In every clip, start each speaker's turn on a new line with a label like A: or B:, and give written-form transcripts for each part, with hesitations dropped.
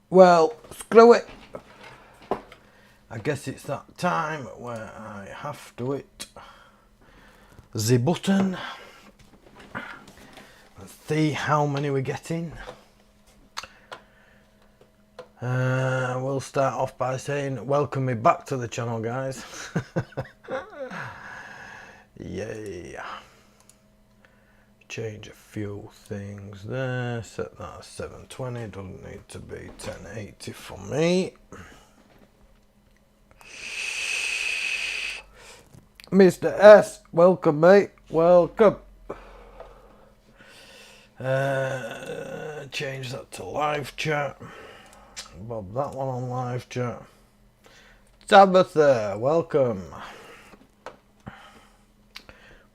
A: Well, screw it. I guess it's that time where I have to hit the button. Let's see how many we're getting. We'll start off by saying welcome me back to the channel, guys. Yay. Change a few things there. Set that as 720. Doesn't need to be 1080 for me. Mr. S, welcome, mate. Welcome. Change that to live chat. Bob that one on live chat. Tabitha, welcome.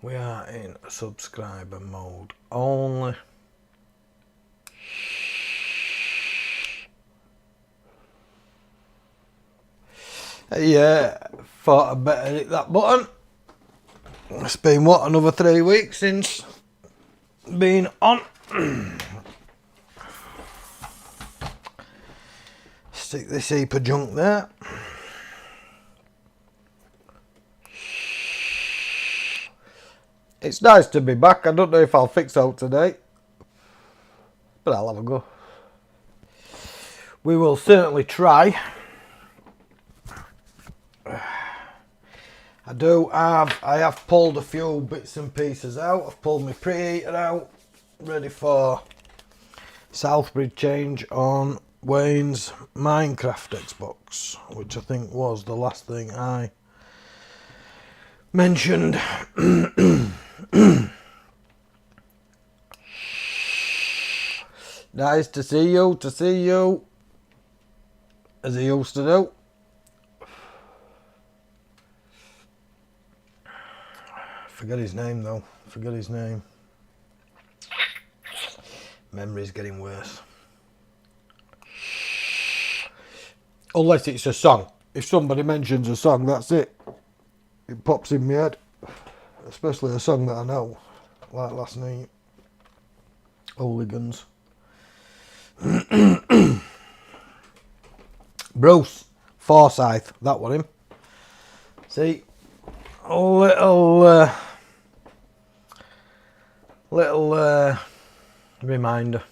A: We are in subscriber mode only. Yeah, thought I'd better hit that button. It's been, what, another 3 weeks since being on. Stick this heap of junk there. It's nice to be back. I don't know if I'll fix out today, but I'll have a go. We will certainly try. I have pulled a few bits and pieces out. I've pulled my preheater out, ready for Southbridge change on Wayne's Minecraft Xbox, which I think was the last thing I mentioned. Nice to see you, as he used to do. Forget his name though, forget his name. Memory's getting worse. Unless it's a song. If somebody mentions a song, that's it. It pops in my head. Especially a song that I know, like last night. Hooligans. Bruce Forsyth, that was him. See, a little reminder.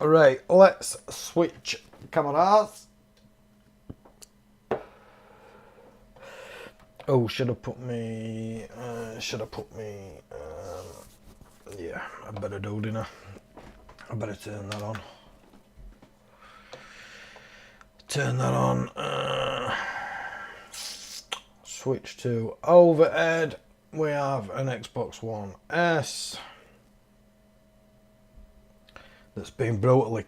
A: Alright, let's switch cameras. Oh, should have put me, yeah, I better do, didn't I? I better turn that on. Switch to overhead. We have an Xbox One S that's been brutally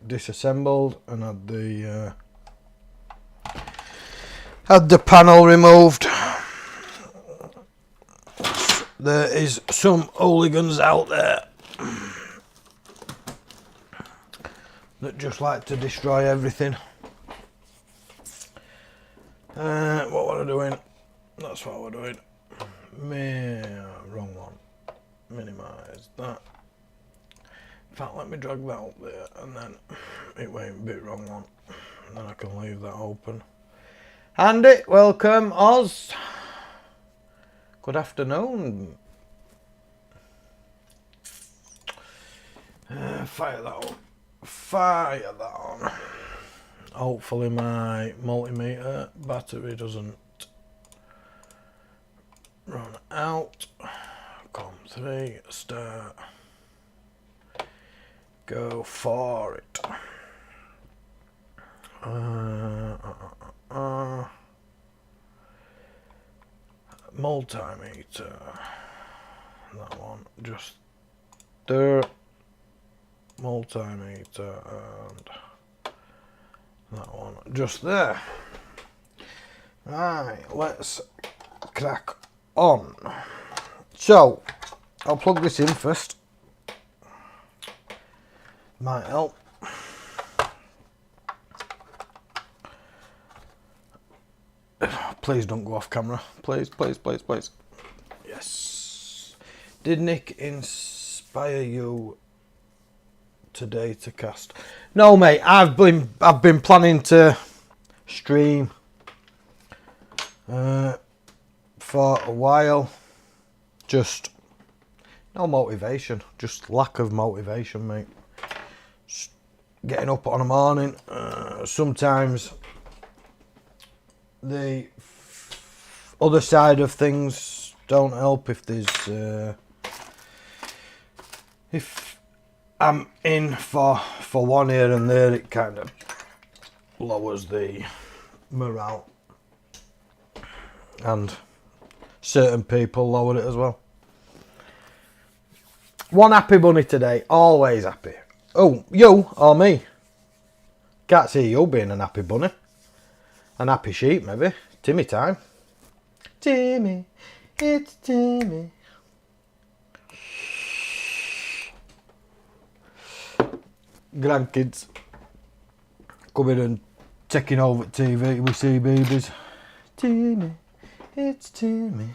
A: disassembled and had the panel removed. There is some hooligans out there that just like to destroy everything. What were I doing? That's what we're doing. Wrong one. Minimise that. In fact, let me drag that up there and then it went a bit wrong one. And then I can leave that open. Andy, welcome. Oz. Good afternoon. Fire that on. Fire that on. Hopefully my multimeter battery doesn't run out. COM3, start. Go for it. Multimeter. That one. Just there. Multimeter and that one just there. Right, let's crack on. So I'll plug this in first. Might help. Please don't go off camera. Please, please, please, please. Yes. Did Nick inspire you today to cast? No, mate. I've been planning to stream for a while. Just no motivation. Just lack of motivation, mate. Just getting up on a morning. Sometimes the other side of things don't help. If there's if I'm in for one here and there, it kind of lowers the morale, and certain people lower it as well. One happy bunny today, always happy. Oh, you or me? Can't see you being an happy bunny. An happy sheep, maybe. Timmy time. Timmy, it's Timmy. Grandkids coming and taking over TV with CBeebies. Timmy, it's Timmy.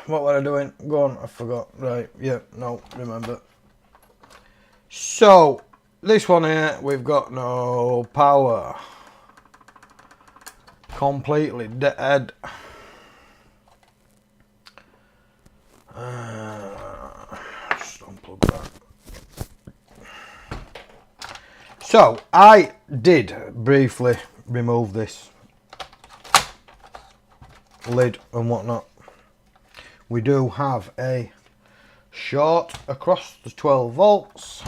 A: What were I doing? Go on, I forgot. Right, yeah, no, remember. So, this one here, we've got no power. Completely dead. Just unplug that. So, I did briefly remove this lid and whatnot. We do have a short across the 12 volts.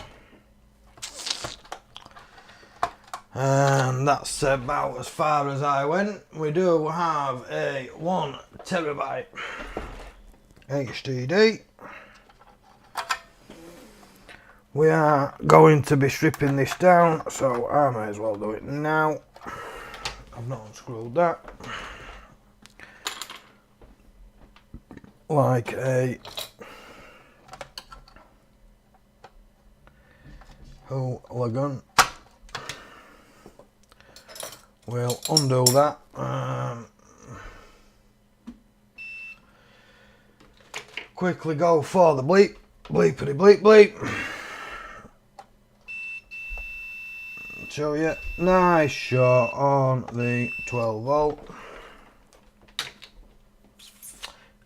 A: And that's about as far as I went. We do have a 1 terabyte HDD. We are going to be stripping this down, so I may as well do it now. I've not unscrewed that. Like a hooligan. We'll undo that. Quickly go for the bleep. Bleepity bleep bleep. Show you. Nice shot on the 12 volt.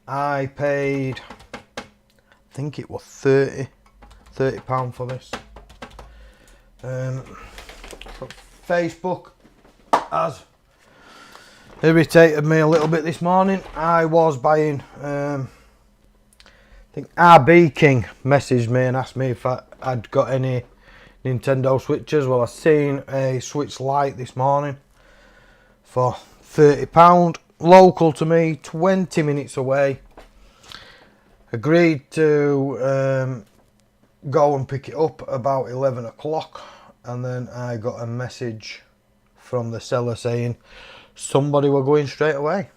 A: I paid, I think it was £30 for this. Facebook has irritated me a little bit this morning. I was buying, I think RB King messaged me and asked me if I'd got any Nintendo Switches. Well, I seen a Switch Lite this morning for £30. Local to me, 20 minutes away. Agreed to go and pick it up about 11 o'clock, and then I got a message from the seller saying somebody were going straight away.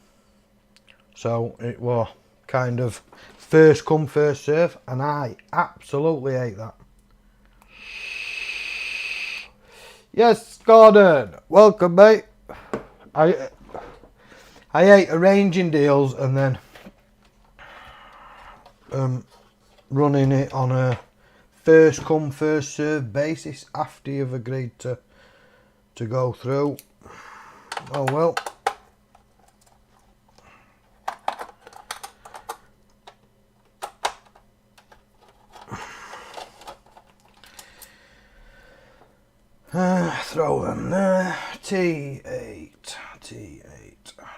A: So it was kind of first come first serve, and I absolutely hate that. Yes, Gordon, welcome, mate. I hate arranging deals and then running it on a first come first serve basis after you've agreed to go through. Oh well. Throw them there. T8,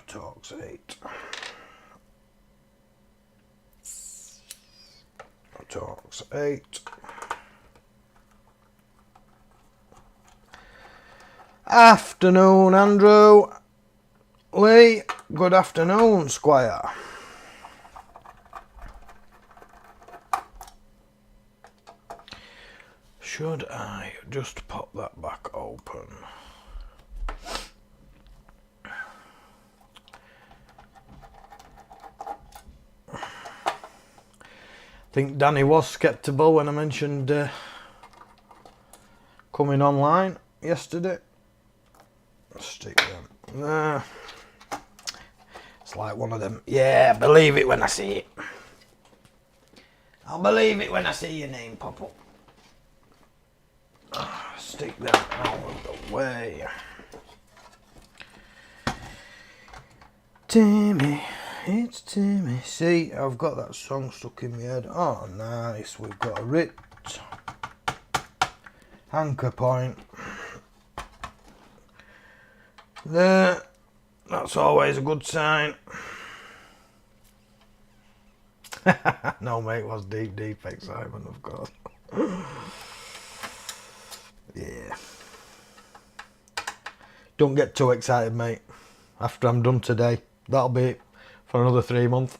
A: Torx 8. Torx 8. Afternoon, Andrew. Lee, good afternoon, Squire. Should I just pop that back open? I think Danny was sceptical when I mentioned coming online yesterday. Stick them there. It's like one of them. Yeah, believe it when I see it. I'll believe it when I see your name pop up. Stick them out of the way. Timmy, it's Timmy. See, I've got that song stuck in my head. Oh, nice. We've got a ripped anchor point. There. That's always a good sign. No, mate, it was deep excitement, of course. Yeah. Don't get too excited, mate. After I'm done today, that'll be it for another 3 months.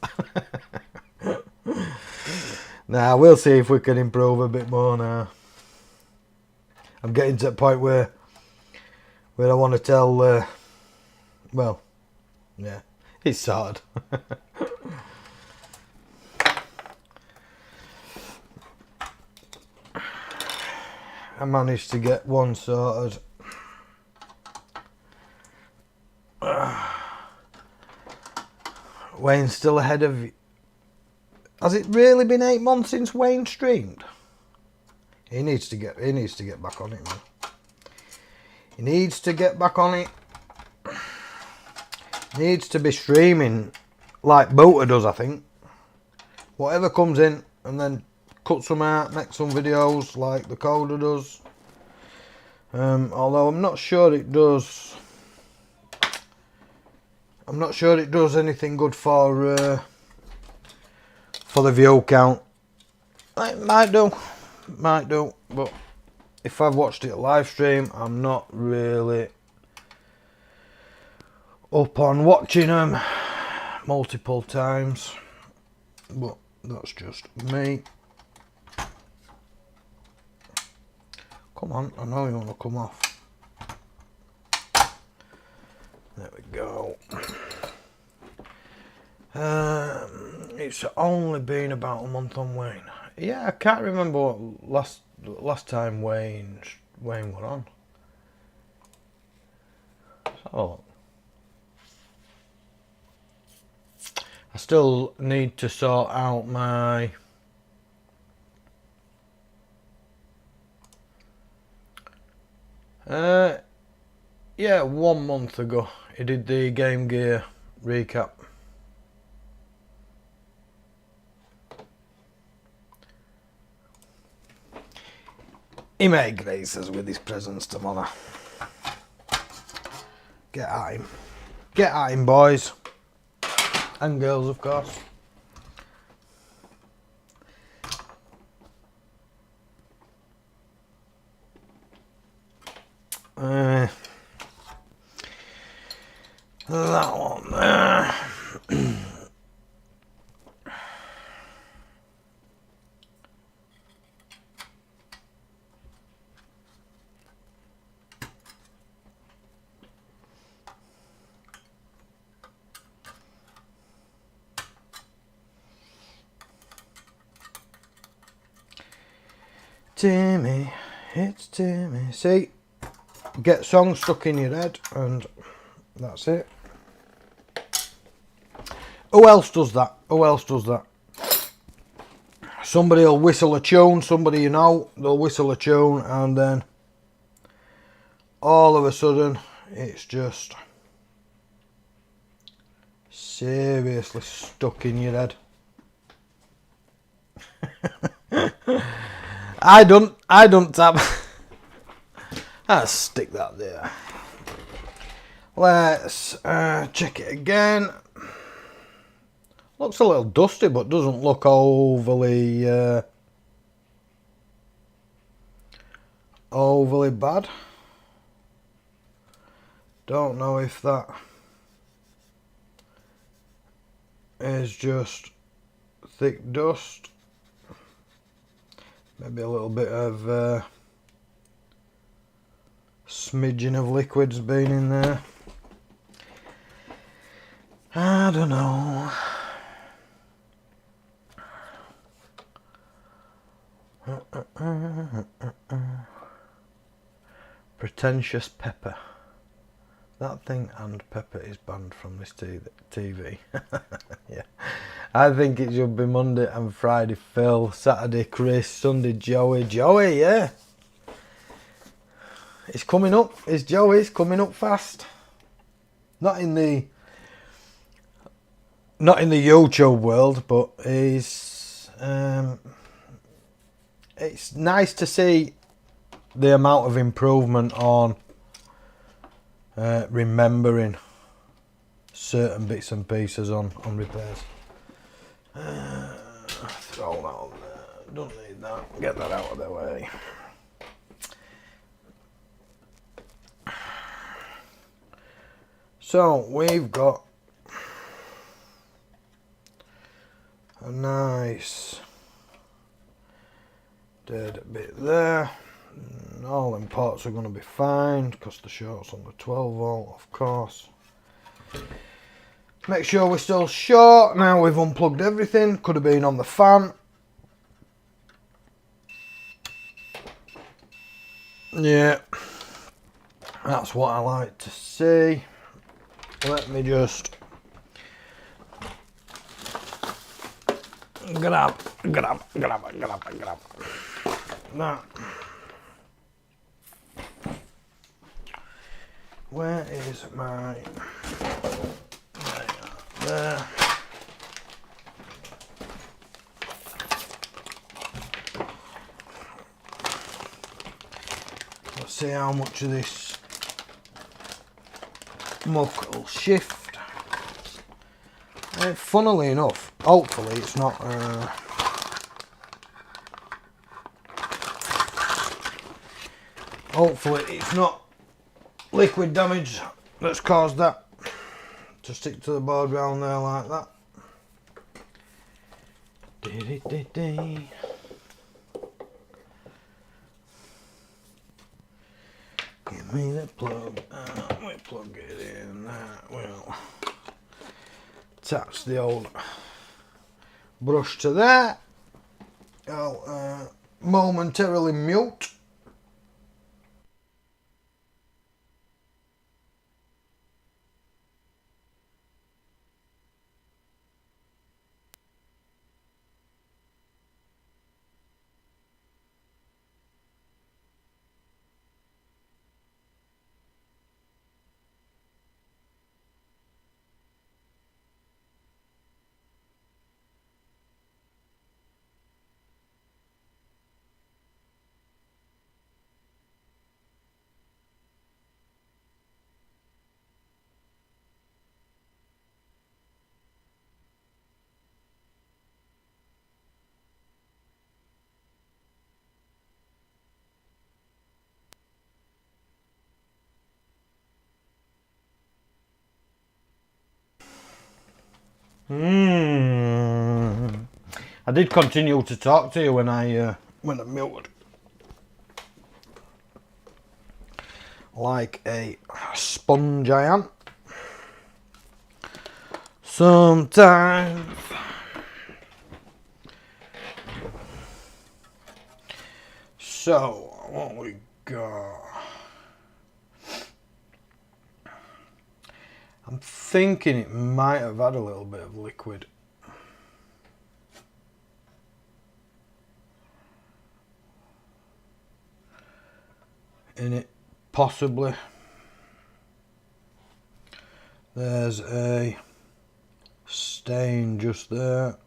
A: Now, we'll see if we can improve a bit more now. I'm getting to the point where I want to tell, well, yeah, it's sorted. I managed to get one sorted. Wayne's still ahead of you. Has it really been 8 months since Wayne streamed? He needs to get back on it, man. He needs to get back on it. He needs to be streaming like Boota does, I think. Whatever comes in, and then cut some out, make some videos like the Coder does. Although I'm not sure it does. I'm not sure it does anything good for the view count. It might do, but if I've watched it live stream, I'm not really up on watching them multiple times. But that's just me. Come on, I know you want to come off. There we go. It's only been about a month on Wayne. Yeah, I can't remember what last time Wayne were on. So I still need to sort out my yeah, 1 month ago he did the Game Gear recap. He may grace us with his presence tomorrow. Get at him. Get at him, boys. And girls, of course. That one there. Timmy, it's Timmy. See, get songs stuck in your head and that's it. Who else does that? Who else does that? Somebody will whistle a tune, somebody you know, they'll whistle a tune and then all of a sudden it's just seriously stuck in your head. I don't tap. I'll stick that there. Let's check it again. Looks a little dusty, but doesn't look overly bad. Don't know if that is just thick dust. Maybe a little bit of smidgen of liquid's been in there. I don't know. Pretentious pepper. That thing and Pepper is banned from this TV. Yeah. I think it should be Monday and Friday Phil, Saturday Chris, Sunday Joey. Joey, yeah. It's coming up. It's Joey's coming up fast. Not in the YouTube world, but he's it's nice to see the amount of improvement on remembering certain bits and pieces on repairs. Throw that on there. Don't need that. Get that out of the way. So we've got a nice dead bit there. All them ports are going to be fine because the short's on the 12 volt, of course. Make sure we're still short. Now we've unplugged everything. Could have been on the fan. Yeah, that's what I like to see. Let me just grab that. Where is my... There. Let's see how much of this muck will shift. Funnily enough, hopefully it's not liquid damage that's caused that to stick to the board round there like that. Give me the plug. We plug it in. That will attach the old brush to there. I'll momentarily mute. I did continue to talk to you when I muted. Like a sponge I am. Sometimes. So, what we got? I'm thinking it might have had a little bit of liquid. In it, possibly. There's a stain just there.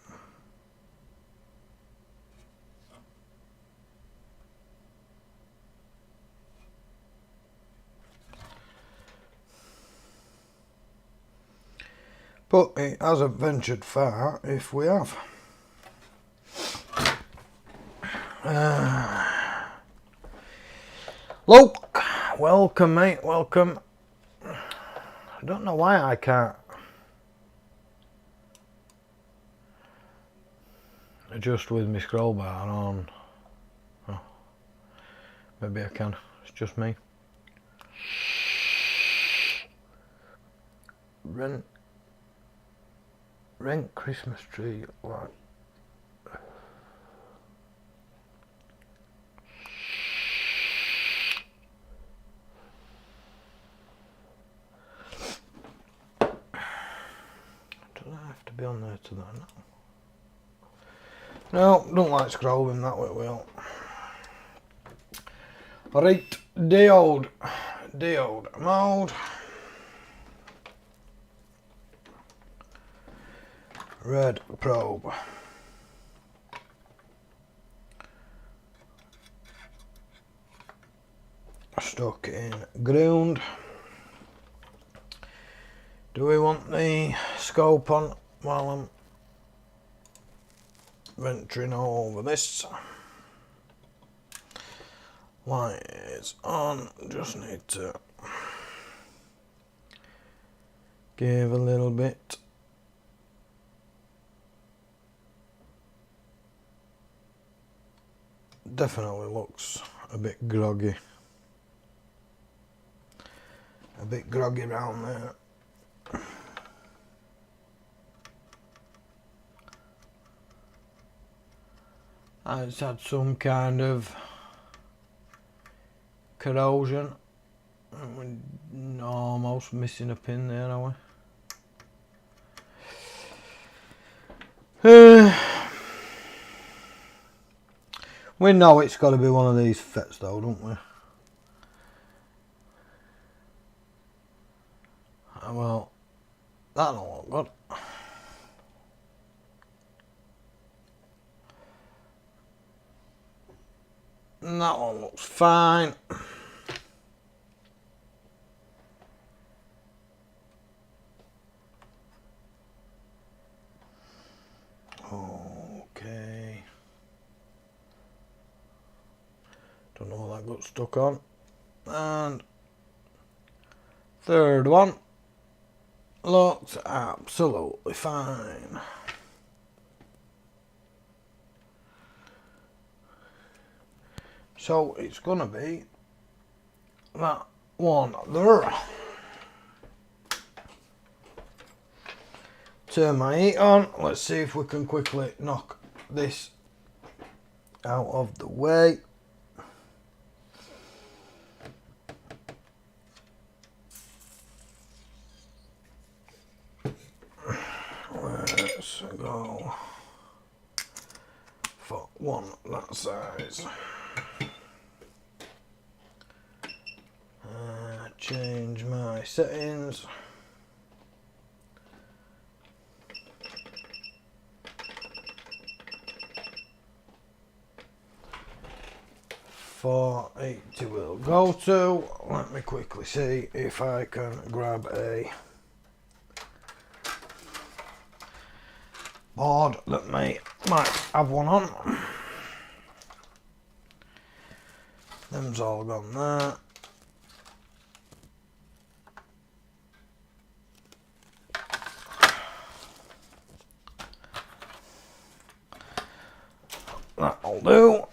A: But it hasn't ventured far if we have. Luke, welcome mate, welcome. I don't know why I can't adjust with my scroll bar on. Oh, maybe I can, it's just me. Rent Christmas tree, what? be on there to that now. No, don't like scrolling that way, Will. Right, diode mode. Red probe. Stuck in ground. Do we want the scope on while I'm venturing over this? Light is on, just need to give a little bit. Definitely looks a bit groggy. A bit groggy around there. It's had some kind of corrosion. We're almost missing a pin there, are we? We know it's got to be one of these fits though, don't we? Well, that don't look good. And that one looks fine. Okay. Don't know what that got stuck on. And third one looks absolutely fine. So it's gonna be that one there. Turn my heat on. Let's see if we can quickly knock this out of the way. Let's go for one that size. Change my settings. .480 will go to. Let me quickly see if I can grab a board that might have one on. Them's all gone there. That'll do.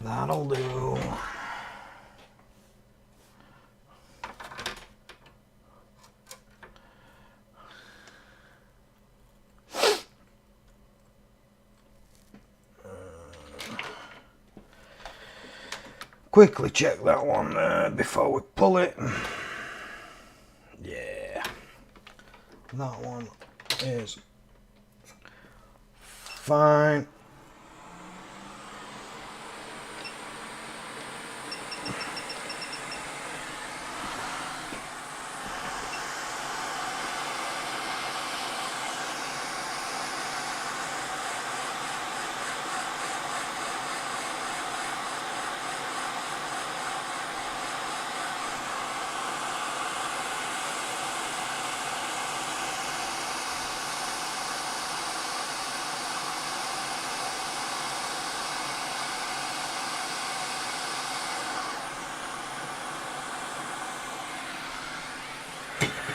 A: That'll do. Quickly check that one there before we pull it. Yeah. That one is fine.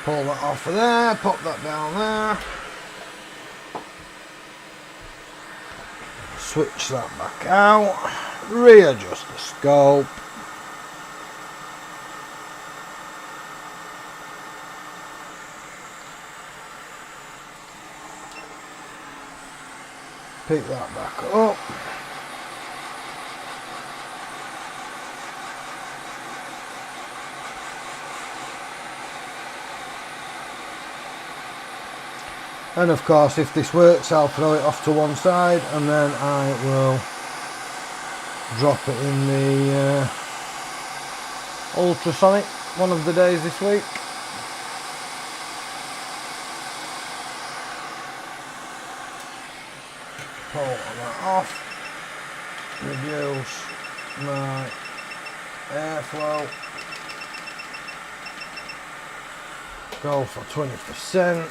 A: Pull that off of there, pop that down there. Switch that back out. Readjust the scope. Pick that back up. And of course, if this works, I'll throw it off to one side and then I will drop it in the ultrasonic one of the days this week. Pull that off, reduce my airflow, go for 20%.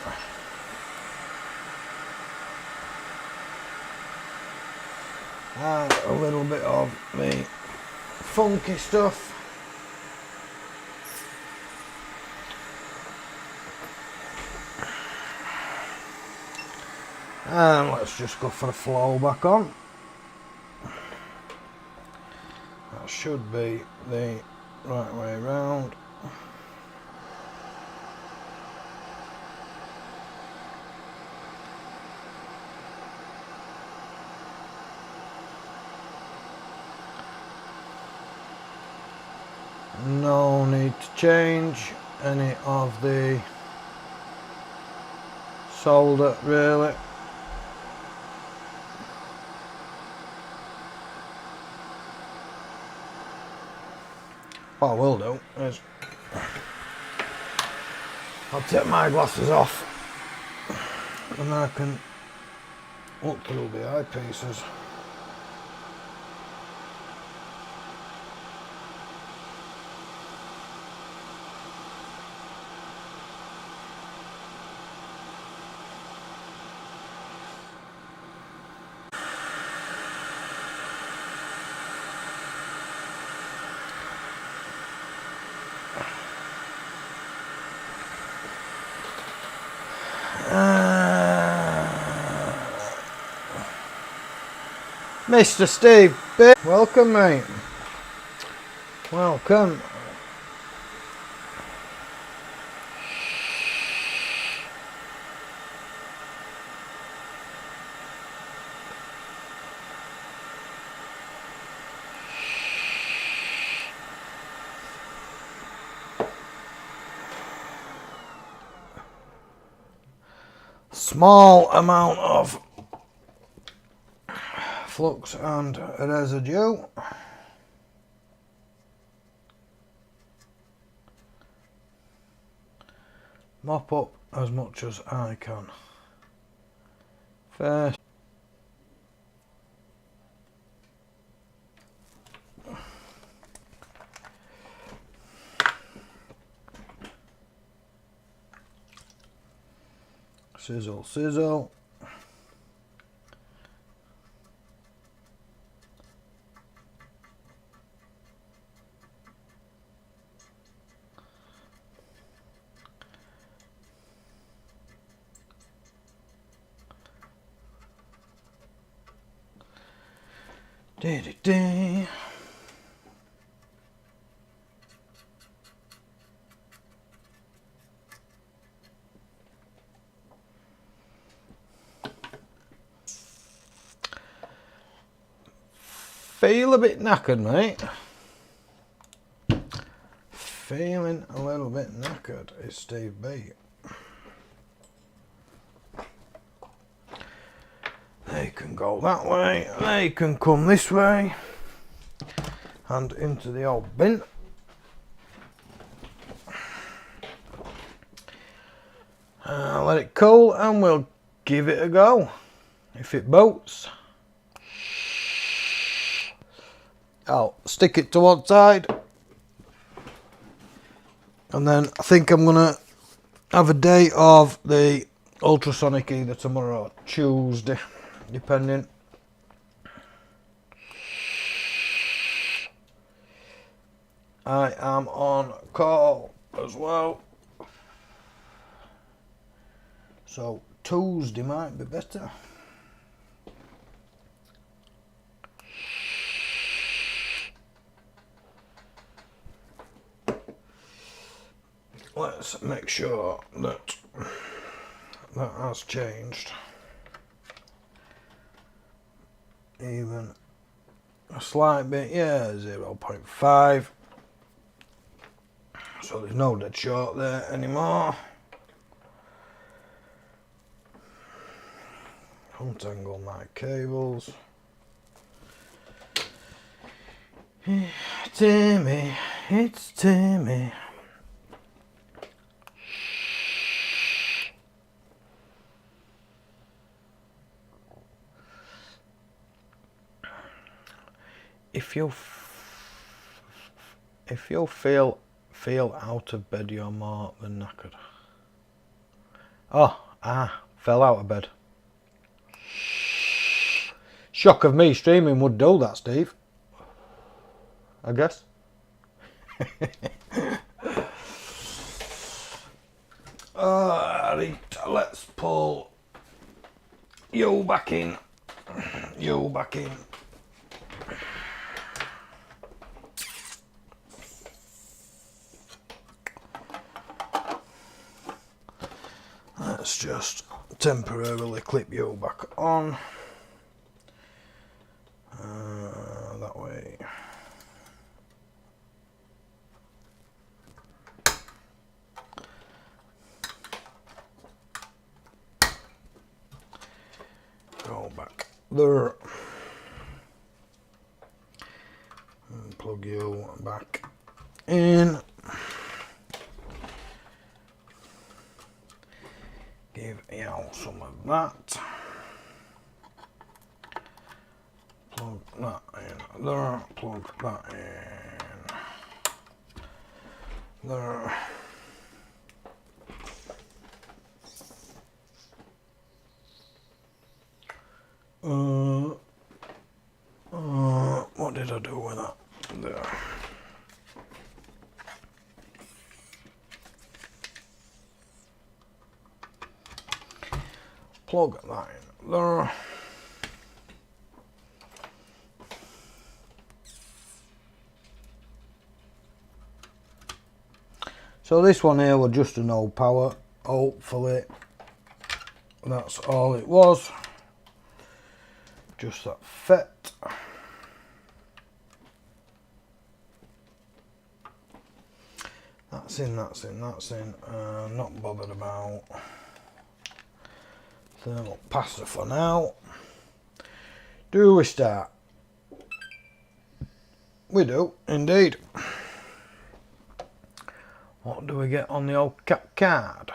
A: And a little bit of the funky stuff. And let's just go for the flow back on. That should be the right way round. No need to change any of the solder really. What I will do is I'll take my glasses off and then I can look through the eyepieces. Mr. Steve B. Welcome, mate. Welcome. Small amount of flux and residue. Mop up as much as I can. First, sizzle, sizzle. Dee-dee-dee. Feel a bit knackered, mate. Feeling a little bit knackered is Steve B. They can go that way, they can come this way, and into the old bin. Let it cool and we'll give it a go. If it bolts, I'll stick it to one side. And then I think I'm gonna have a day of the ultrasonic either tomorrow or Tuesday, depending. I am on call as well, so Tuesday might be better. Let's make sure that that has changed. Even a slight bit, yeah, 0.5. So there's no dead short there anymore. untangle my cables. Timmy, it's Timmy. If you feel out of bed, you're more than knackered. Fell out of bed. Shock of me streaming would do that, Steve. I guess. Alright, let's pull you back in. You back in. Let's just temporarily clip you back on. That way. Go back there. And plug you back in. Give you some of that. Plug that in there. Plug that in there. What did I do with that? There. Plug that in there. So this one here was just a no power. Hopefully that's all it was. Just that fit. That's in, that's in, that's in. Not bothered about thermal passer for now. Do we start? We do, indeed. What do we get on the old cap card?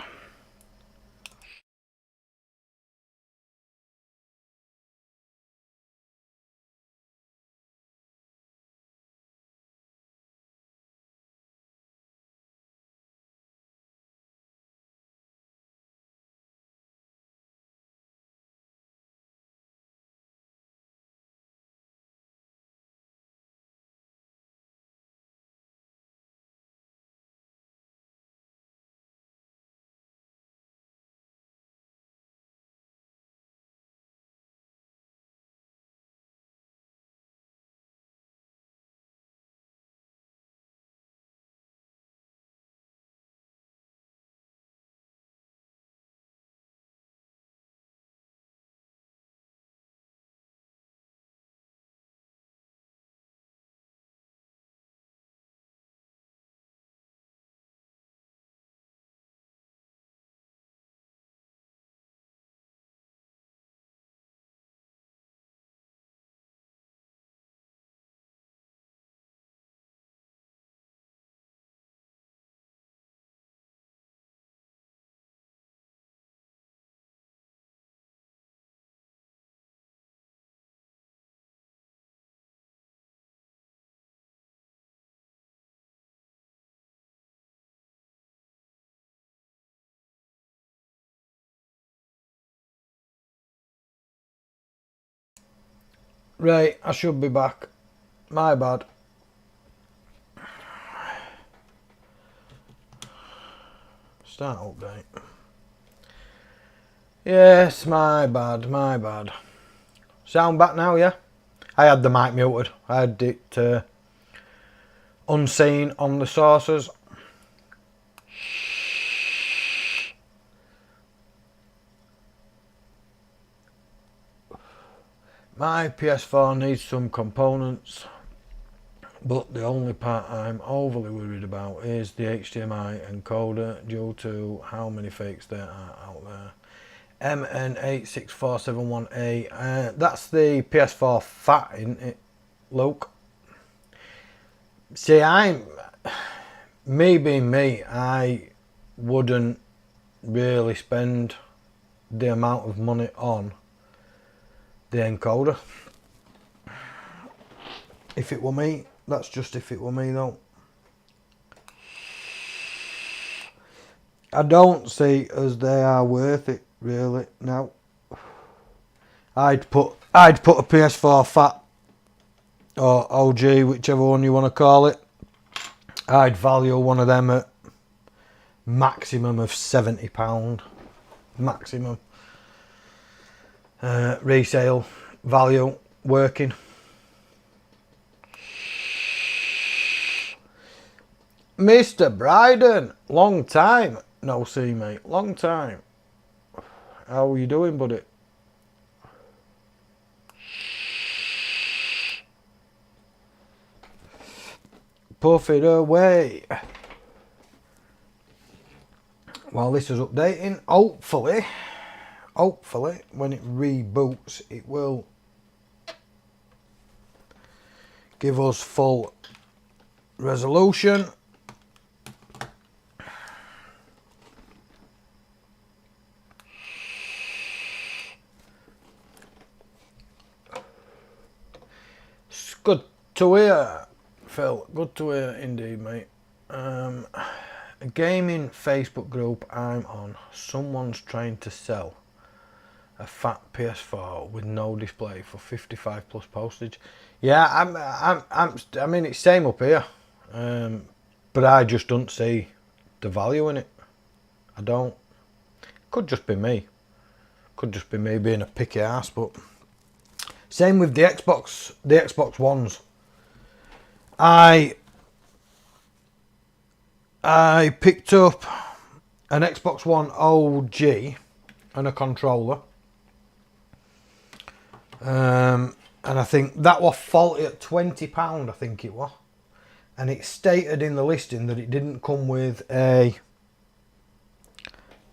A: Right, I should be back. My bad. Start update. Yes, my bad, my bad. Sound back now, yeah? I had the mic muted. I had it unseen on the sources. My PS4 needs some components, but the only part I'm overly worried about is the HDMI encoder due to how many fakes there are out there. MN86471A. That's the PS4 fat, isn't it, Luke? See, me being me, I wouldn't really spend the amount of money on the encoder. If it were me, that's just if it were me though. I don't see as they are worth it really now. I'd put a PS4 fat or OG, whichever one you want to call it. I'd value one of them at maximum of £70. Maximum. Resale value working. Mr. Bryden, long time no see, mate. Long time. How are you doing, buddy? Puff it away. While this is updating, hopefully, when it reboots, it will give us full resolution. It's good to hear, Phil. Good to hear indeed, mate. A gaming Facebook group I'm on, someone's trying to sell a fat PS4 with no display for 55 plus postage. Yeah, I mean it's same up here, but I just don't see the value in it. I don't. Could just be me. Could just be me being a picky ass, but same with the Xbox Ones. I picked up an Xbox One OG and a controller. And I think that was faulty at £20, I think it was. And it stated in the listing that it didn't come with a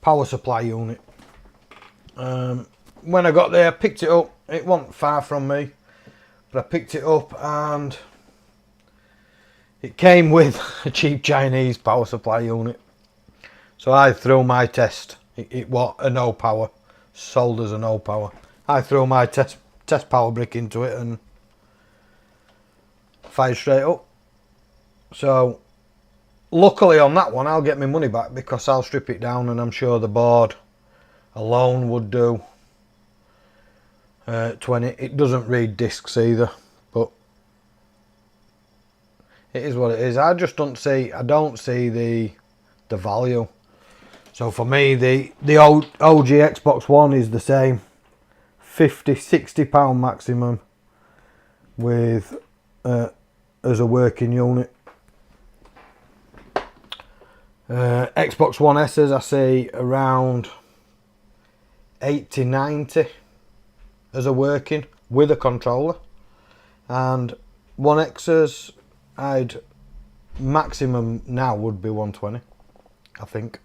A: power supply unit. When I got there, I picked it up. It wasn't far from me, but I picked it up and it came with a cheap Chinese power supply unit. So I threw my test. It was a no power, sold as a no power. I threw my test power brick into it and fired straight up. So luckily on that one I'll get my money back because I'll strip it down and I'm sure the board alone would do 20. It doesn't read discs either, but it is what it is. I don't see the value. So for me the old OG Xbox One is the same, £50-60 maximum with as a working unit. Xbox One S's I see around 80-90 as a working with a controller, and One X's I'd maximum now would be 120, I think.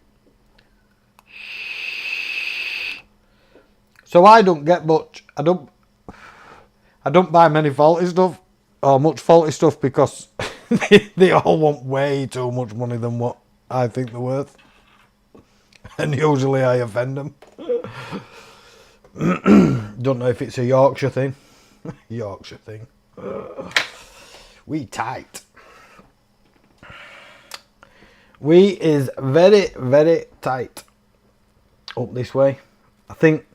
A: So I don't get much. I don't buy many faulty stuff or much faulty stuff because they all want way too much money than what I think they're worth, and usually I offend them. Don't know if it's a Yorkshire thing. Yorkshire thing. We tight. We is very, very tight. Up this way. I think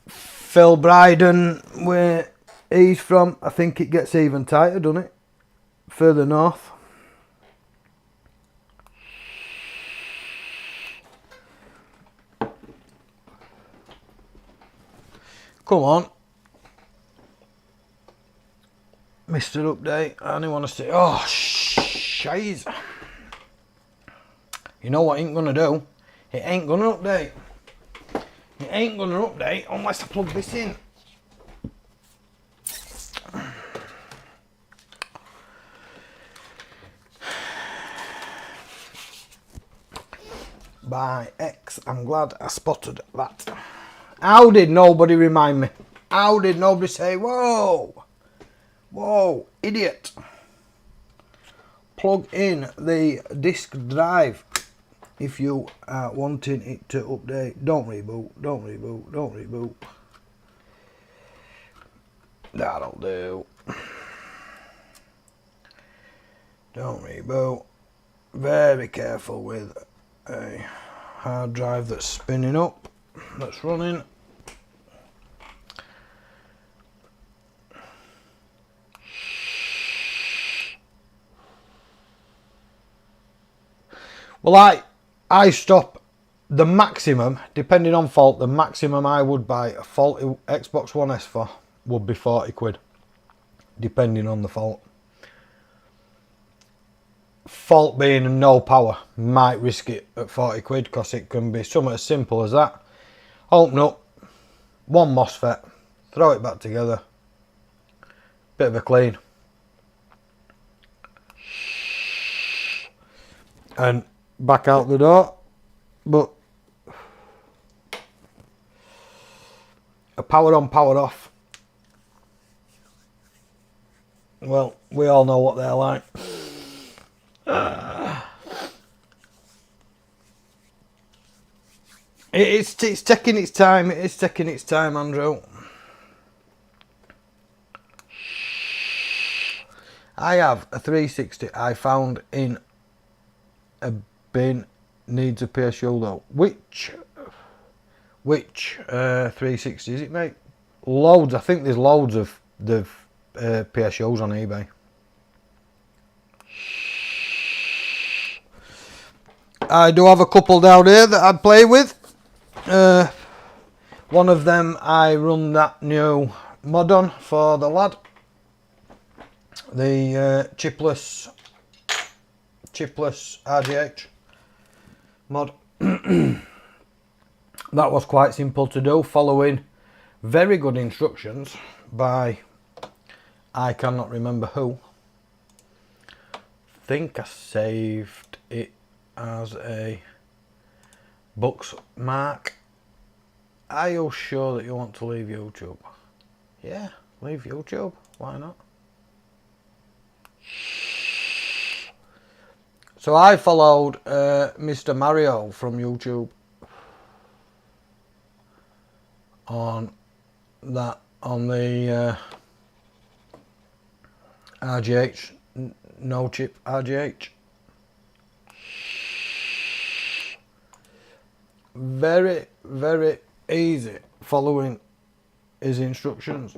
A: Phil Bryden, where he's from, I think it gets even tighter, doesn't it? Further north. Come on. Mr. Update. I only want to say, oh, shiz. You know what it ain't going to do? It ain't going to update. It ain't going to update unless I plug this in. by X. I'm glad I spotted that. How did nobody remind me? How did nobody say, whoa, whoa, idiot. Plug in the disk drive if you are wanting it to update. Don't reboot, don't reboot, don't reboot. That'll do. Don't reboot. Very careful with a hard drive that's spinning up, that's running. Well, I stop the maximum, depending on fault, the maximum I would buy a faulty Xbox One S for would be 40 quid, depending on the fault. Fault being no power, might risk it at 40 quid because it can be something as simple as that. Open up, one MOSFET, throw it back together, bit of a clean, and back out the door. But a power on, power off, well, we all know what they're like. It's taking its time. It is taking its time, Andrew. I have a 360 I found in a bin. Needs a PSU though. Which 360 is it, mate? Loads. I think there's loads of the PSUs on eBay. I do have a couple down here that I play with. One of them I run that new mod on for the lad. The chipless RGH mod. That was quite simple to do, following very good instructions by, I cannot remember who. Think I saved it as a bookmark. Are you sure that you want to leave YouTube? Yeah, leave YouTube, why not? So I followed Mr. Mario from YouTube on that, on the RGH, no chip RGH. Very, very easy following his instructions.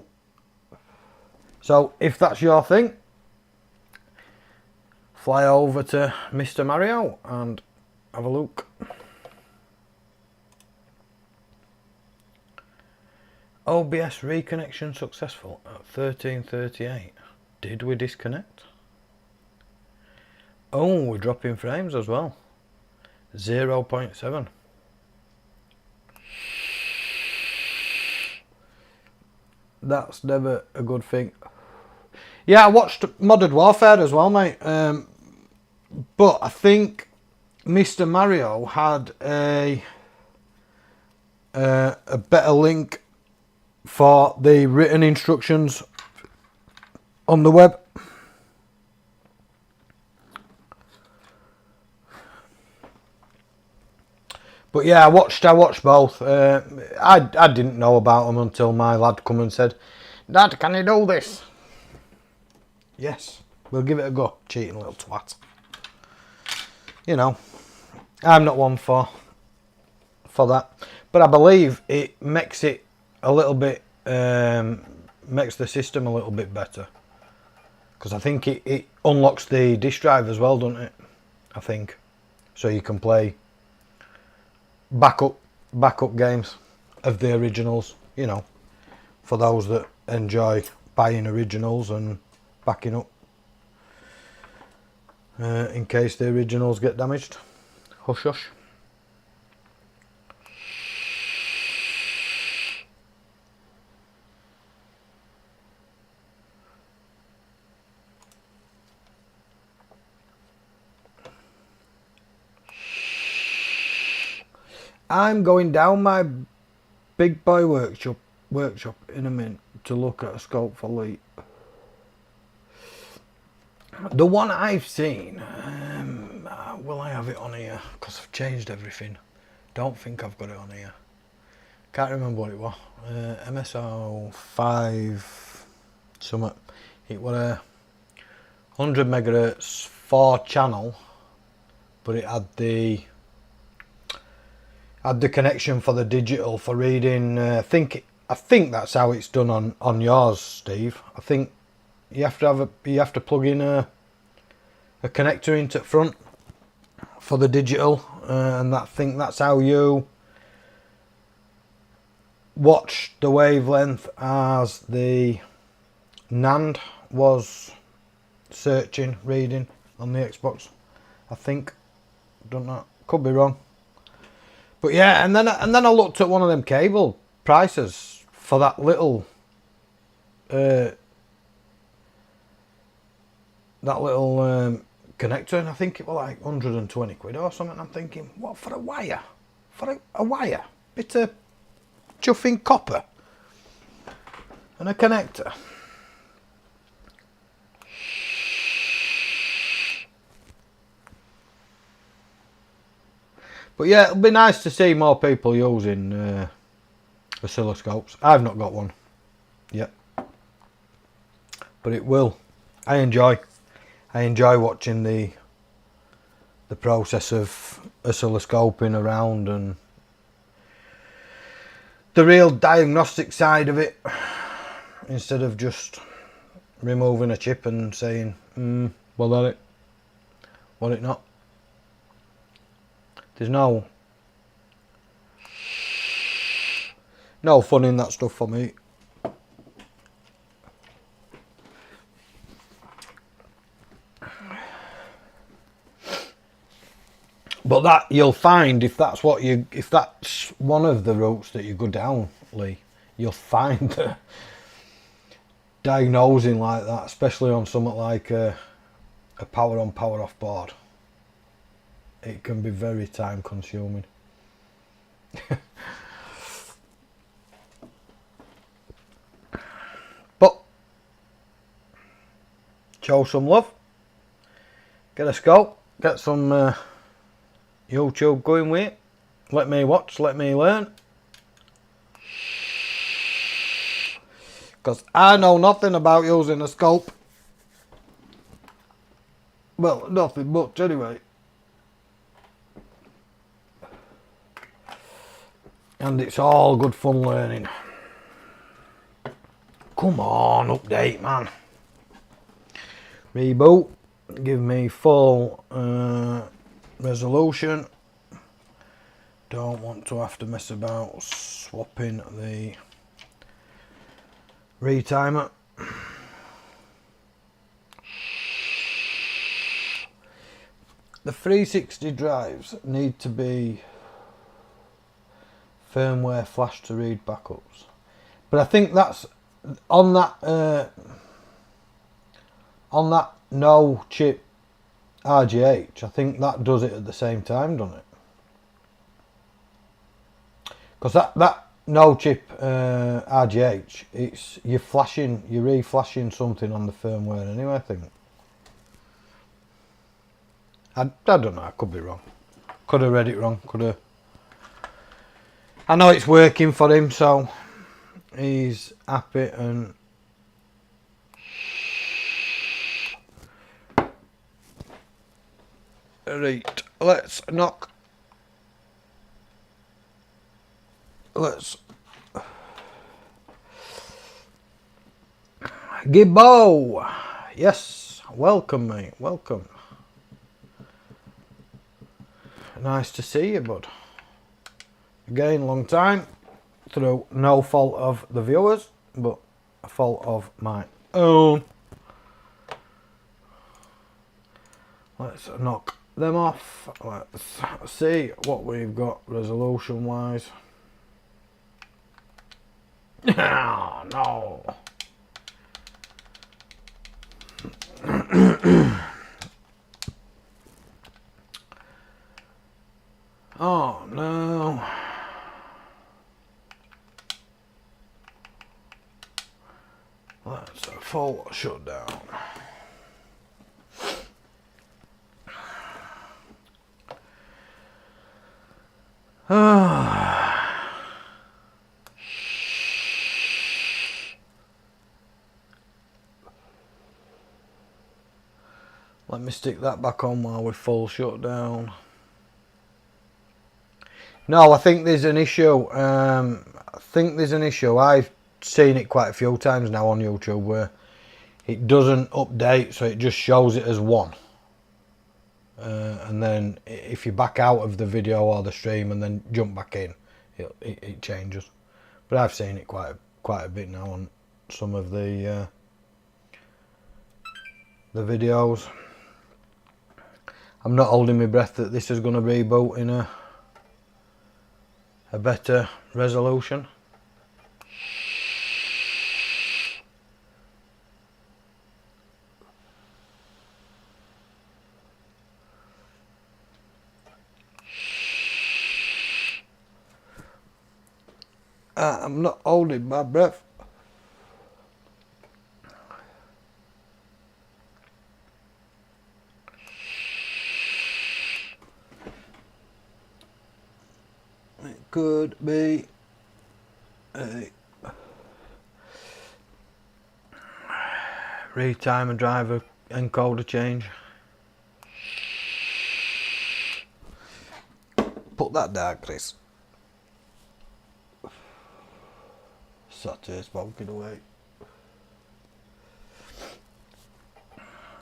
A: So if that's your thing, fly over to Mr. Mario and have a look. OBS reconnection successful at 13:38. Did we disconnect? Oh, we're dropping frames as well. 0.7. That's never a good thing. Yeah, I watched Modern Warfare as well, mate. But I think Mr. Mario had a better link for the written instructions on the web. But yeah, I watched both. I didn't know about them until my lad come and said, "Dad, can you do this?" Yes, we'll give it a go, cheating little twat. You know, I'm not one for that. But I believe it makes it a little bit, makes the system a little bit better. Because I think it unlocks the disk drive as well, doesn't it? I think. So you can play backup games of the originals, you know, for those that enjoy buying originals and backing up in case the originals get damaged. Hush hush. I'm going down my big boy workshop in a minute to look at a scope for Lee. The one I've seen, will I have it on here? Because I've changed everything. Don't think I've got it on here. Can't remember what it was. MSO 5 something. It was a 100 megahertz 4 channel, but it had the connection for the digital for reading. I think that's how it's done on yours, Steve. I think you have to plug in a connector into front for the digital, and that's how you watch the wavelength as the NAND was searching, reading on the Xbox. I think, don't know, could be wrong. But yeah, and then I looked at one of them cable prices for that little connector, and I think it was like 120 quid or something. I'm thinking, what for a wire? For a wire? Bit of chuffing copper and a connector. But yeah, it'll be nice to see more people using oscilloscopes. I've not got one yet, but it will. I enjoy watching the process of oscilloscoping around and the real diagnostic side of it, instead of just removing a chip and saying, well, that it, what it not. There's no fun in that stuff for me. But that you'll find, if that's one of the routes that you go down, Lee, you'll find that diagnosing like that, especially on something like a power on, power off board, it can be very time consuming. But show some love, get a scope, get some YouTube going with it, let me watch, let me learn, because I know nothing about using a scope. Well, nothing much anyway. And it's all good fun learning. Come on, update, man. Reboot. Give me full resolution. Don't want to have to mess about swapping the retimer. The 360 drives need to be firmware flash to read backups, but I think that's on that no chip RGH. I think that does it at the same time, doesn't it? Because that no chip RGH, it's you're reflashing something on the firmware anyway. I think. I don't know. I could be wrong. Could have read it wrong. Could have. I know it's working for him, so he's happy. And right, let's Gibbo. Yes, welcome, mate. Welcome. Nice to see you, bud. Again, long time, through no fault of the viewers, but a fault of my own. Let's knock them off. Let's see what we've got resolution wise. No. Oh no. That's a full shutdown. Let me stick that back on while we're full shutdown. No, I think there's an issue. I've seen it quite a few times now on YouTube where it doesn't update, so it just shows it as 1. And then if you back out of the video or the stream and then jump back in, it changes. But I've seen it quite a bit now on some of the videos. I'm not holding my breath that this is going to reboot in a better resolution. I'm not holding my breath. It could be a retimer driver encoder change. Put that down, Chris. Saturday's smoking away.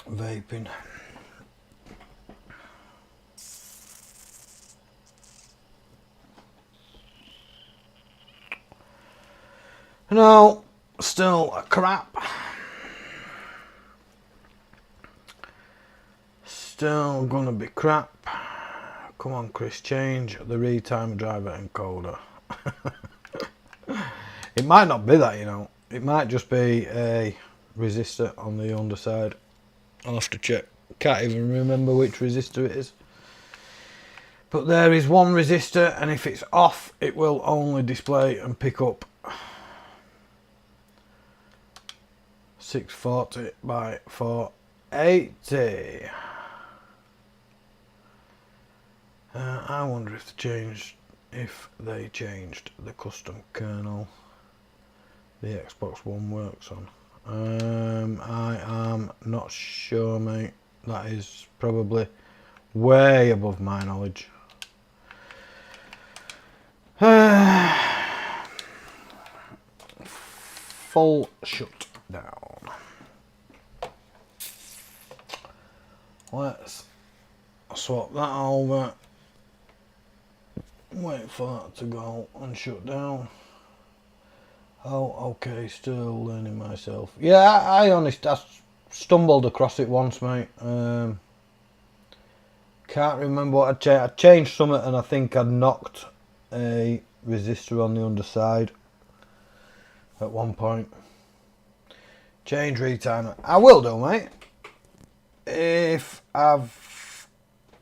A: Vaping. No, still crap. Still gonna be crap. Come on, Chris, change the retimer driver encoder. It might not be that, you know. It might just be a resistor on the underside. I'll have to check. Can't even remember which resistor it is. But there is one resistor, and if it's off, it will only display and pick up 640 by 480. I wonder if they changed the custom kernel the Xbox One works on. I am not sure, mate. That is probably way above my knowledge. Full shut down. Let's swap that over. Wait for that to go and shut down. Oh, okay, still learning myself. Yeah, I stumbled across it once, mate. Can't remember what I changed. I changed something and I think I knocked a resistor on the underside at one point. Change retimer. I will do, mate. If I've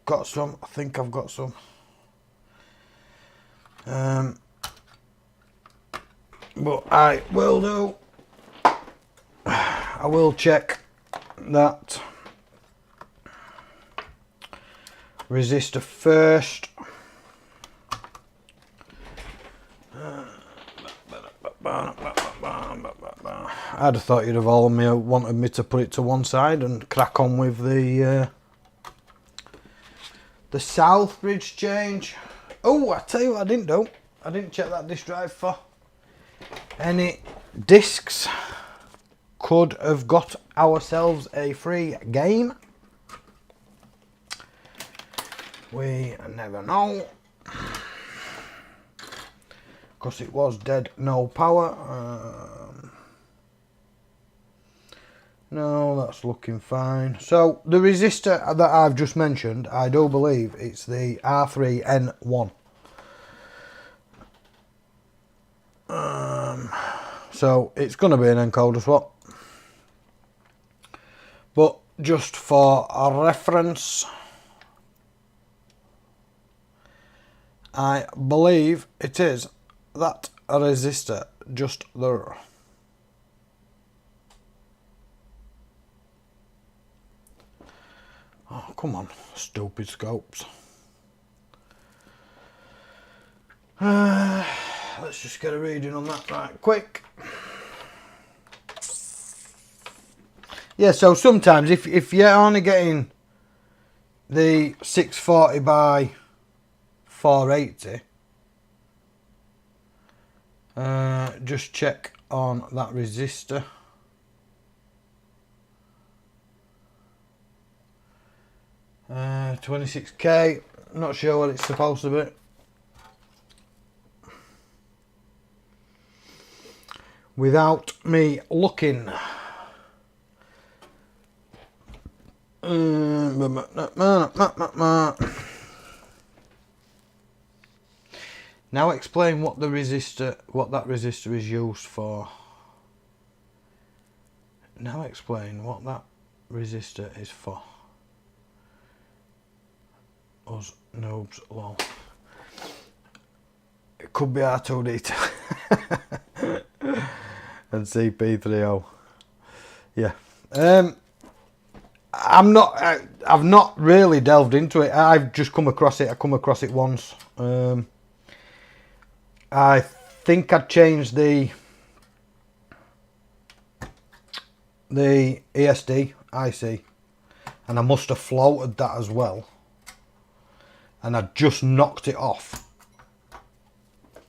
A: got some. I think I've got some. But I will do. I will check that resistor first. I'd have thought you'd have all wanted me to put it to one side and crack on with the Southbridge change. Oh, I tell you what I didn't do. I didn't check that disk drive for any discs. Could have got ourselves a free game. We never know. Because it was dead no power. No, that's looking fine. So the resistor that I've just mentioned, I do believe it's the R3N1. So it's going to be an encoder swap. But just for a reference, I believe it is that resistor just there. Oh, come on, stupid scopes. Let's just get a reading on that right quick. Yeah, so sometimes if you're only getting the 640 by 480, just check on that resistor. Uh, 26k, not sure what it's supposed to be. Without me looking. Now explain what that resistor is used for. Now explain what that resistor is for. Us noobs, lol. It could be R2D2 and CP30. Yeah. I've not really delved into it. I've just come across it. I come across it once. I think I'd changed the ESD IC, and I must have floated that as well, and I just knocked it off,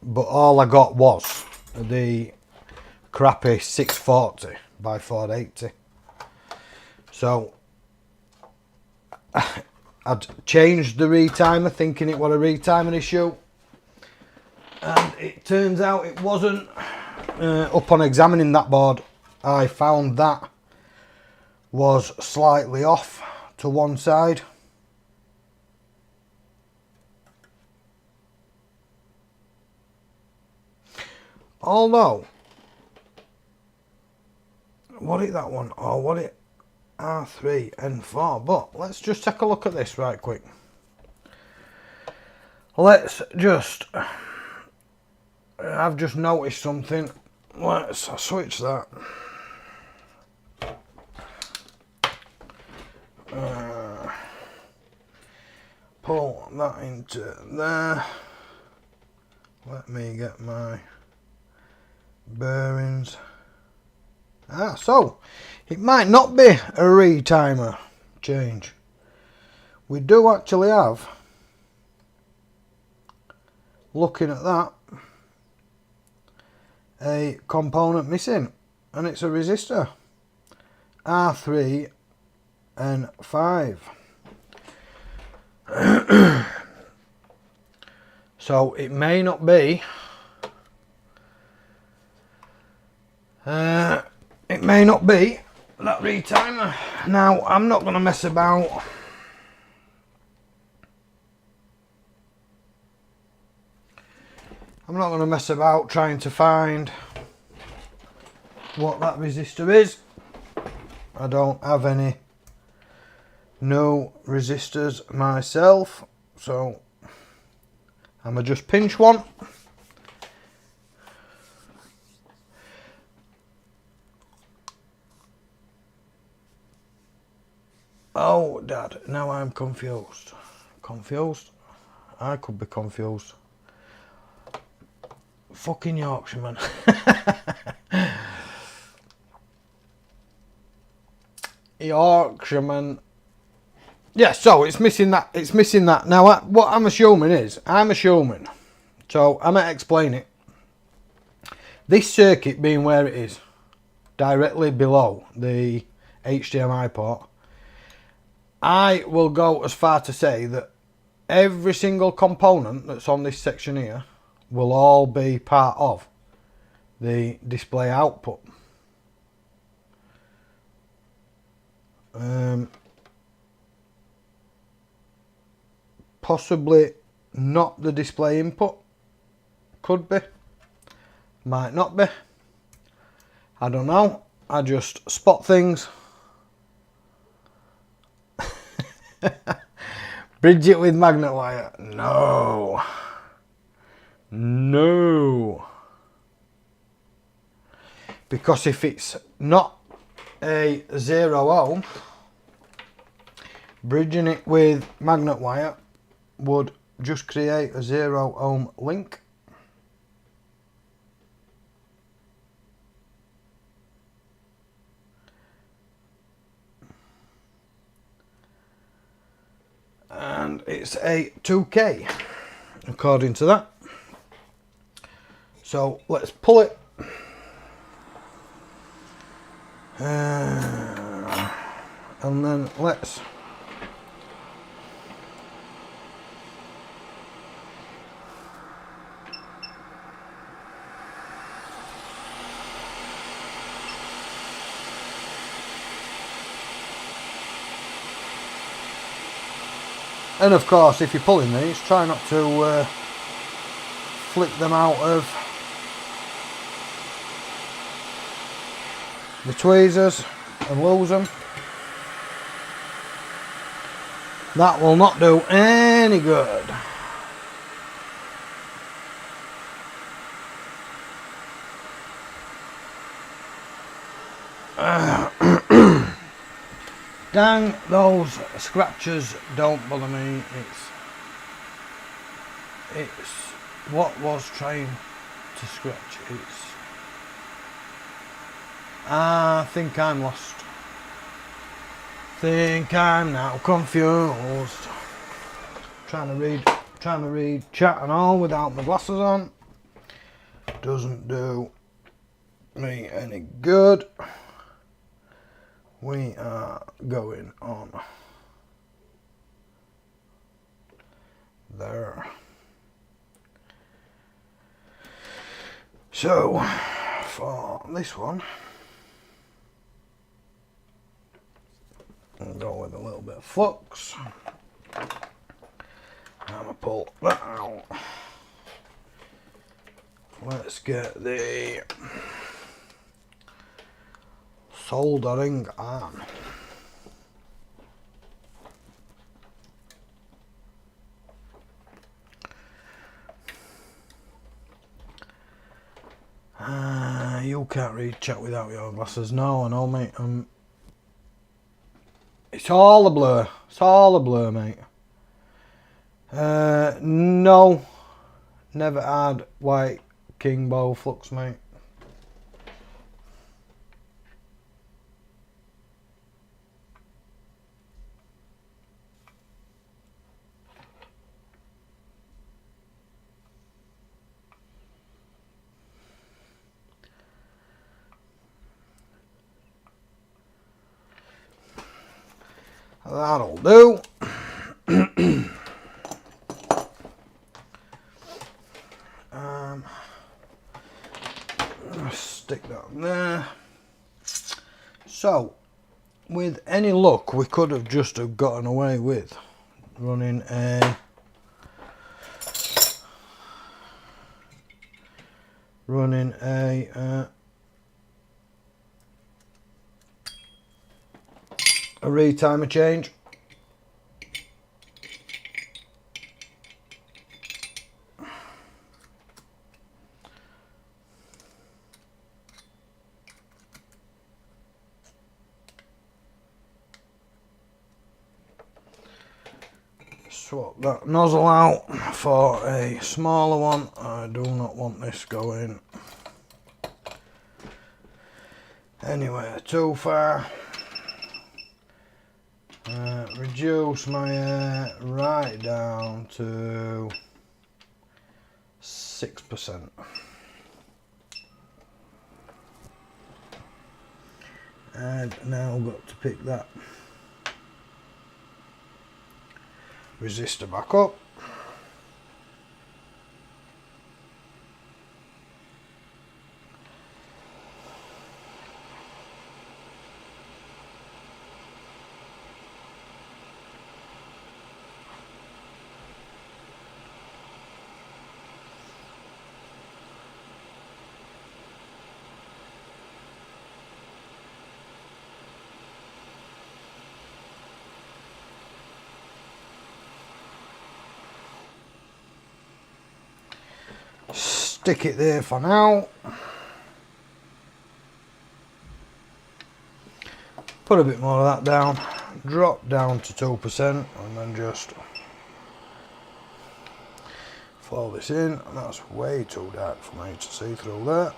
A: but all I got was the crappy 640 by 480. So I'd changed the retimer thinking it was a retimer issue, and it turns out it wasn't. Upon examining that board, I found that was slightly off to one side. Although, what it that one, or what it R3 and 4, but let's just take a look at this right quick. Let's just, I've just noticed something. Let's switch that. Pull that into there. Let me get my bearings. So it might not be a retimer change. We do actually have, looking at that, a component missing, and it's a resistor R3 and 5. So it may not be that retimer. Now I'm not going to mess about. I'm not going to mess about trying to find what that resistor is. I don't have any no resistors myself, so I'm gonna just pinch one. Oh, Dad, now I'm confused. Confused? I could be confused. Fucking Yorkshireman. Yorkshireman. Yeah, so it's missing that. It's missing that. Now, what I'm assuming is, so I'm going to explain it. This circuit being where it is, directly below the HDMI port, I will go as far to say that every single component that's on this section here will all be part of the display output. Possibly not the display input. Could be. Might not be. I don't know. I just spot things. Bridge it with magnet wire. No. No. Because if it's not a 0 ohm, bridging it with magnet wire would just create a 0 ohm link. And it's a 2K according to that. So let's pull it. And then let's and of course if you're pulling these, try not to flick them out of the tweezers and lose them. That will not do any good. Dang, those scratches don't bother me. It's what was trying to scratch. I think I'm lost. Think I'm now confused. Trying to read chat and all without my glasses on doesn't do me any good. We are going on there. So for this one, I'll go with a little bit of flux. I'm gonna pull that out. Let's get the soldering on. You can't read chat without your glasses. No, I know, mate. It's all a blur. It's all a blur, mate. No, never had white king bow flux, mate. That'll do. Stick that in there. So, with any luck, we could have just have gotten away with running a retimer change. Swap that nozzle out for a smaller one. I do not want this going anywhere too far. Reduce my air right down to 6%. And now I've got to pick that resistor back up. stick it there for now. Put a bit more of that down, drop down to 2%, and then just flow this in. And that's way too dark for me to see through that.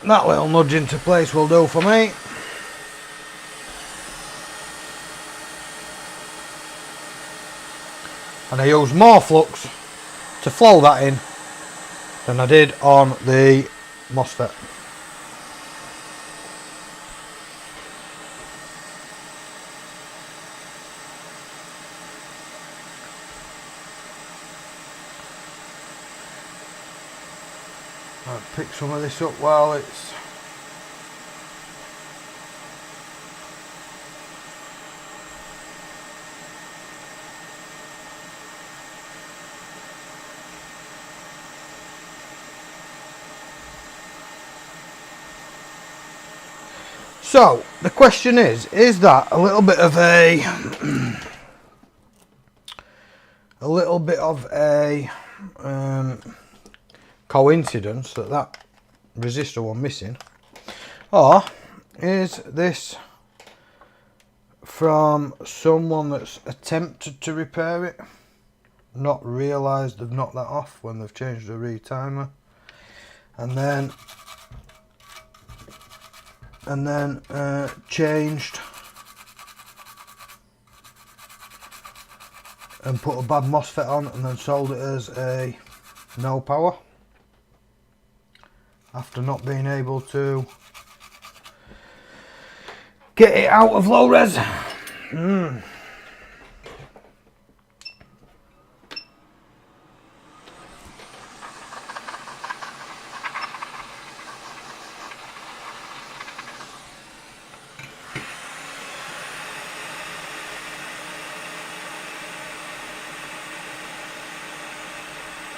A: That little nudge into place will do for me. And I use more flux to flow that in than I did on the MOSFET. I'll pick some of this up while it's so the question is that a little bit of a coincidence that that resistor was missing, or is this from someone that's attempted to repair it, not realised they've knocked that off when they've changed the retimer, and then changed and put a bad MOSFET on and then sold it as a no power after not being able to get it out of low res.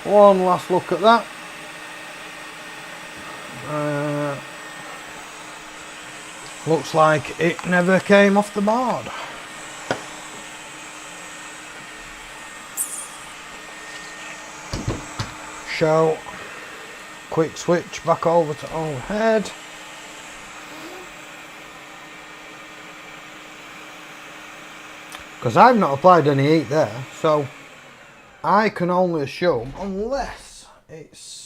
A: One last look at that. Looks like it never came off the board. So, quick switch back over to overhead. Because I've not applied any heat there, so I can only assume, unless it's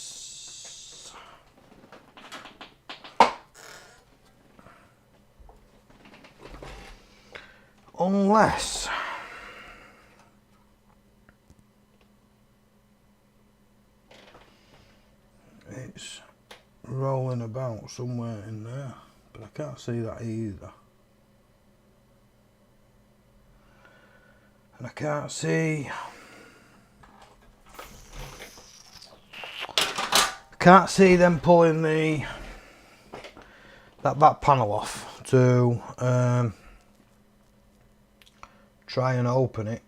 A: rolling about somewhere in there, but I can't see that either. And I can't see them pulling that back panel off to try and open it.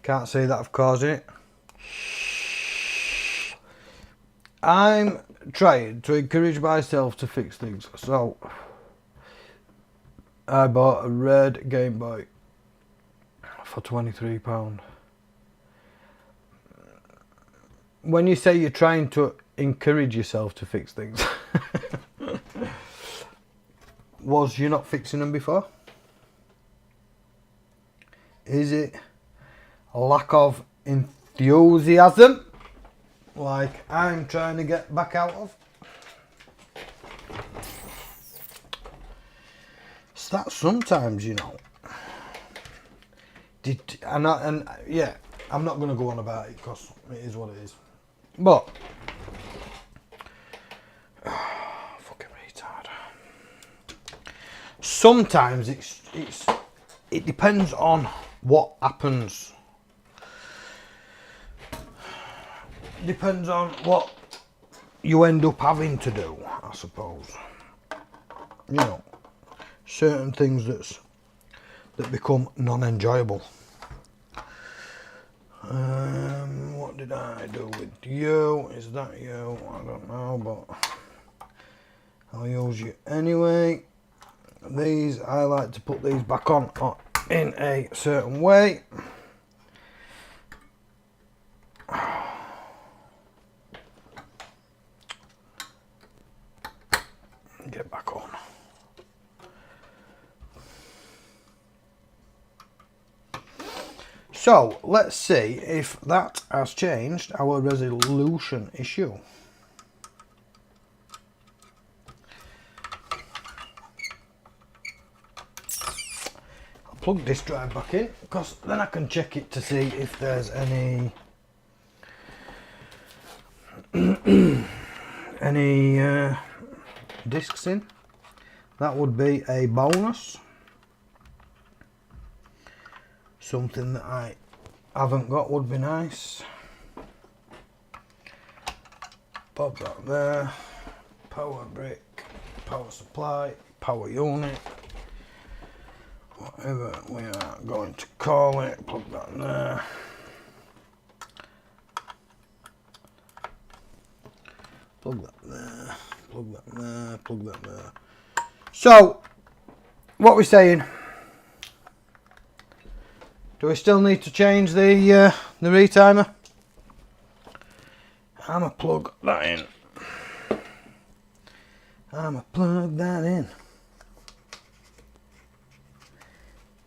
A: Can't see that of causing it. I'm trying to encourage myself to fix things, so I bought a red Game Boy for £23. When you say you're trying to encourage yourself to fix things, was you not fixing them before? Is it a lack of enthusiasm, like I'm trying to get back out of? It's that sometimes, you know. Yeah, I'm not going to go on about it because it is what it is. But fucking retard. Sometimes it depends on what happens. Depends on what you end up having to do, I suppose. You know, certain things that become non-enjoyable. What did I do with you? Is that you? I don't know, but I'll use you anyway. These, I like to put these back on in a certain way. Get back on. So let's see if that has changed our resolution issue. I'll plug this drive back in because then I can check it to see if there's any any discs in. That would be a bonus. Something that I haven't got would be nice. Pop that there. Power brick, power supply, power unit, whatever we are going to call it. Plug that there. Plug that there. Plug that there. Plug that there. So, what we're saying? Do we still need to change the retimer? I'ma plug that in. I'ma plug that in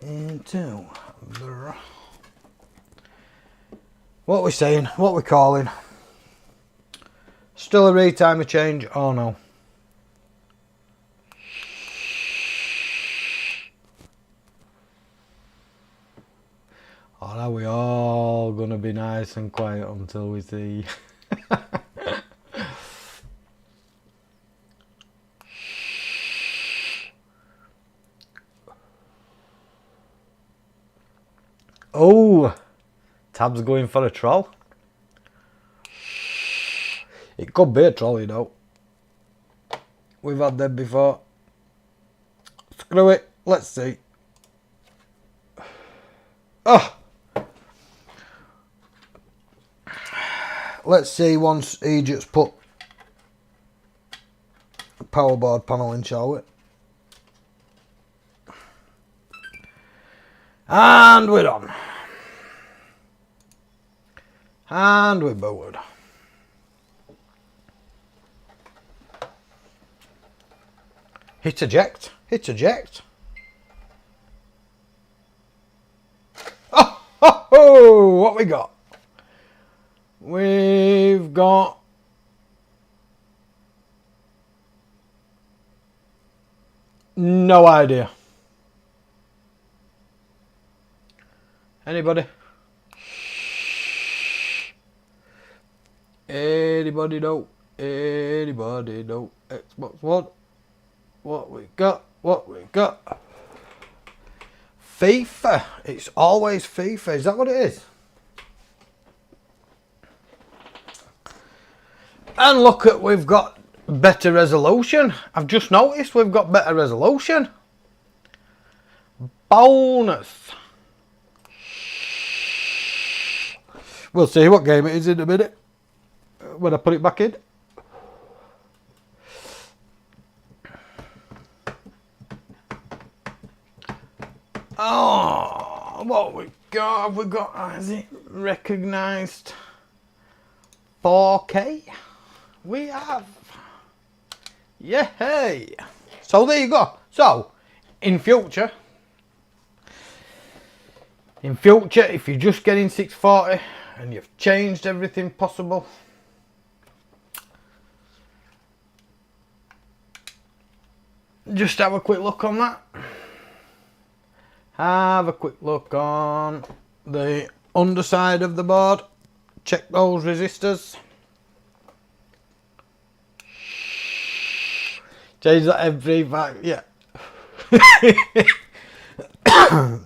A: into the. What we're saying? What we're calling? Still a retimer change or no? Or are we all gonna be nice and quiet until we see? Oh, Tab's going for a troll. It could be a troll, you know. We've had them before. Screw it, let's see. Oh! Let's see once he just put a power board panel in, shall we? And we're on. And we're bored. Hit eject. Hit eject. Oh, ho, ho, what we got? We've got no idea. Anybody? Anybody know? Anybody know? Xbox One. What we got? What we got? FIFA. It's always FIFA. Is that what it is? And look at, we've got better resolution. I've just noticed we've got better resolution. Bonus. We'll see what game it is in a minute when I put it back in. Oh, what we got? Have we got? Has it recognised 4K? We have. Yay! So there you go. So in future, if you're just getting 640 and you've changed everything possible, just have a quick look on that. Have a quick look on the underside of the board. Check those resistors. Change that every back, yeah.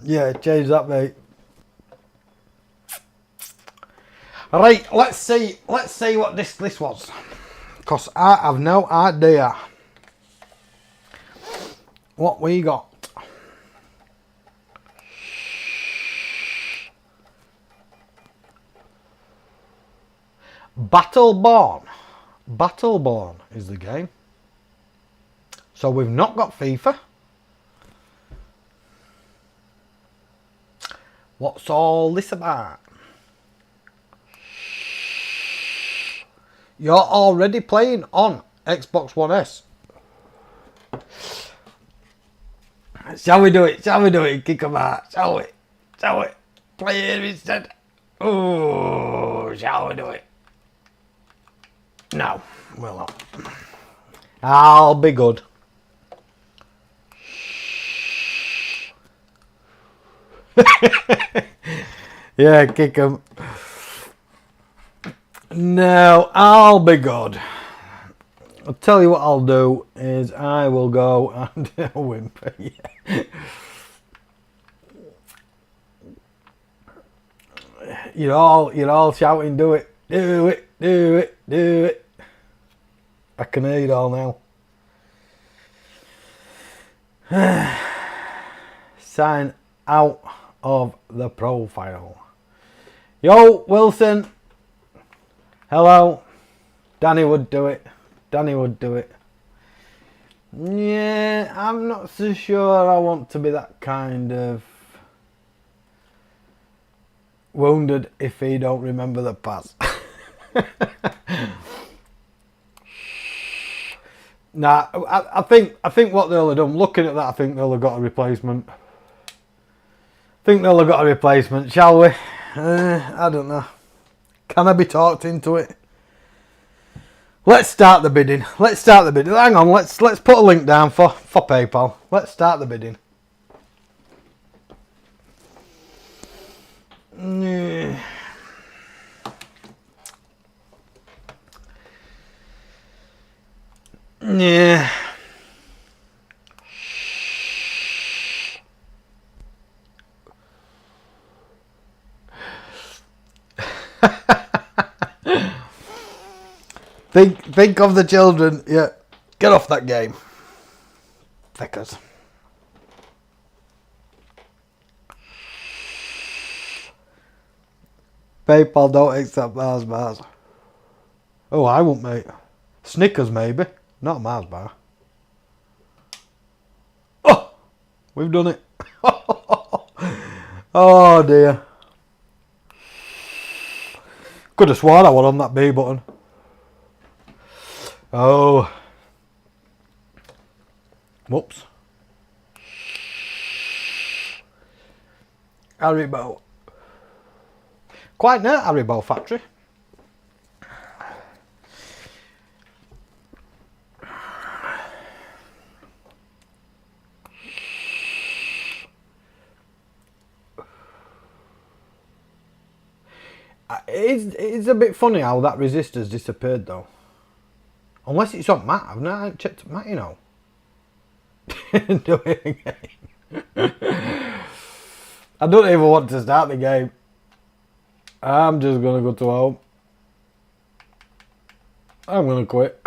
A: Yeah, change that, mate. Right, let's see what this was, because I have no idea. what we got? Battleborn. Battleborn is the game. So we've not got FIFA. What's all this about? You're already playing on Xbox One S. Shall we do it? Shall we do it? Kick 'em out. Shall we? Shall we? Play it instead. Oh, shall we do it? No, we'll not. I'll be good. Yeah, kick 'em. No, I'll be good. I'll tell you what I'll do is I will go and whimper. Yeah. You're all shouting, do it, do it, do it, do it. I can hear it all now. Sign out of the profile. Yo, Wilson. Hello. Danny would do it. Danny would do it. Yeah, I'm not so sure I want to be that kind of wounded if he don't remember the past. Nah, I think what they'll have done, looking at that, I think they'll have got a replacement. Shall we? I don't know. Can I be talked into it? Let's start the bidding. Hang on, let's put a link down for PayPal. Let's start the bidding. Yeah. Think of the children. Yeah. Get off that game. Thickers. PayPal don't accept Mars bars. Oh, I won't, mate. Snickers, maybe. Not a Mars bar. Oh! We've done it. Oh, dear. Could have sworn I was on that B button. Oh. Whoops. Haribo. Quite near Haribo factory. It's a bit funny how that resistor's disappeared though. Unless it's on Matt. I've not checked Matt, you know. Do it again. I don't even want to start the game. I'm just going to go to home. I'm going to quit.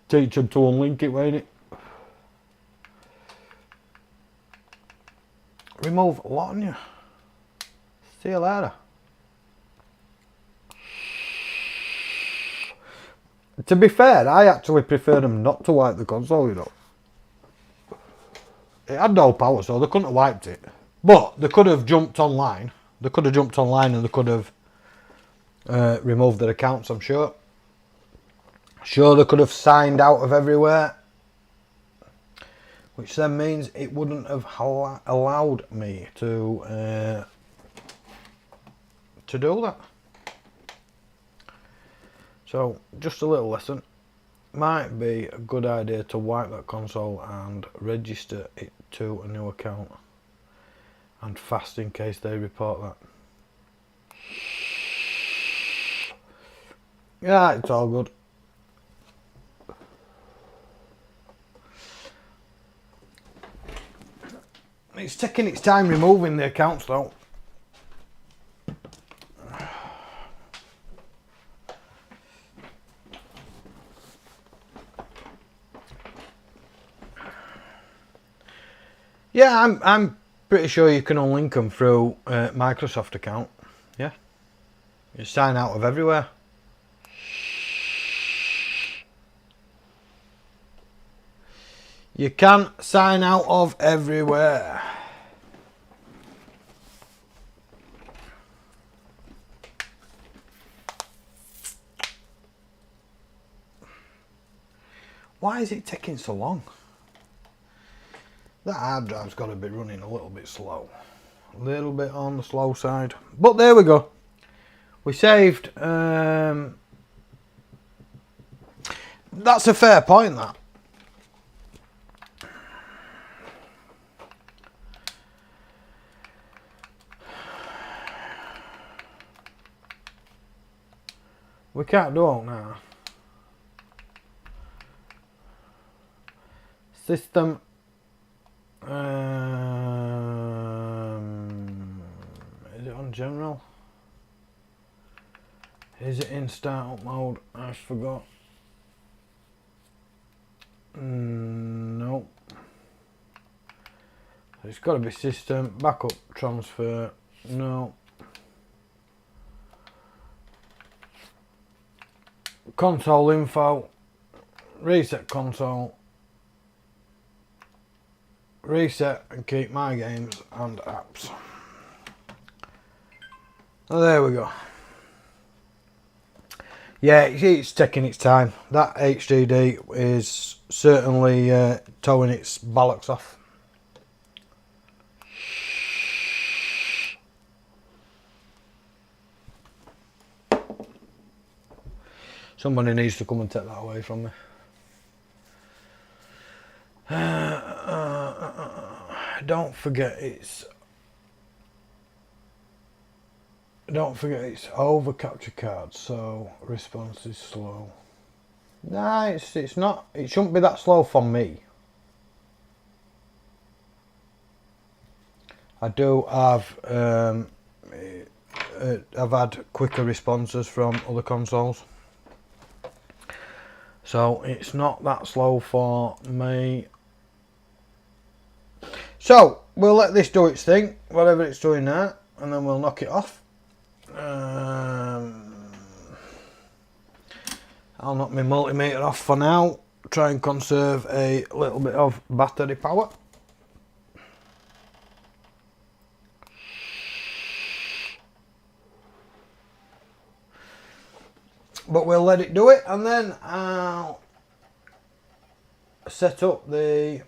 A: Teach him to unlink it, won't it? Remove lot on you. See you later. To be fair, I actually prefer them not to wipe the console, you know. It had no power, so they couldn't have wiped it. But they could have jumped online. They could have jumped online and they could have removed their accounts, I'm sure. Sure, they could have signed out of everywhere. Which then means it wouldn't have allowed me to do that. So, just a little lesson. Might be a good idea to wipe that console and register it to a new account. And fast in case they report that. Yeah, it's all good. It's taking its time removing the accounts though. Yeah, I'm pretty sure you can unlink them through Microsoft account. Yeah, you sign out of everywhere. You can sign out of everywhere. Why is it taking so long? That hard drive's got to be running a little bit slow. A little bit on the slow side. But there we go. We saved. That's a fair point, that. We can't do it now. System. Is it on general? Is it in startup mode? I forgot. No. It's got to be system. Backup transfer. No. Console info. Reset console. Reset and keep my games and apps. Oh, there we go. Yeah, it's taking its time. That HDD is certainly towing its bollocks off. Somebody needs to come and take that away from me. Don't forget it's over capture card, so response is slow. Nah, it's not. It shouldn't be that slow for me. I do have I've had quicker responses from other consoles, so it's not that slow for me. So we'll let this do its thing, whatever it's doing now, and then we'll knock it off. I'll knock my multimeter off for now, try and conserve a little bit of battery power. But we'll let it do it, and then I'll set up the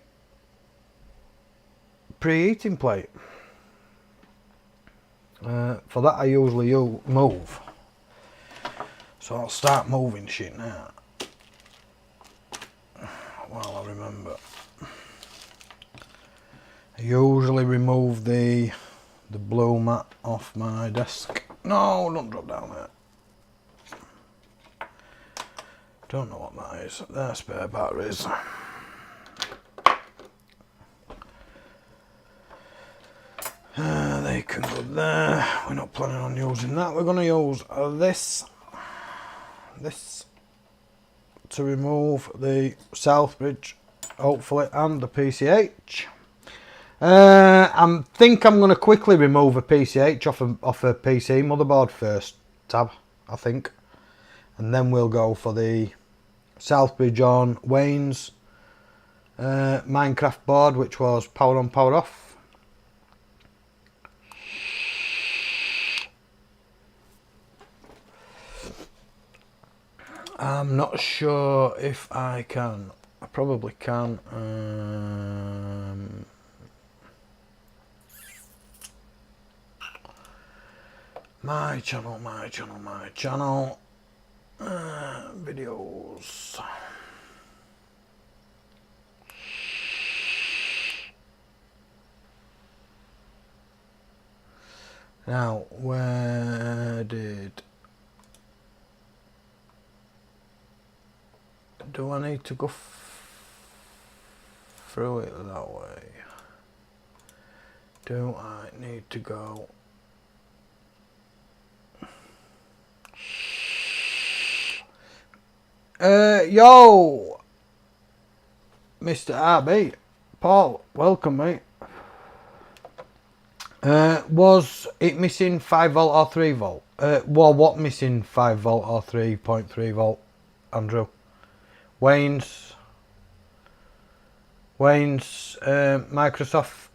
A: preheating plate. For that I usually move. So I'll start moving shit now. While I remember. I usually remove the blue mat off my desk. No, don't drop down there. Don't know what that is. They're spare batteries. They can go there. We're not planning on using that. We're going to use this to remove the Southbridge, hopefully, and the PCH. I think I'm going to quickly remove a PCH off a PC motherboard first, tab, I think. And then we'll go for the Southbridge on Wayne's Minecraft board, which was power on, power off. I'm not sure if I can. I probably can. My channel. Videos. Now, where did... Do I need to go through it that way? Do I need to go... Yo! Mr. RB. Paul, welcome, mate. Was it missing 5 volt or 3 volt? Well, what missing 5 volt or 3.3 volt, Andrew? Wayne's Minecraft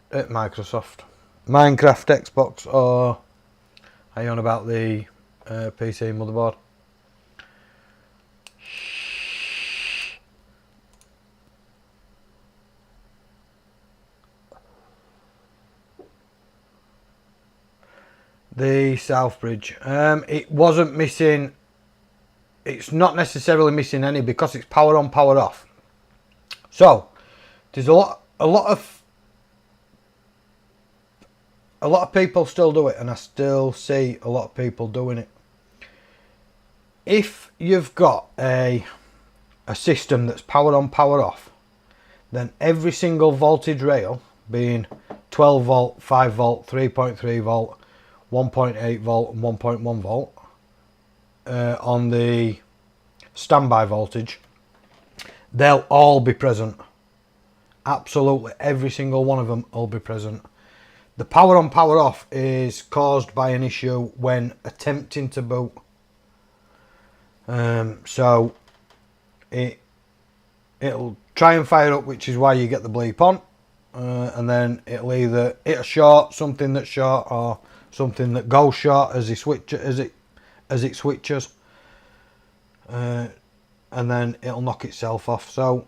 A: Xbox, or are you on about the PC motherboard? The Southbridge. It wasn't missing. It's not necessarily missing any because it's power on, power off. So there's a lot of people still do it, and I still see a lot of people doing it. If you've got a system that's power on, power off, then every single voltage rail, being 12 volt, 5 volt, 3.3 volt, 1.8 volt and 1.1 volt on the standby voltage, they'll all be present. Absolutely every single one of them will be present. The power on, power off is caused by an issue when attempting to boot. So it'll try and fire up, which is why you get the bleep on, and then it'll either hit a short, something that's short, or something that goes short as it switches, and then it'll knock itself off. So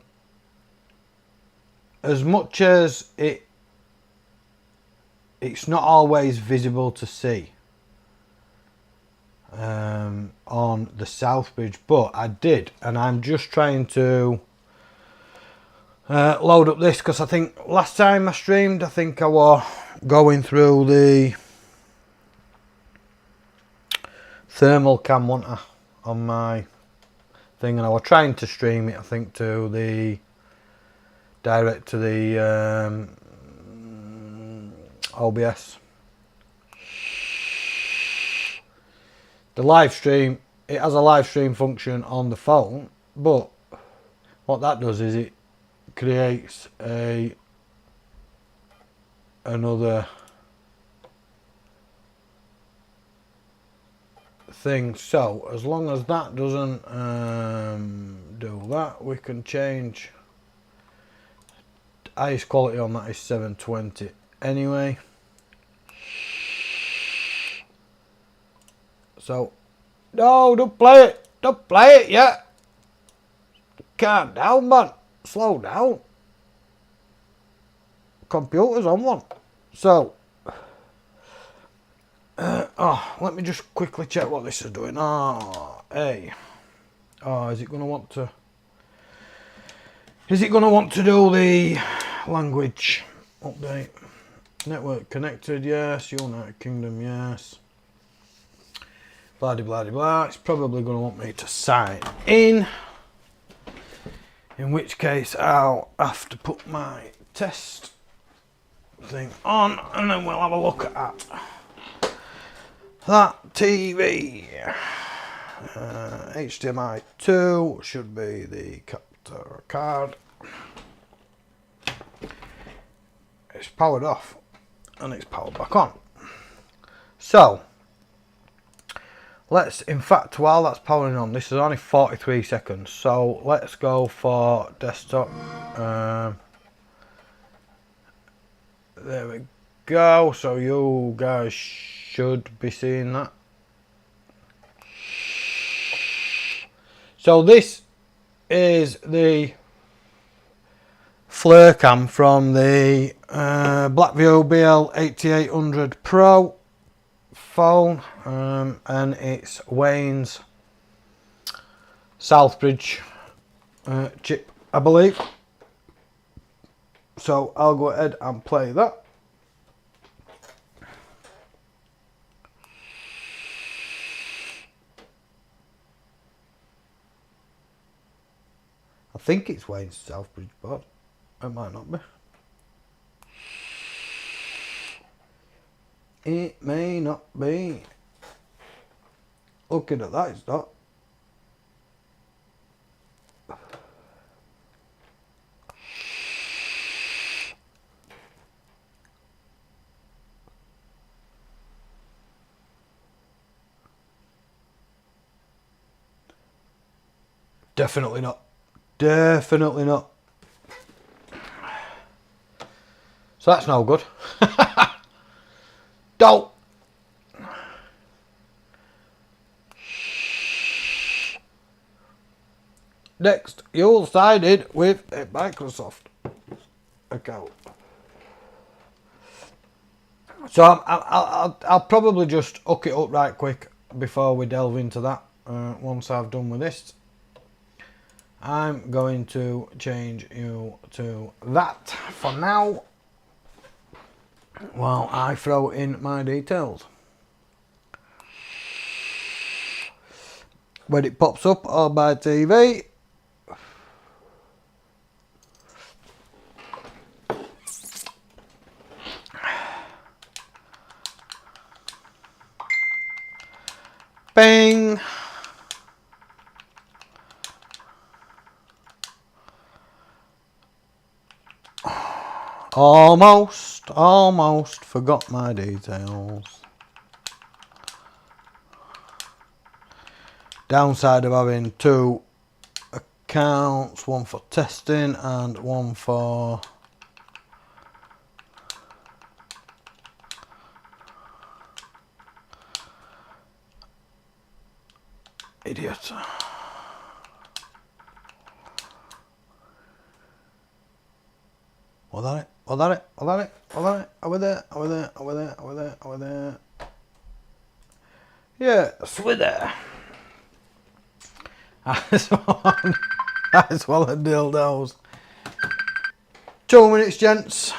A: as much as it's not always visible to see on the Southbridge, but I did, and I'm just trying to load up this, because I think last time I streamed, I think I was going through the thermal cam, wasn't I, on my thing, and I was trying to stream it, I think, to the direct to the OBS. The live stream, it has a live stream function on the phone, but what that does is it creates another thing. So as long as that doesn't do that, we can change. Highest quality on that is 720 anyway. So no, don't play it yet. Calm down, man, slow down. Computer's on one. So let me just quickly check what this is doing. Is it going to want to do the language update? Network connected, yes. United Kingdom, yes. Blah de blah de blah. It's probably going to want me to sign in which case I'll have to put my test thing on, and then we'll have a look at that TV. HDMI 2 should be the capture card. It's powered off and it's powered back on. So let's, in fact, while that's powering on, this is only 43 seconds, so let's go for desktop. There we go. So you guys should be seeing that. So this is the flare cam from the Blackview BL8800 Pro phone, and it's Wayne's Southbridge chip, I believe. So I'll go ahead and play that. I think it's Wayne's Southbridge, but it might not be. It may not be. Looking at that, it's not. Definitely not. Definitely not. So that's no good. Don't. Next, you're signed with a Microsoft account. So I'll probably just hook it up right quick before we delve into that. Once I've done with this, I'm going to change you to that for now while I throw in my details. When it pops up on my TV, bing. Almost forgot my details. Downside of having two accounts, one for testing and one for idiot. Was that it? Over there. Yeah, Swither. That's one of the dildos. 2 minutes, gents.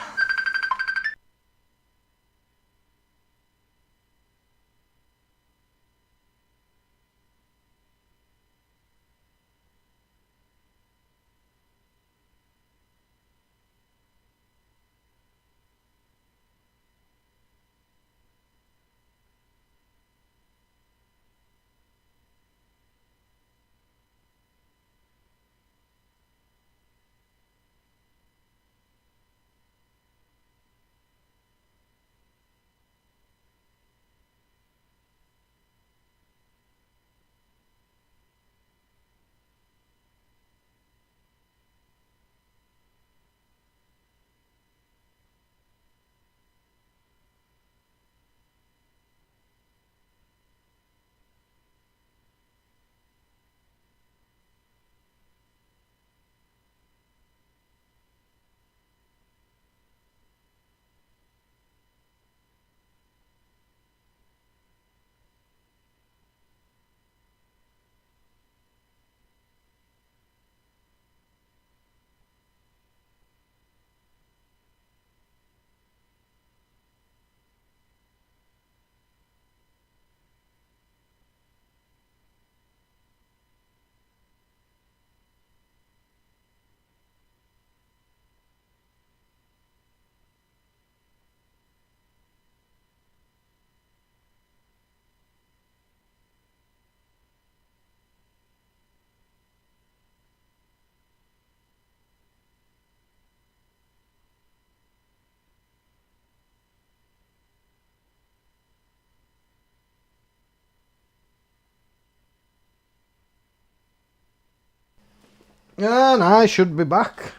A: And I should be back.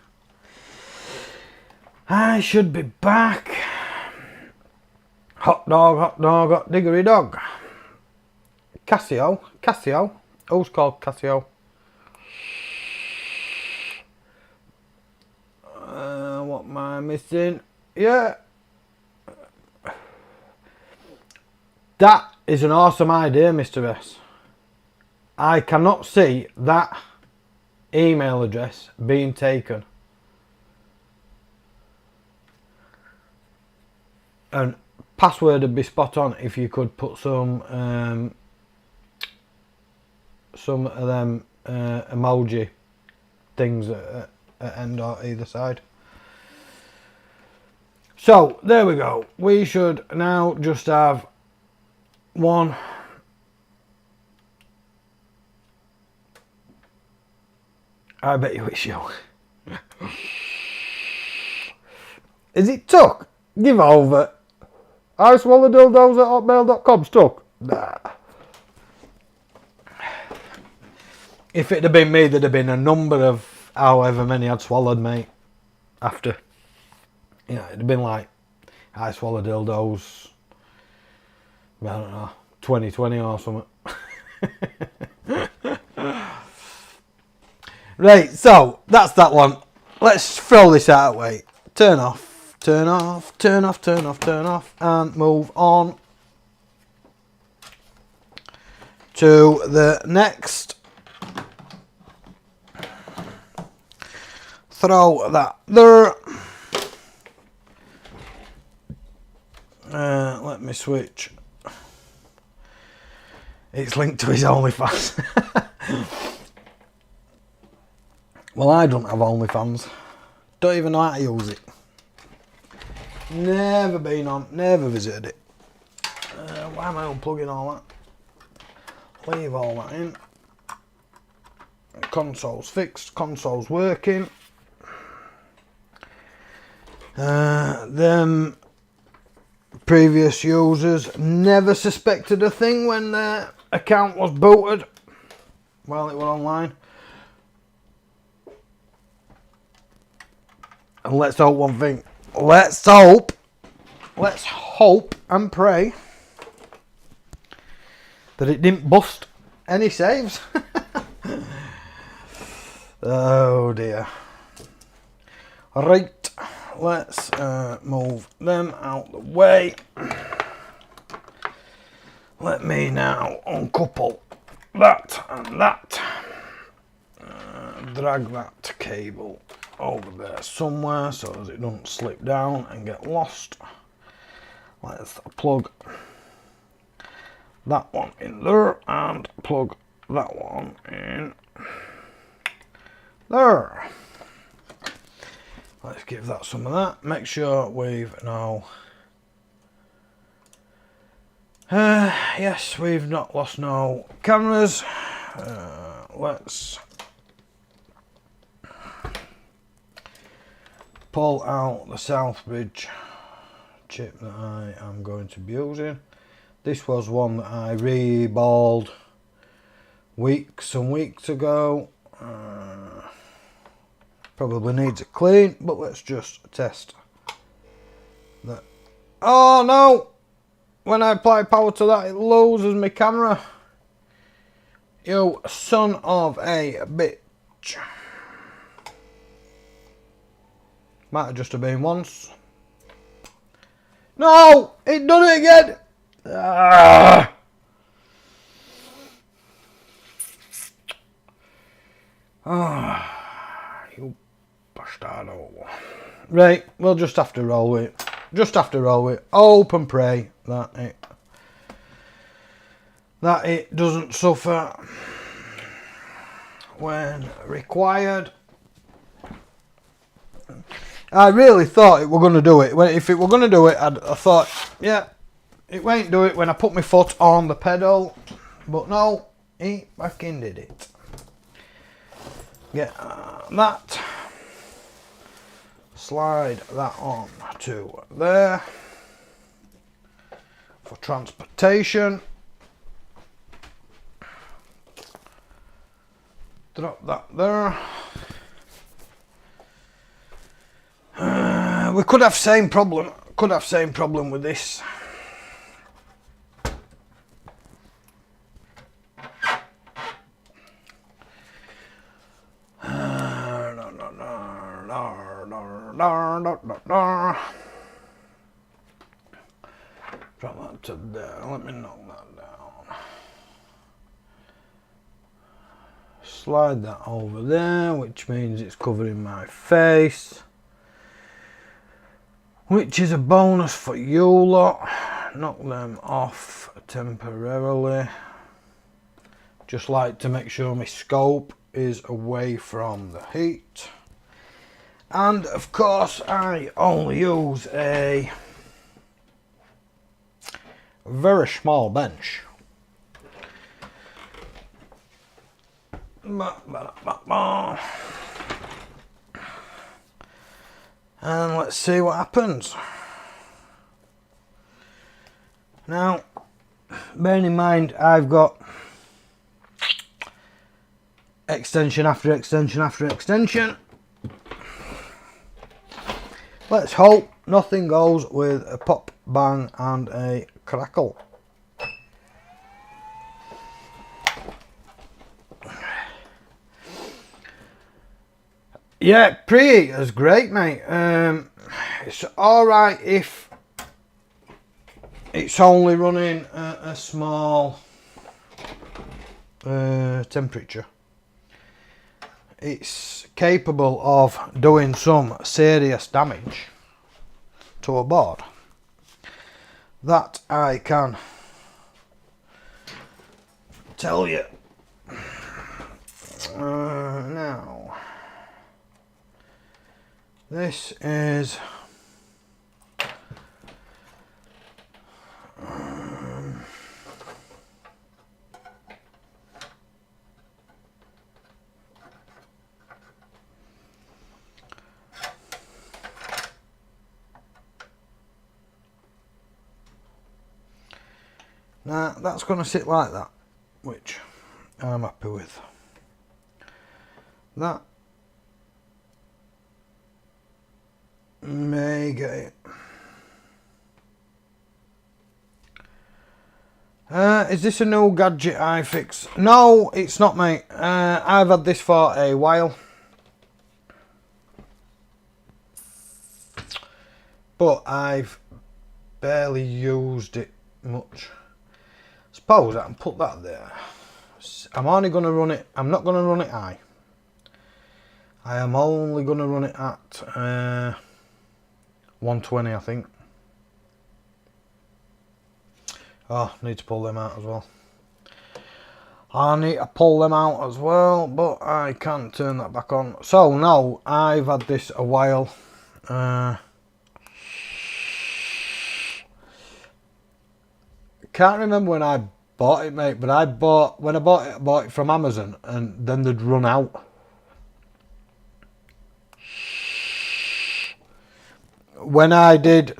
A: Hot dog, hot diggery dog. Casio. Who's called Casio? What am I missing? Yeah. That is an awesome idea, Mr. S. I cannot see that email address being taken. And password would be spot on if you could put some of them emoji things at end or either side. So there we go. We should now just have one. I bet you it's you. Is it Tuck? Give over. I swallow dildos at hotmail.com. Stuck. Nah. If it had been me, there'd have been a number of however many I'd swallowed, mate, after. You know, it'd have been like, I swallowed dildos, I don't know, 2020 or something. Right, so that's that one. Let's throw this out of the way. Turn off, turn off, turn off, turn off, turn off, and move on to the next. Throw that there. Let me switch. It's linked to his OnlyFans. Well, I don't have OnlyFans. Don't even know how to use it. Never been on, never visited it. Why am I unplugging all that? Leave all that in. Console's fixed, console's working. Them previous users never suspected a thing when their account was booted while it was online. And let's hope one thing. Let's hope and pray that it didn't bust any saves. Oh dear. Right, let's move them out the way. Let me now uncouple that and that. Drag that cable over there somewhere so as it doesn't slip down and get lost. Let's plug that one in there and plug that one in there. Let's give that some of that. Make sure we've now yes, we've not lost no cameras. Let's pull out the Southbridge chip that I am going to be using. This was one that I reballed weeks and weeks ago. Probably needs a clean, but let's just test that. Oh no! When I apply power to that, it loses my camera. You son of a bitch. Might have just have been once. No! It done it again! Ah. Ah, you bastardo. Right, we'll just have to roll with it. Just have to roll with it. Hope and pray that it doesn't suffer when required. I really thought it were going to do it. If it were going to do it, I thought, yeah, it won't do it when I put my foot on the pedal. But no, it fucking did it. Get that. Slide that on to there. For transportation. Drop that there. We could have same problem. Could have same problem with this. Drop that to there. Let me knock that down. Slide that over there, which means it's covering my face. Which is a bonus for you lot. Knock them off temporarily. Just like to make sure my scope is away from the heat. And of course I only use a very small bench. And let's see what happens. Now, bearing in mind I've got extension after extension after extension. Let's hope nothing goes with a pop, bang and a crackle. Yeah, preheater's great, mate. It's alright if it's only running a small temperature. It's capable of doing some serious damage to a board. That I can tell you. Now, this is now that's going to sit like that, which I'm happy with. That may get it. Is this a new gadget I fix? No, it's not, mate. I've had this for a while, but I've barely used it much. Suppose I can put that there. I'm only going to run it. I'm not going to run it high. I am only going to run it at 120, I think. Oh, need to pull them out as well. I need to pull them out as well, but I can turn that back on. So now I've had this a while. Can't remember when I bought it, mate, but I bought it from Amazon, and then they'd run out. When I did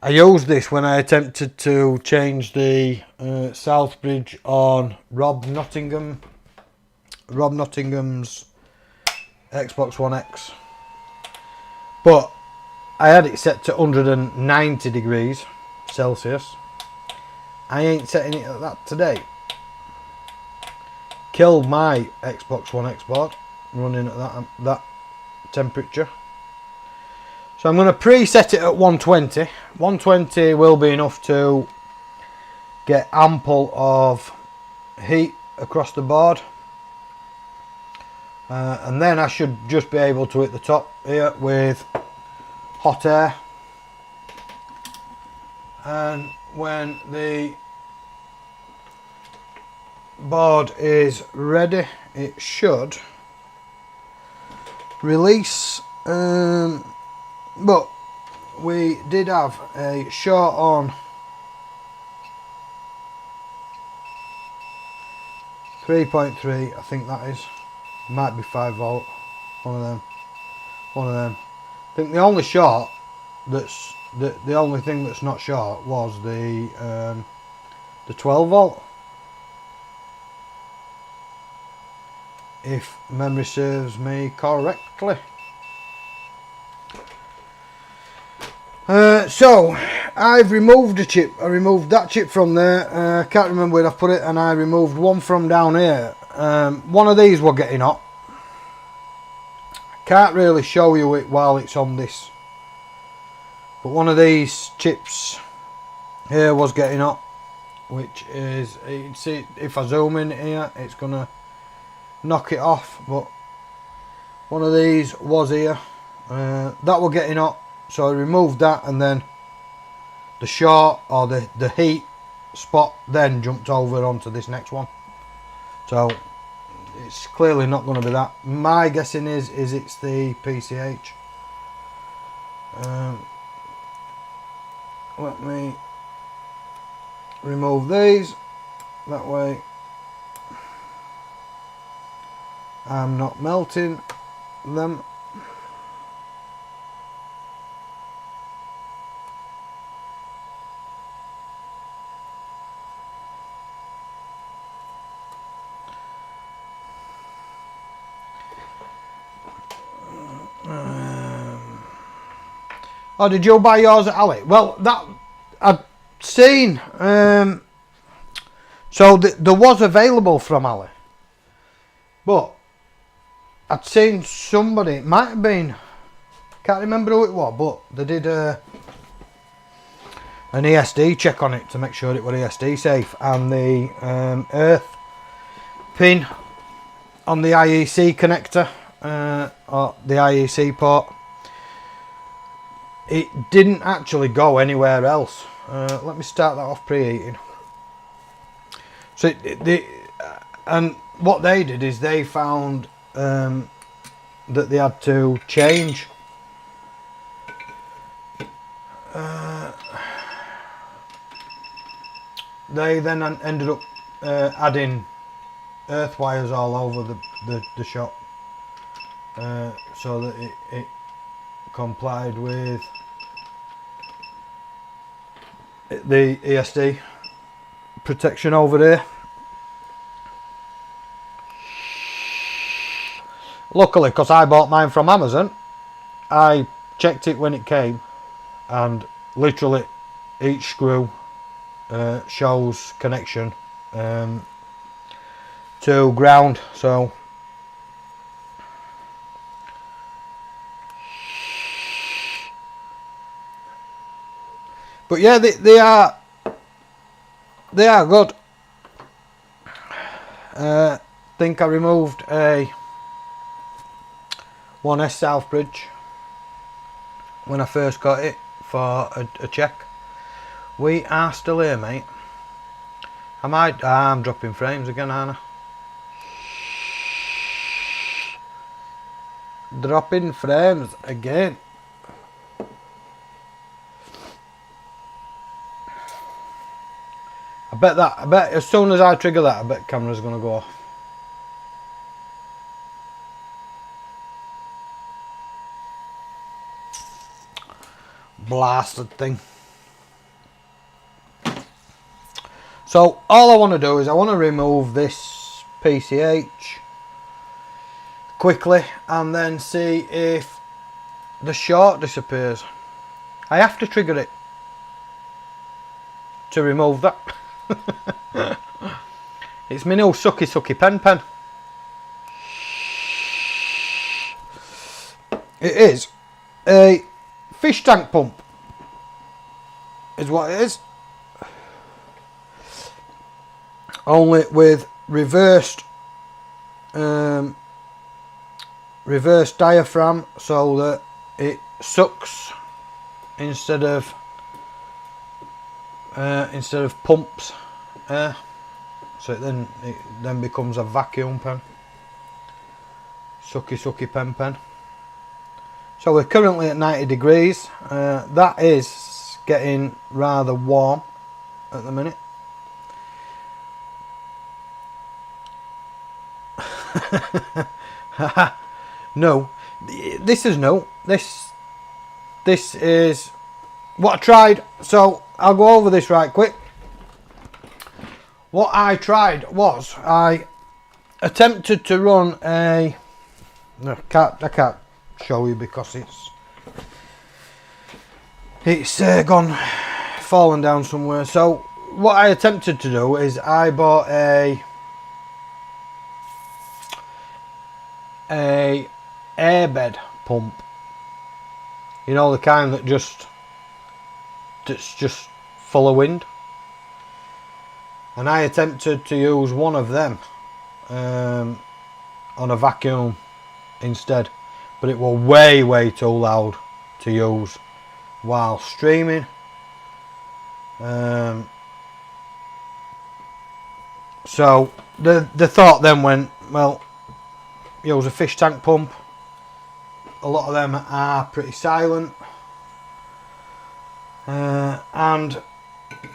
A: I used this when I attempted to change the Southbridge on Rob Nottingham's Xbox One X, but I had it set to 190 degrees Celsius. I ain't setting it at that today. Killed my Xbox One X board running at that temperature. So I'm going to preset it at 120. 120 will be enough to get ample of heat across the board. And then I should just be able to hit the top here with hot air. And when the board is ready, it should release. But we did have a short on 3.3, I think that is. Might be 5 volt. One of them. I think the only short that's the only thing that's not short was the 12 volt. If memory serves me correctly. So I've removed a chip. I removed that chip from there. Can't remember where I've put it, and I removed one from down here. One of these were getting hot. Can't really show you it while it's on this, but one of these chips here was getting hot, which is, you can see if I zoom in here, it's gonna knock it off. But one of these was here. That were getting hot. So I removed that, and then the short or the heat spot then jumped over onto this next one. So it's clearly not going to be that. My guessing is it's the PCH. Let me remove these. That way I'm not melting them. Oh, did you buy yours at Ali? Well, that I'd seen. So there was available from Ali, but I'd seen somebody. It might have been. Can't remember who it was, but they did an ESD check on it to make sure it was ESD safe, and the earth pin on the IEC connector or the IEC port, it didn't actually go anywhere else. Let me start that off preheating. So and what they did is they found that they had to change they then ended up adding earth wires all over the shop so that it complied with the ESD protection over there. Luckily, because I bought mine from Amazon, I checked it when it came, and literally each screw shows connection to ground. So but yeah, they are good. Think I removed a 1S Southbridge when I first got it for a check. We are still here, mate. I'm dropping frames again, aren't I? Dropping frames again. I bet as soon as I trigger that, I bet camera's gonna go off. Blasted thing. So all I want to do is I want to remove this PCH quickly and then see if the short disappears. I have to trigger it to remove that. It's my new sucky pen. It is a fish tank pump is what it is, only with reversed diaphragm, so that it sucks instead of pumps air, so it then becomes a vacuum pen. Sucky pen. So we're currently at 90 degrees. That is getting rather warm at the minute. No, this is no. This is what I tried. So I'll go over this right quick. What I tried was I attempted to run a. No, I can't show you because it's gone fallen down somewhere. So what I attempted to do is I bought a airbed pump, you know, the kind that's just full of wind, and I attempted to use one of them on a vacuum instead, but it was way too loud to use while streaming. So the thought then went, well, use a fish tank pump. A lot of them are pretty silent, and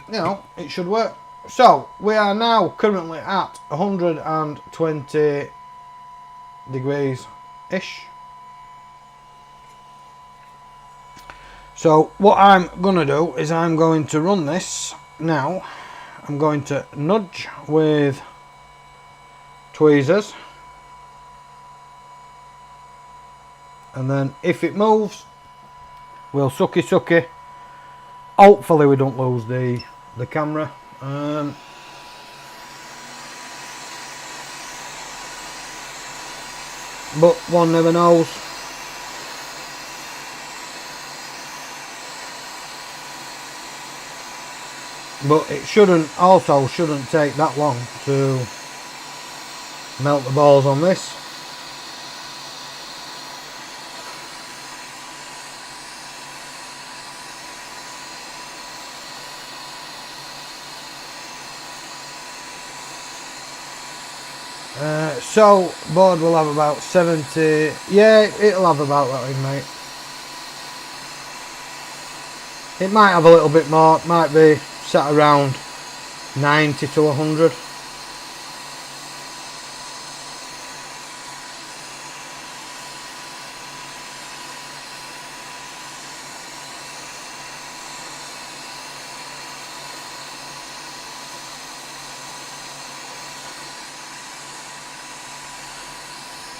A: you know, it should work. So we are now currently at 120 degrees ish. So what I'm gonna do is I'm going to run this now. I'm going to nudge with tweezers, and then if it moves we'll sucky. Hopefully we don't lose the camera. But one never knows. But it shouldn't take that long to melt the balls on this. So board will have about 70. Yeah, it'll have about that in, mate. It might have a little bit more. It might be sat around 90 to 100.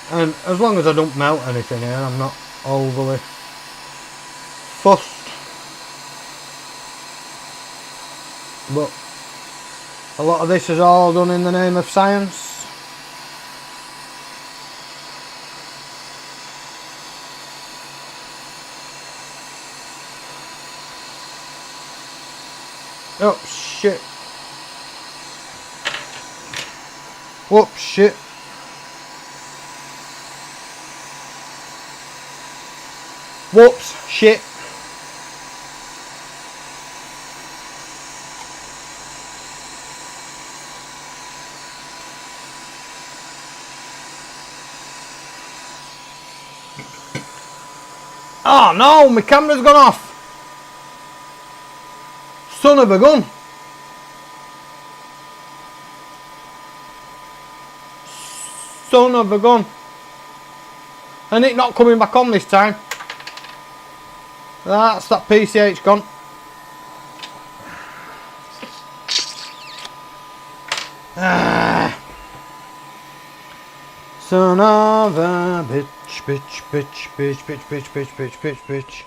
A: And as long as I don't melt anything here, I'm not overly fussed. But a lot of this is all done in the name of science. Oh shit. Whoops, shit. Whoops, shit. Oh no, my camera's gone off. Son of a gun. Son of a gun. And it not coming back on this time. That's that PCH gone. Son of a bitch. Bitch.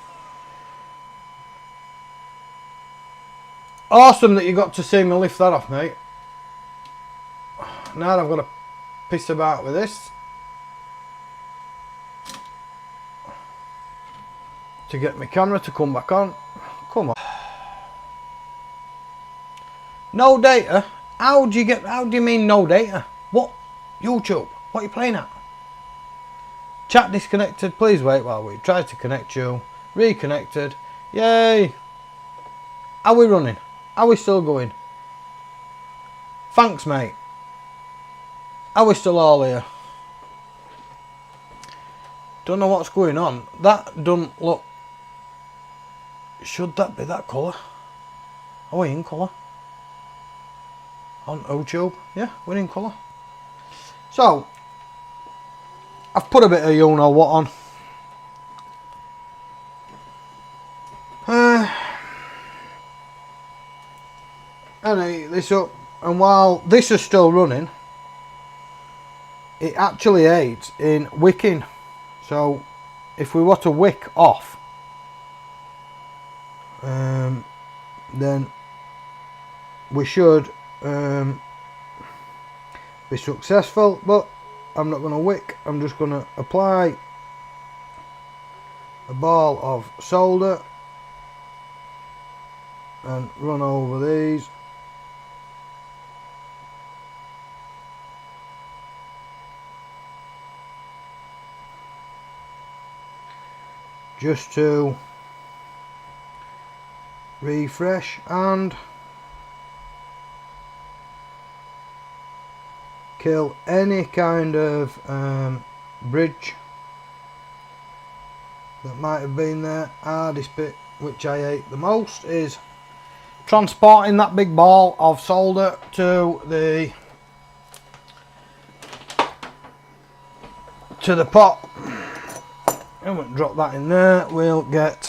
A: Awesome that you got to see me lift that off, mate. Now I've got to piss about with this to get my camera to come back on. Come on. No data? How do you mean no data? What? YouTube? What are you playing at? Chat disconnected. Please wait while we try to connect you. Reconnected. Yay. Are we running? Are we still going? Thanks, mate. Are we still all here? Don't know what's going on. That doesn't look... Should that be that colour? Are we in colour? On YouTube? Yeah, we're in colour. So, I've put a bit of you know what on. And I heat this up, and while this is still running, it actually aids in wicking. So if we were to wick off, then we should be successful. But I'm not going to wick, I'm just going to apply a ball of solder and run over these. Just to refresh and kill any kind of bridge that might have been there. Hardest bit, which I hate the most, is transporting that big ball of solder to the pot. And we'll drop that in there. We'll get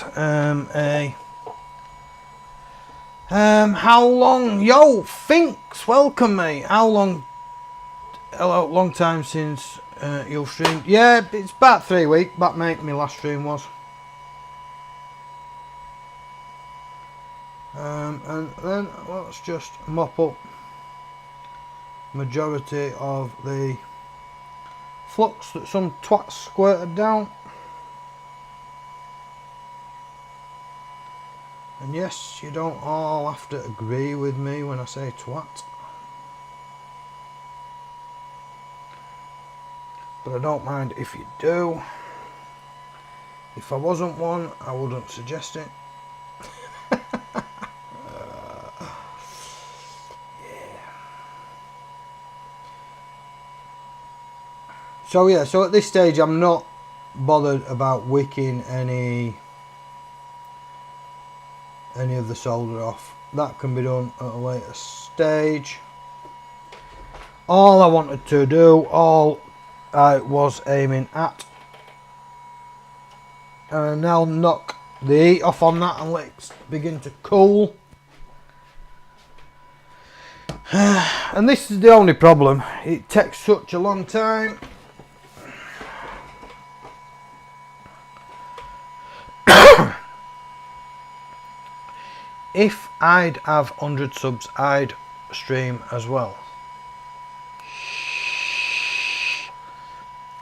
A: how long? Yo, Finks, welcome mate. How long? Hello, long time since you've streamed. Yeah, it's about 3 weeks back, mate. My last stream was. And then let's just mop up majority of the flux that some twats squirted down. And yes, you don't all have to agree with me when I say twat, but I don't mind if you do. If I wasn't one, I wouldn't suggest it. So yeah, so at this stage I'm not bothered about wicking any of the solder off. That can be done at a later stage. All I wanted to do, all I was aiming at, and now knock the heat off on that and let it begin to cool. And this is the only problem, it takes such a long time. If I'd have 100 subs, I'd stream as well.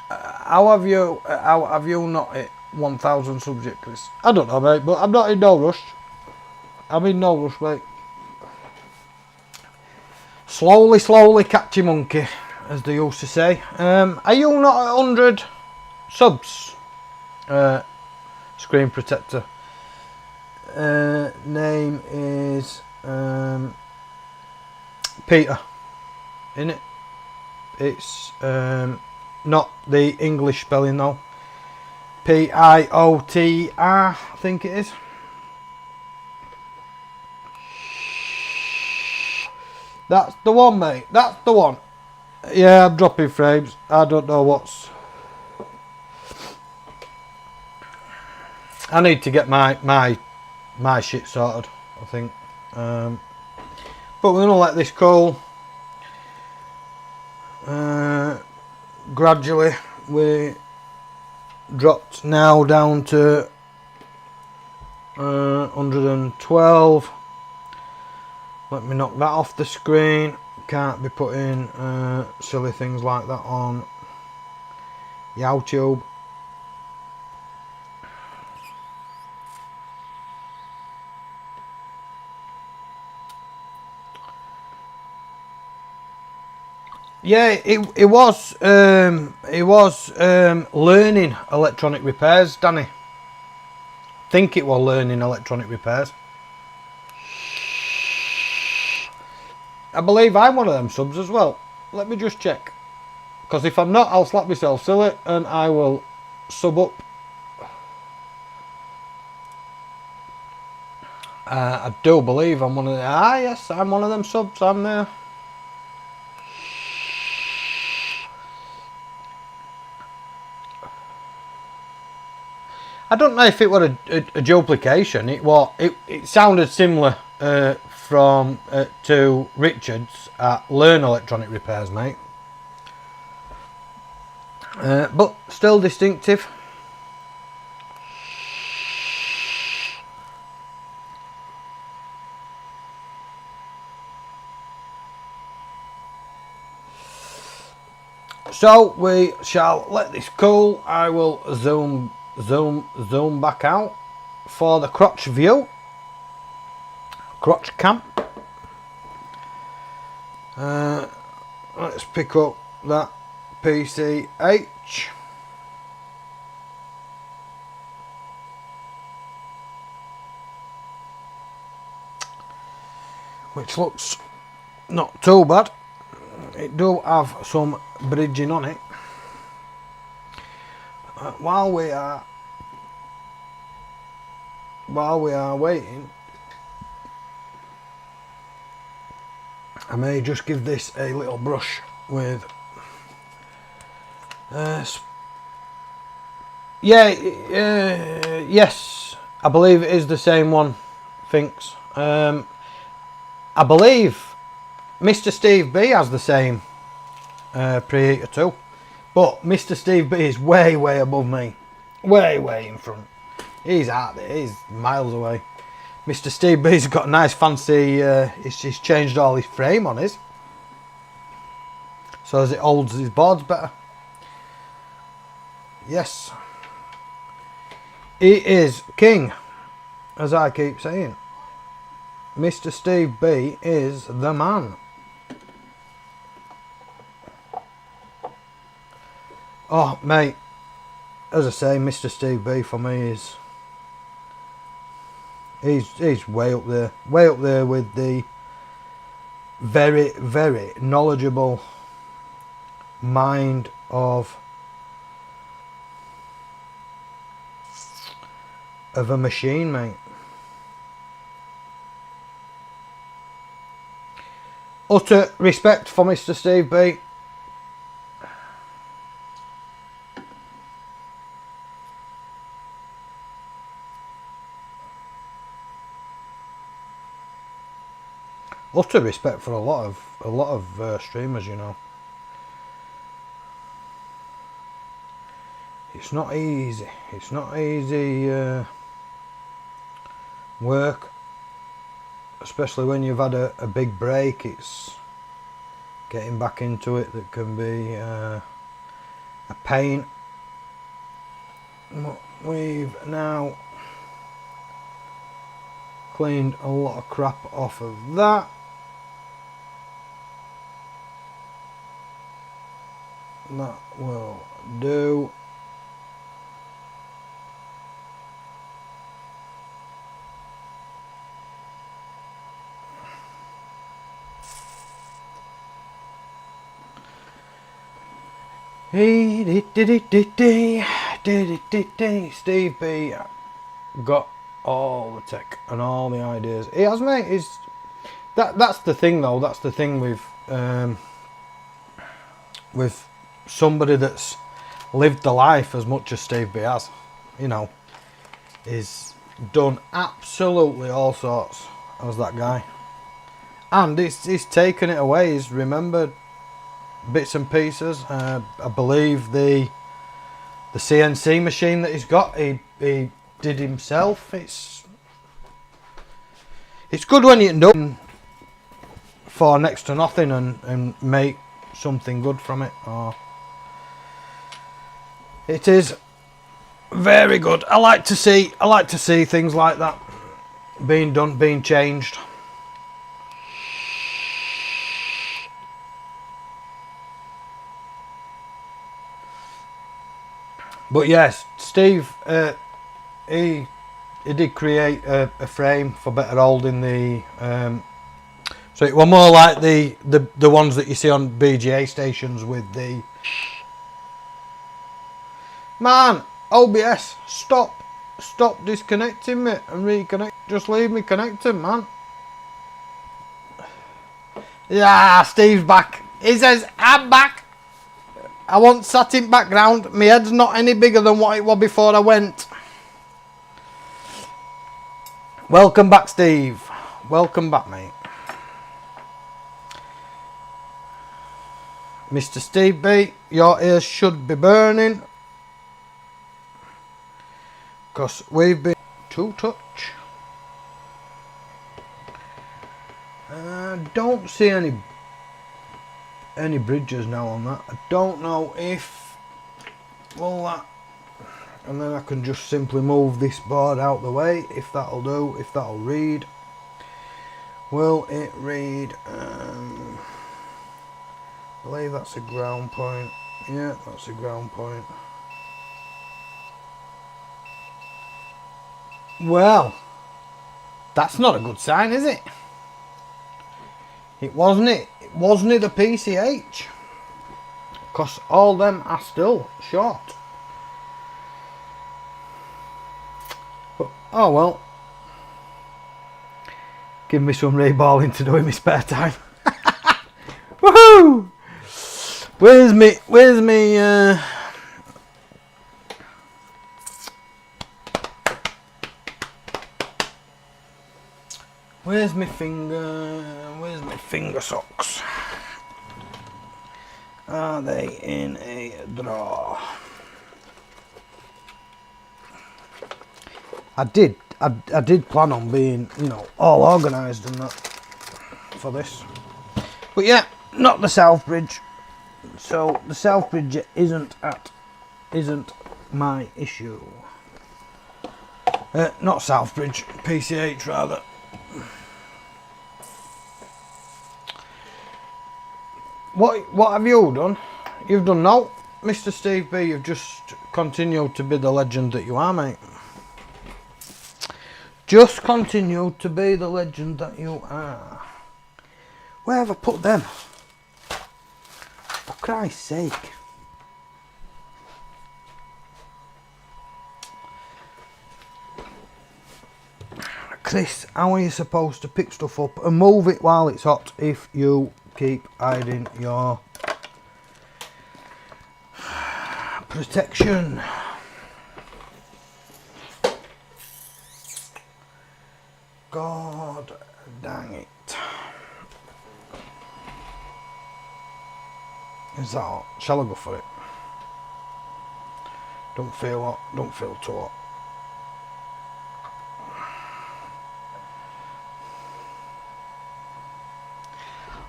A: How have you not hit 1,000 subs yet, Chris? I don't know, mate, but I'm not in no rush. I'm in no rush, mate. Slowly catch your monkey, as they used to say. Are you not at 100 subs? Screen protector. Name is Peter, isn't it? It's not the English spelling though. P-I-O-T-R, I think it is. That's the one, mate. That's the one. Yeah, I'm dropping frames. I don't know what's... I need to get my shit sorted, I think. But we're gonna let this cool. Gradually we dropped now down to 112. Let me knock that off the screen. Can't be putting silly things like that on YouTube. Yeah, it was learning electronic repairs, Danny. Think it was learning electronic repairs. I believe I'm one of them subs as well. Let me just check. Because if I'm not, I'll slap myself silly and I will sub up. I do believe I'm one of the... yes, I'm one of them subs. I'm there. I don't know if it were a duplication. It sounded similar from to Richard's at Learn Electronic Repairs, mate. But still distinctive. So we shall let this cool. I will zoom back out for the crotch view, crotch cam. Let's pick up that PCH, which looks not too bad. It do have some bridging on it. While we are waiting, I may just give this a little brush with yes, I believe it is the same one, Finks. I believe Mr. Steve B has the same preheater too, but Mr. Steve B is way above me, way in front. He's out there, he's miles away. Mr. Steve B's got a nice fancy, he's changed all his frame on his. So as it holds his boards better. Yes. He is king, as I keep saying. Mr. Steve B is the man. Oh, mate. As I say, Mr. Steve B for me is... He's way up there. Way up there with the very, very knowledgeable mind of a machine, mate. Utter respect for Mr. Steve B. Utter respect for a lot of streamers, you know. It's not easy. It's not easy work, especially when you've had a big break. It's getting back into it that can be a pain. We've now cleaned a lot of crap off of that. That will do. Steve B got all the tech and all the ideas. He has, mate. That's the thing, though. That's the thing with somebody that's lived the life as much as Steve B has. You know, he's done absolutely all sorts as that guy, and he's taken it away. He's remembered bits and pieces. I believe the CNC machine that he's got, he did himself. It's good when you can do it for next to nothing and make something good from it. Or it is very good. I like to see things like that being done, being changed. But yes, Steve, he did create a frame for better holding the. So it was more like the ones that you see on BGA stations with the. Man, OBS, stop disconnecting me and reconnect. Just leave me connected, man. Yeah, Steve's back. He says, I'm back. I want sat in background. My head's not any bigger than what it was before I went. Welcome back, Steve. Welcome back, mate. Mr. Steve B, your ears should be burning. Because we've been to touch. Don't see any bridges now on that. I don't know if that, and then I can just simply move this board out the way, if that'll do, if that'll read. Will it read? I believe that's a ground point. Yeah, that's a ground point. Well, that's not a good sign, is it? It wasn't it. It wasn't the PCH. Because all them are still short. But, oh well. Give me some reballing to do in my spare time. Woohoo! Where's me where's my finger socks? Are they in a drawer? I I did plan on being, you know, all organised and that for this. But yeah, not the Southbridge. So the Southbridge isn't my issue. Not Southbridge, PCH rather. What have you done? You've done no, Mr. Steve B. You've just continued to be the legend that you are, mate. Just continue to be the legend that you are. Where have I put them? For Christ's sake. Chris, how are you supposed to pick stuff up and move it while it's hot if you keep hiding your protection? God dang it. Is that hot? Shall I go for it? Don't feel hot, don't feel too hot.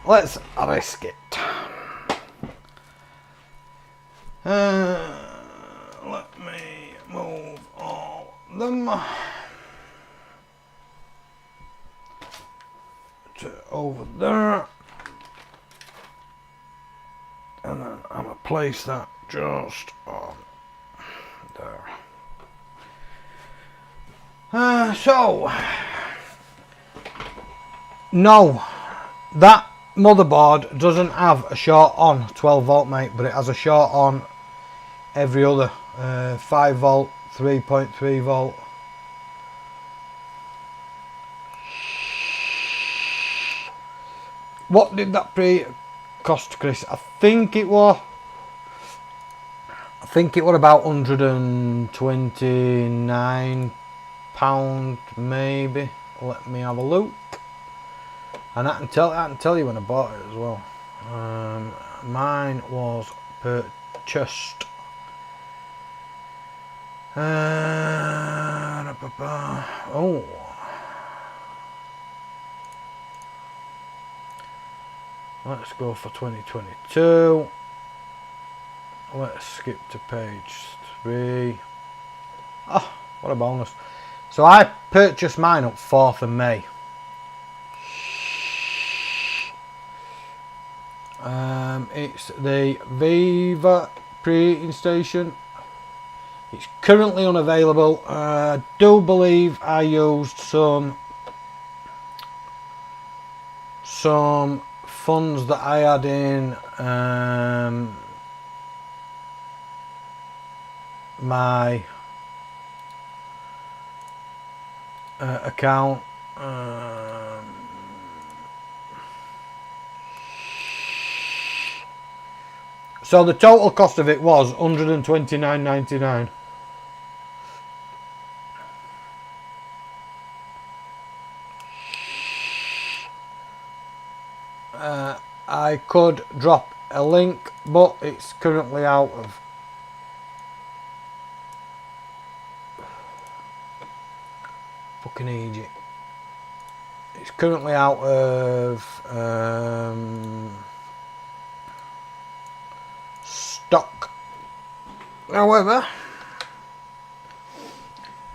A: Let's risk it. Let me move all them to over there, and then I'm gonna place that just on there. So no, that motherboard doesn't have a short on 12 volt, mate, but it has a short on every other 5 volt, 3.3 volt. What did that pre cost, Chris? I think it was about £129 maybe. Let me have a look. And I can tell you when I bought it as well. Mine was purchased. Oh. Let's go for 2022. Let's skip to page 3. Oh, what a bonus. So I purchased mine up 4th of May. It's the Viva pre-installation. It's currently unavailable. I do believe I used some funds that I had in my account. So the total cost of it was £129.99. I could drop a link, but it's currently out of fucking Egypt. It's currently out of stock. However,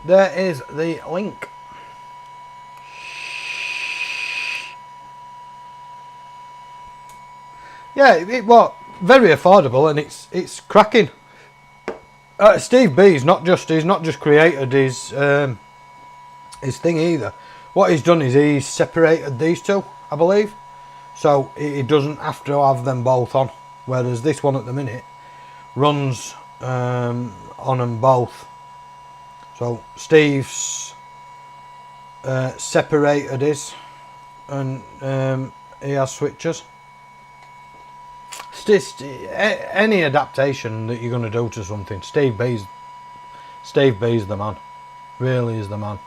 A: there is the link. Yeah, it was very affordable, and it's cracking. Steve B's he's not just created his thing either. What he's done is he's separated these two, I believe, so he doesn't have to have them both on. Whereas this one at the minute runs on them both. So Steve's separated his, and he has switches. Any adaptation that you're going to do to something, Steve B's the man. Really is the man.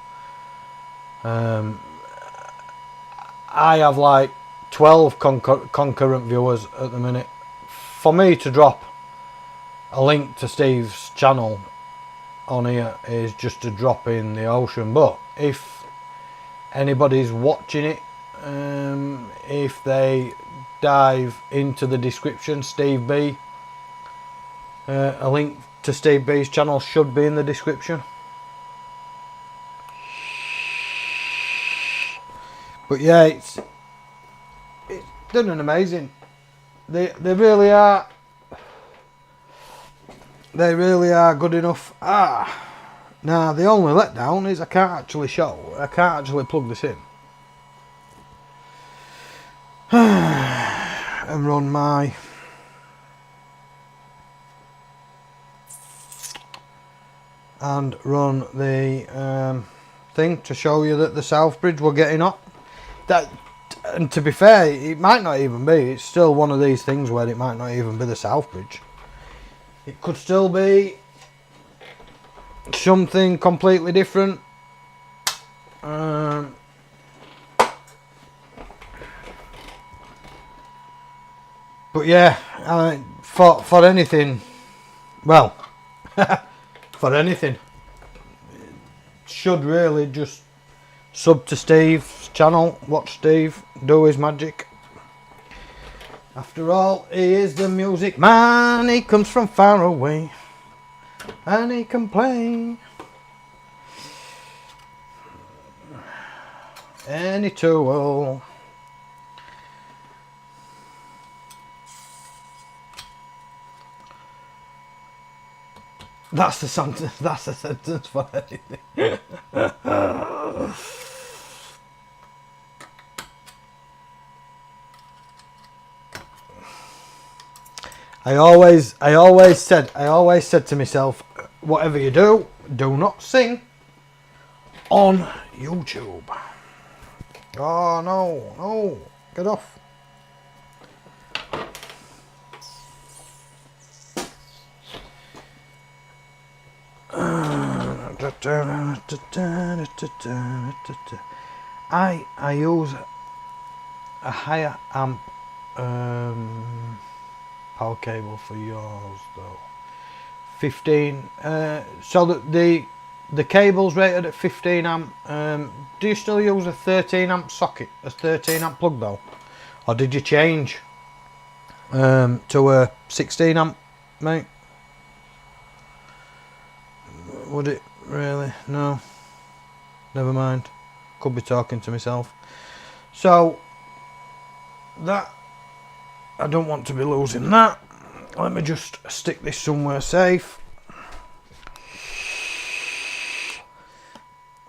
A: I have like 12 concurrent viewers at the minute. For me to drop a link to Steve's channel on here is just a drop in the ocean. But if anybody's watching it, if they dive into the description, Steve B, a link to Steve B's channel should be in the description. But yeah, it's done an amazing. They really are. They really are good enough. Now the only letdown is I can't actually plug this in and run my the thing to show you that the Southbridge were getting up. And to be fair, it might not even be. It's still one of these things where it might not even be the Southbridge. It could still be something completely different. But yeah, for anything, well, for anything, should really just sub to Steve's channel, watch Steve do his magic. After all, he is the music man, he comes from far away, and he can play any tool. That's the sentence. That's the sentence for anything. I always said to myself, whatever you do, do not sing on YouTube. Oh no, get off. I use a higher amp power cable for yours though. 15 so that the cable's rated at 15 amp. Do you still use a 13 amp socket, a 13 amp plug though, or did you change to a 16 amp, mate? Would it really? No, never mind, could be talking to myself. So that, I don't want to be losing that. Let me just stick this somewhere safe.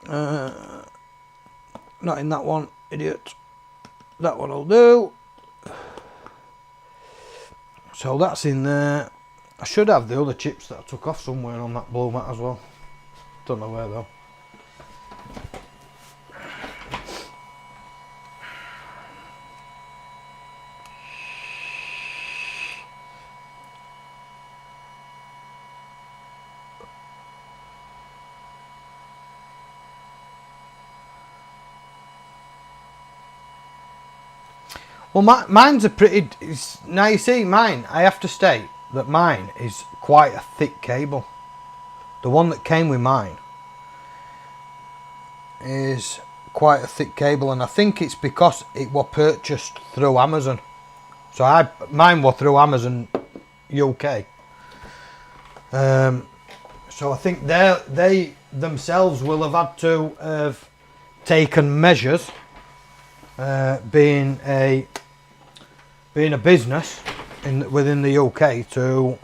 A: Not in that one, idiot. That one will do. So that's in there. I should have the other chips that I took off somewhere on that blue mat as well. Don't know where though. Well, mine's a pretty. Now you see, mine. I have to state that mine is quite a thick cable. The one that came with mine is quite a thick cable, and I think it's because it was purchased through Amazon. So mine was through Amazon UK. So I think they themselves will have had to have taken measures, being a business within the UK, to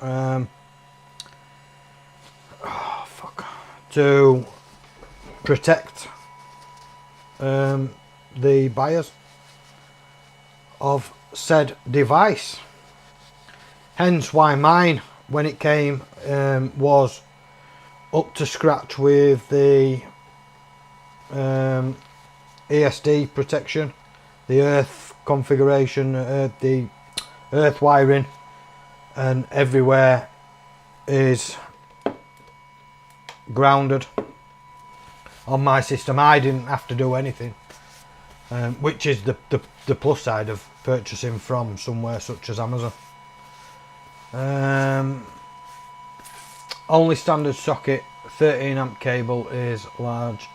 A: protect the buyers of said device. Hence why mine, when it came, was up to scratch with the ESD protection, the earth configuration, the earth wiring, and everywhere is grounded. On my system I didn't have to do anything, which is the plus side of purchasing from somewhere such as Amazon. Only standard socket 13 amp cable is large.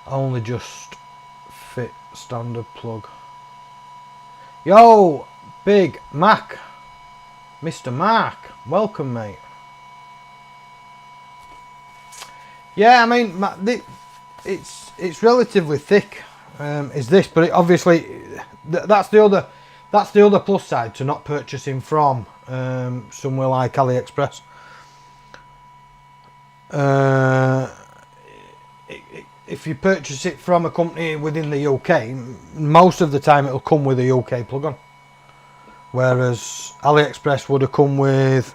A: Only just fit standard plug. Yo, Big Mac, Mr. Mark, welcome, mate. Yeah, I mean, it's relatively thick, is this, but obviously that's the other plus side to not purchasing from somewhere like AliExpress. If you purchase it from a company within the UK, most of the time it'll come with a UK plug-on, whereas AliExpress would have come with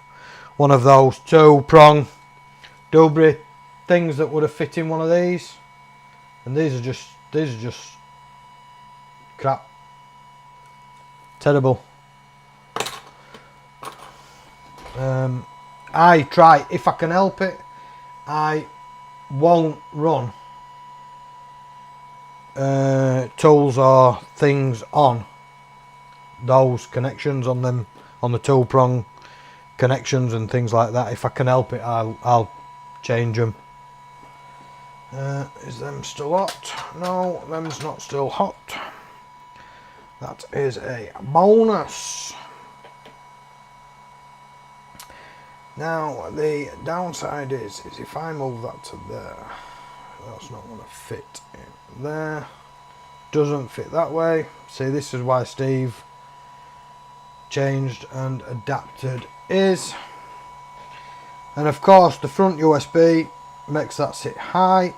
A: one of those 2-prong Dubry things that would have fit in one of these, and these are just crap, terrible. I try, if I can help it, I won't run tools or things on those connections, on them, on the 2-prong connections and things like that. If I can help it, I'll change them. Is them still hot? No, them's not still hot. That is a bonus. Now the downside is if I move that to there, that's not going to fit in there. Doesn't fit that way. See, this is why Steve changed and adapted is. And of course the front USB makes that sit high.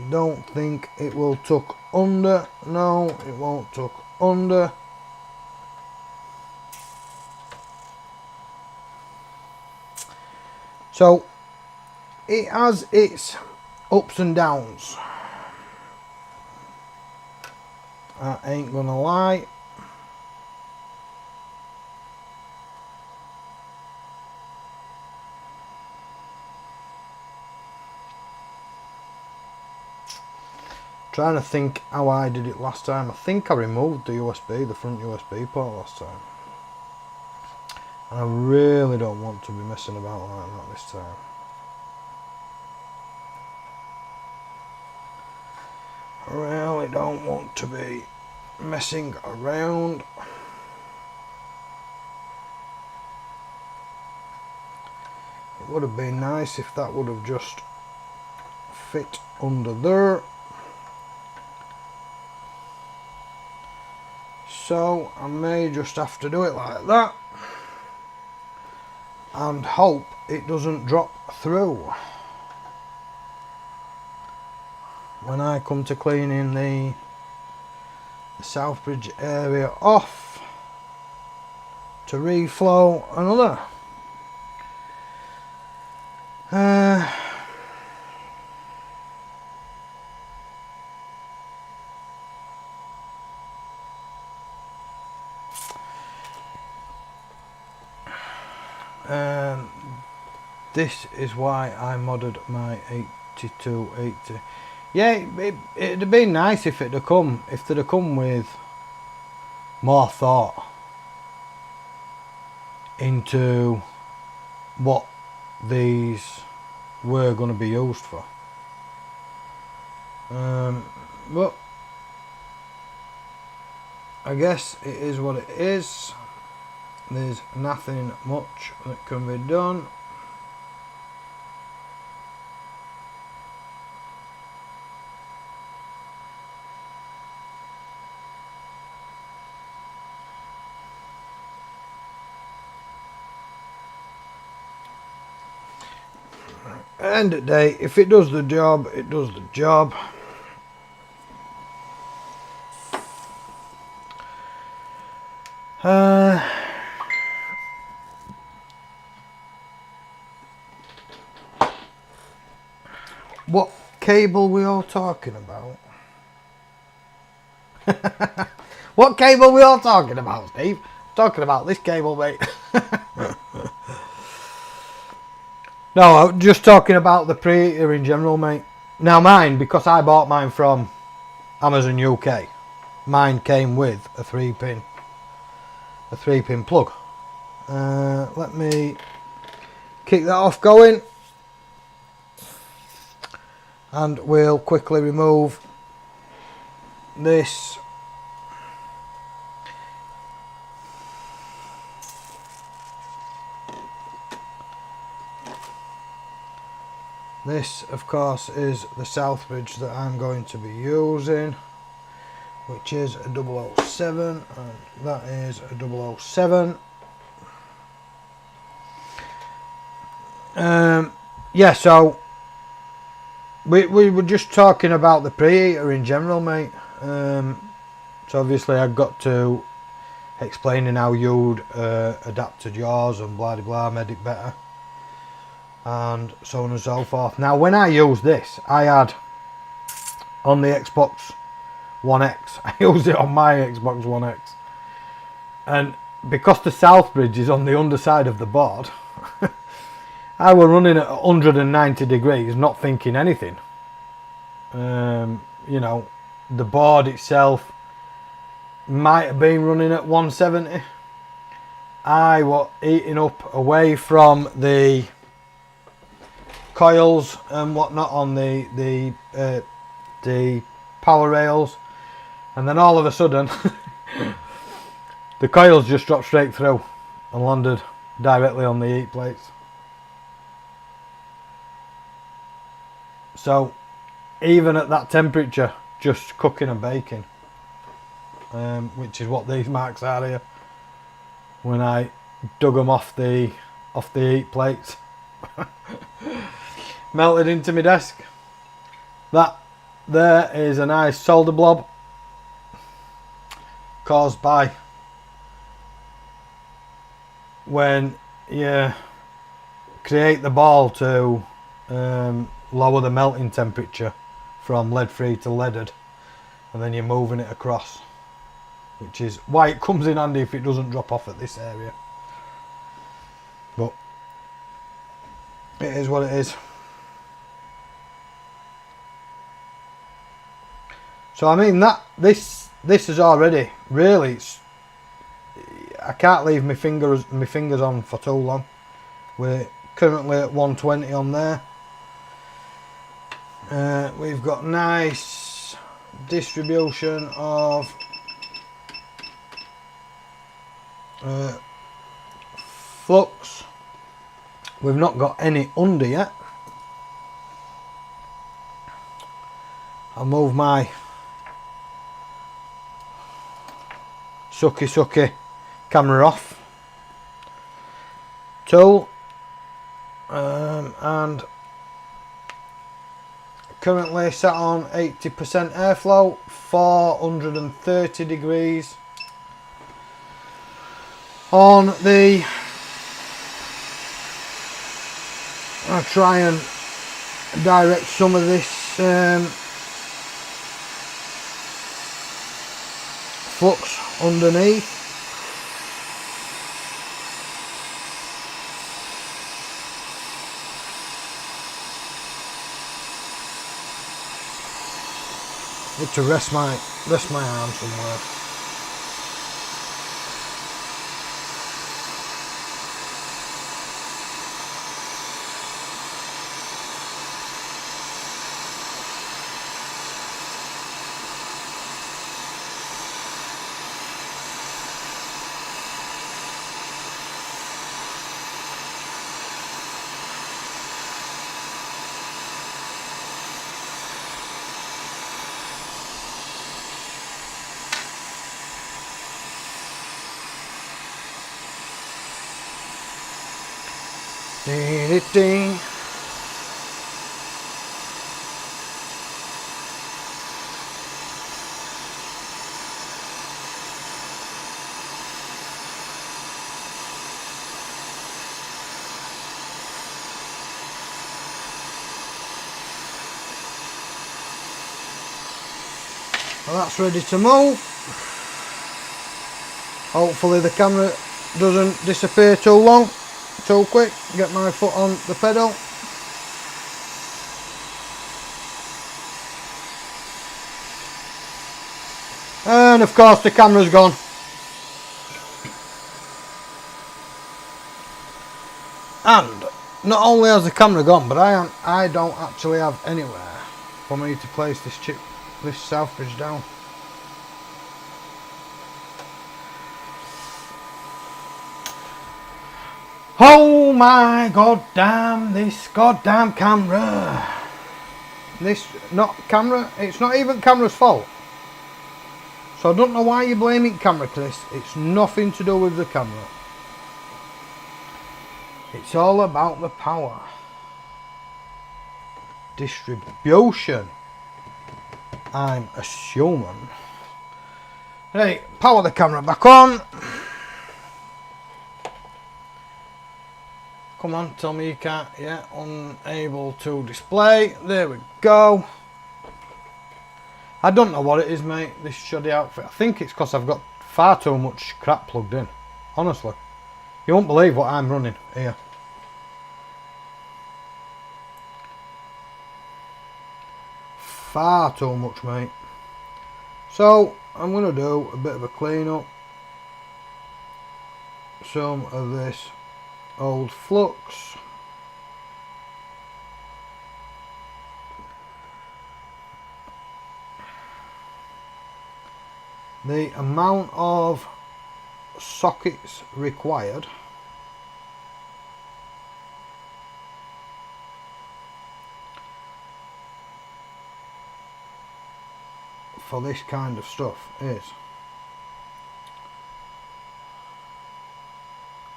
A: Don't think it will tuck under. No, it won't tuck under. So it has its ups and downs, I ain't gonna lie. Trying to think how I did it last time. I think I removed the USB, the front USB port last time. And I really don't want to be messing about like that this time. I really don't want to be messing around. It would have been nice if that would have just fit under there. So I may just have to do it like that and hope it doesn't drop through when I come to cleaning the Southbridge area off to reflow another. This is why I modded my 8280. Yeah, it'd have been nice if they'd have come with more thought into what these were going to be used for. But I guess it is what it is. There's nothing much that can be done. End of the day, if it does the job, it does the job. What cable we all talking about? What cable we all talking about, Steve? Talking about this cable, mate. No, I'm just talking about the preheater in general, mate. Now mine, because I bought mine from Amazon UK, mine came with a 3-pin plug. Let me kick that off going, and we'll quickly remove this of course is the Southbridge that I'm going to be using, which is a 007, and that is a 007. Yeah, so we were just talking about the preheater in general, mate. So obviously I've got to explaining how you'd adapted yours and blah blah blah, made it better, and so on and so forth. Now, when I used this, I had on the Xbox One X, I used it on my Xbox One X, and because the Southbridge is on the underside of the board, I were running at 190 degrees, not thinking anything. You know, the board itself might have been running at 170. I was eating up away from the coils and whatnot on the power rails, and then all of a sudden the coils just dropped straight through and landed directly on the heat plates. So even at that temperature, just cooking and baking, which is what these marks are here, when I dug them off the heat plates, melted into my desk. That there is a nice solder blob caused by when you create the ball to lower the melting temperature from lead free to leaded, and then you're moving it across, which is why it comes in handy if it doesn't drop off at this area. But it is what it is. So I mean, that this is already really, I can't leave my fingers on for too long. We're currently at 120 on there. We've got nice distribution of flux. We've not got any under yet. I'll move my sucky camera off tool, and currently sat on 80% airflow, 430 degrees on the, I'll try and direct some of this flux underneath. Need to rest my arm somewhere. Ding. Well, that's ready to move. Hopefully the camera doesn't disappear too quick. Get my foot on the pedal. And of course the camera's gone. And not only has the camera gone, but I don't actually have anywhere for me to place this Southbridge down. Oh my goddamn, this goddamn camera. It's not even camera's fault. So I don't know why you're blaming camera, Chris. It's nothing to do with the camera. It's all about the power. Distribution. I'm assuming. Right, power the camera back on. Come on, tell me you can't. Yeah, unable to display. There we go. I don't know what it is, mate, this shoddy outfit. I think it's because I've got far too much crap plugged in. Honestly. You won't believe what I'm running here. Far too much, mate. So, I'm going to do a bit of a clean up. Some of this old flux. The amount of sockets required for this kind of stuff is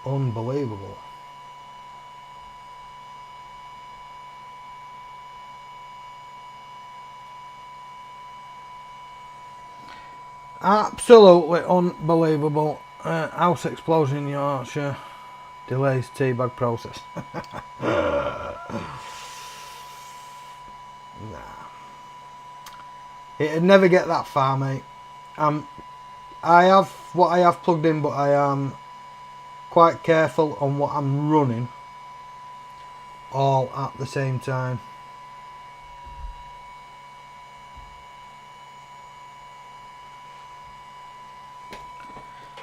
A: unbelievable. Absolutely unbelievable. House explosion in Yorkshire delays teabag process. Nah. It'd never get that far, mate. I have what I have plugged in, but I am quite careful on what I'm running all at the same time.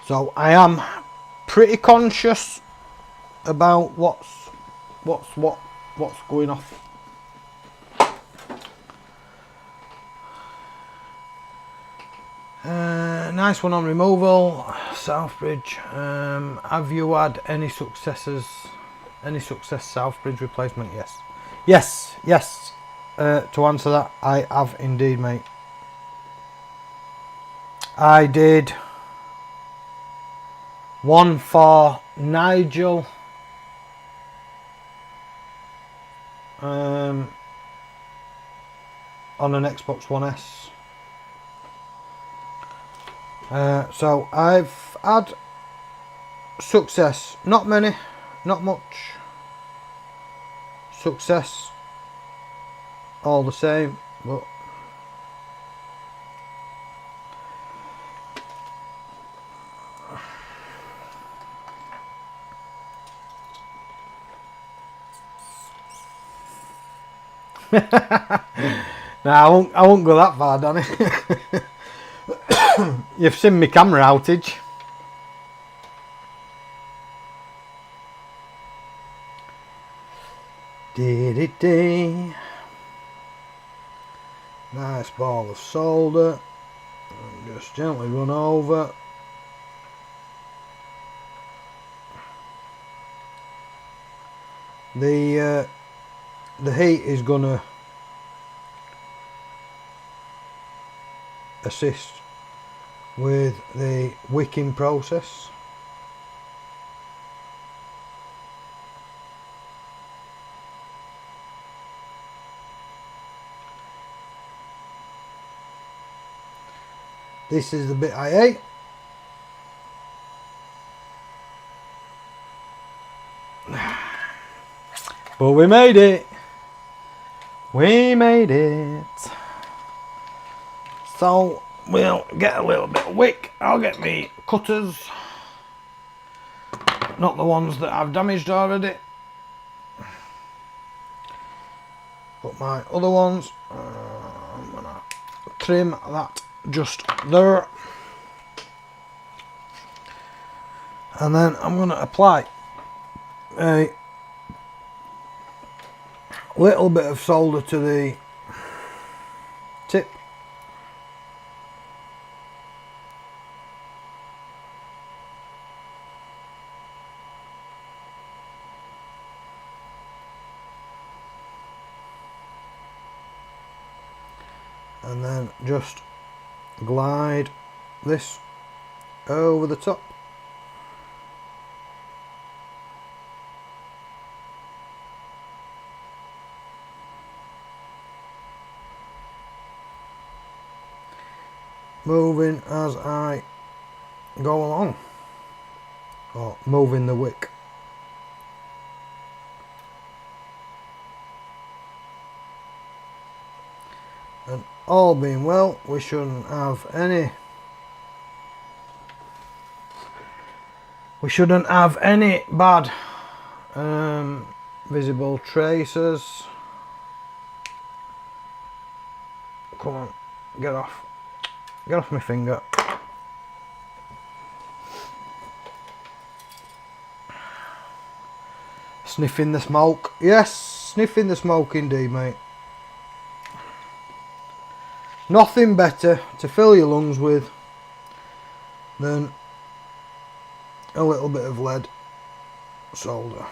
A: So I am pretty conscious about what's going off. Nice one on removal, Southbridge. Have you had any successes? Any success Southbridge replacement? Yes. To answer that, I have indeed, mate. I did one for Nigel. On an Xbox One S. So I've had success, not many, not much. Success all the same, but no, I won't go that far, Danny. You've seen my camera outage. Dee. Nice ball of solder. And just gently run over. The heat is gonna assist with the wicking process. This is the bit I ate. But we made it. We made it. So we'll get a little bit of wick. I'll get me cutters. Not the ones that I've damaged already. But my other ones. I'm going to trim that just there. And then I'm going to apply a little bit of solder to the tip. And then just glide this over the top. Moving as I go along, or moving the wick. And all being well, we shouldn't have any bad visible traces. Come on, get off my finger. Sniffing the smoke. Yes, sniffing the smoke indeed, mate. Nothing better to fill your lungs with than a little bit of lead solder.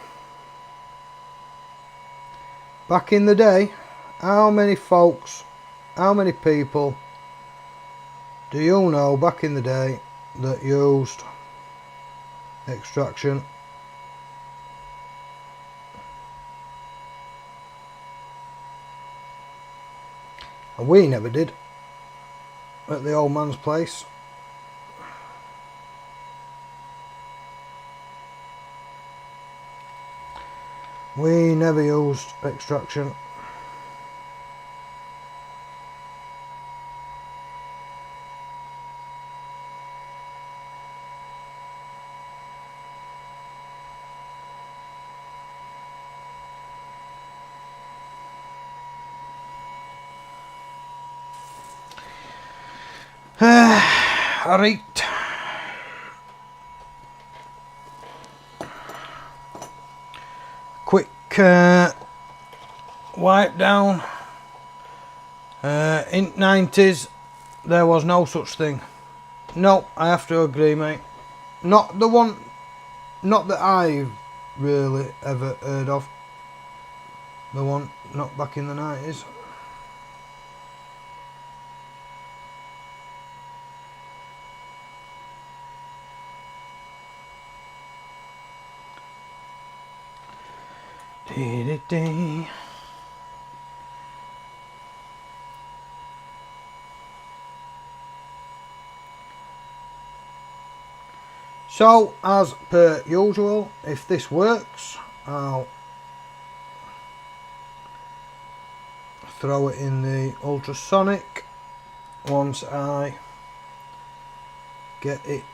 A: Back in the day, how many people do you know back in the day that used extraction? And we never did at the old man's place. We never used extraction. Right. Quick wipe down. In 90s there was no such thing. No, I have to agree, mate. Not that I've really ever heard of. The one not back in the 90s. So, as per usual, if this works, I'll throw it in the ultrasonic once I get it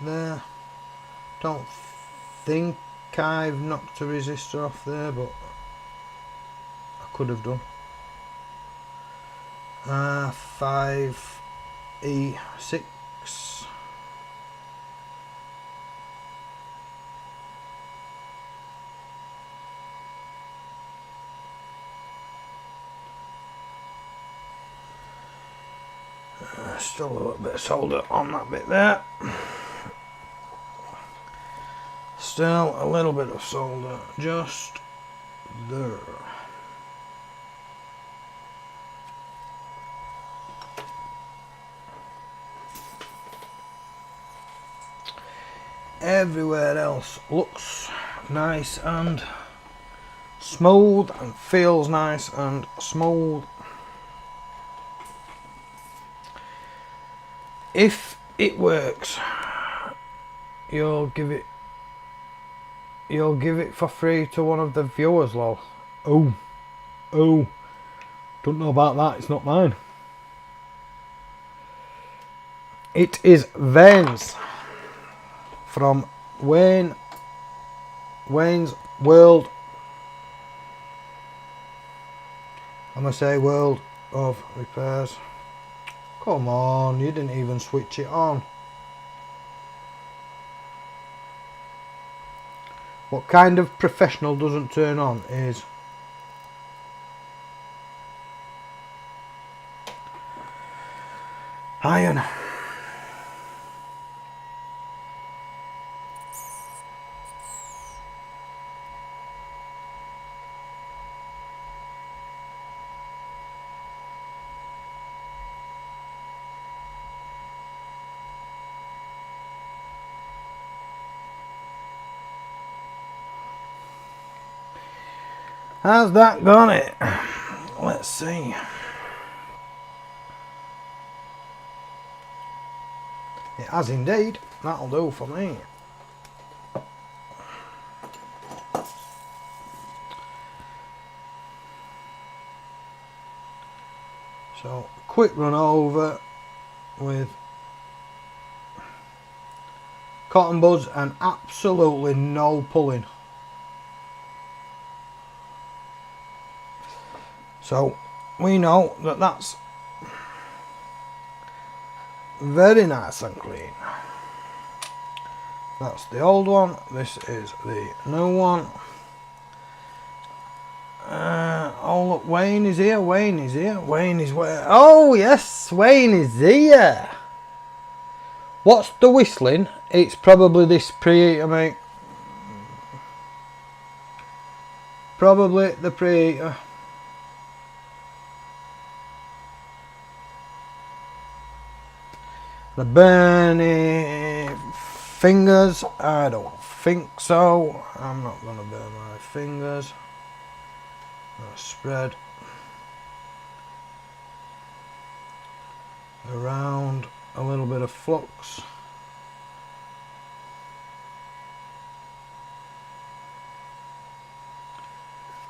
A: there. Don't think I've knocked a resistor off there, but I could have done. 5E6. Still a little bit of solder on that bit there. Still a little bit of solder just there. Everywhere else looks nice and smooth and feels nice and smooth. If it works, you'll give it for free to one of the viewers, lol. Oh, don't know about that, it's not mine. It is Vane's from Wayne's World. I'm gonna say World of Repairs. Of Come on, you didn't even switch it on. What kind of professional doesn't turn on is iron. How's that gone it? Let's see. It has indeed. That'll do for me. So, quick run over with cotton buds and absolutely no pulling. So we know that that's very nice and clean. That's the old one. This is the new one. Oh look, Wayne is here. Wayne is here. Wayne is where? Oh yes, Wayne is here. What's the whistling? It's probably this preheater, mate. Probably the preheater. The burny fingers, I don't think so. I'm not going to burn my fingers. I'll spread around a little bit of flux.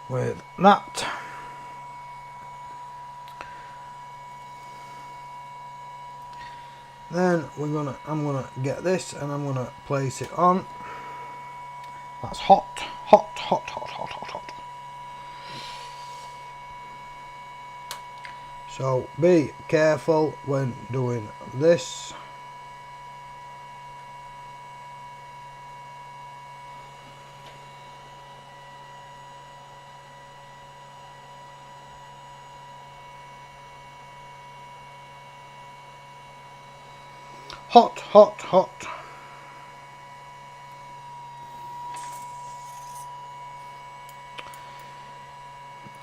A: With that. Then I'm gonna get this and I'm gonna place it on. That's hot, hot, hot, hot, hot, hot, hot. So be careful when doing this. Hot, hot, hot.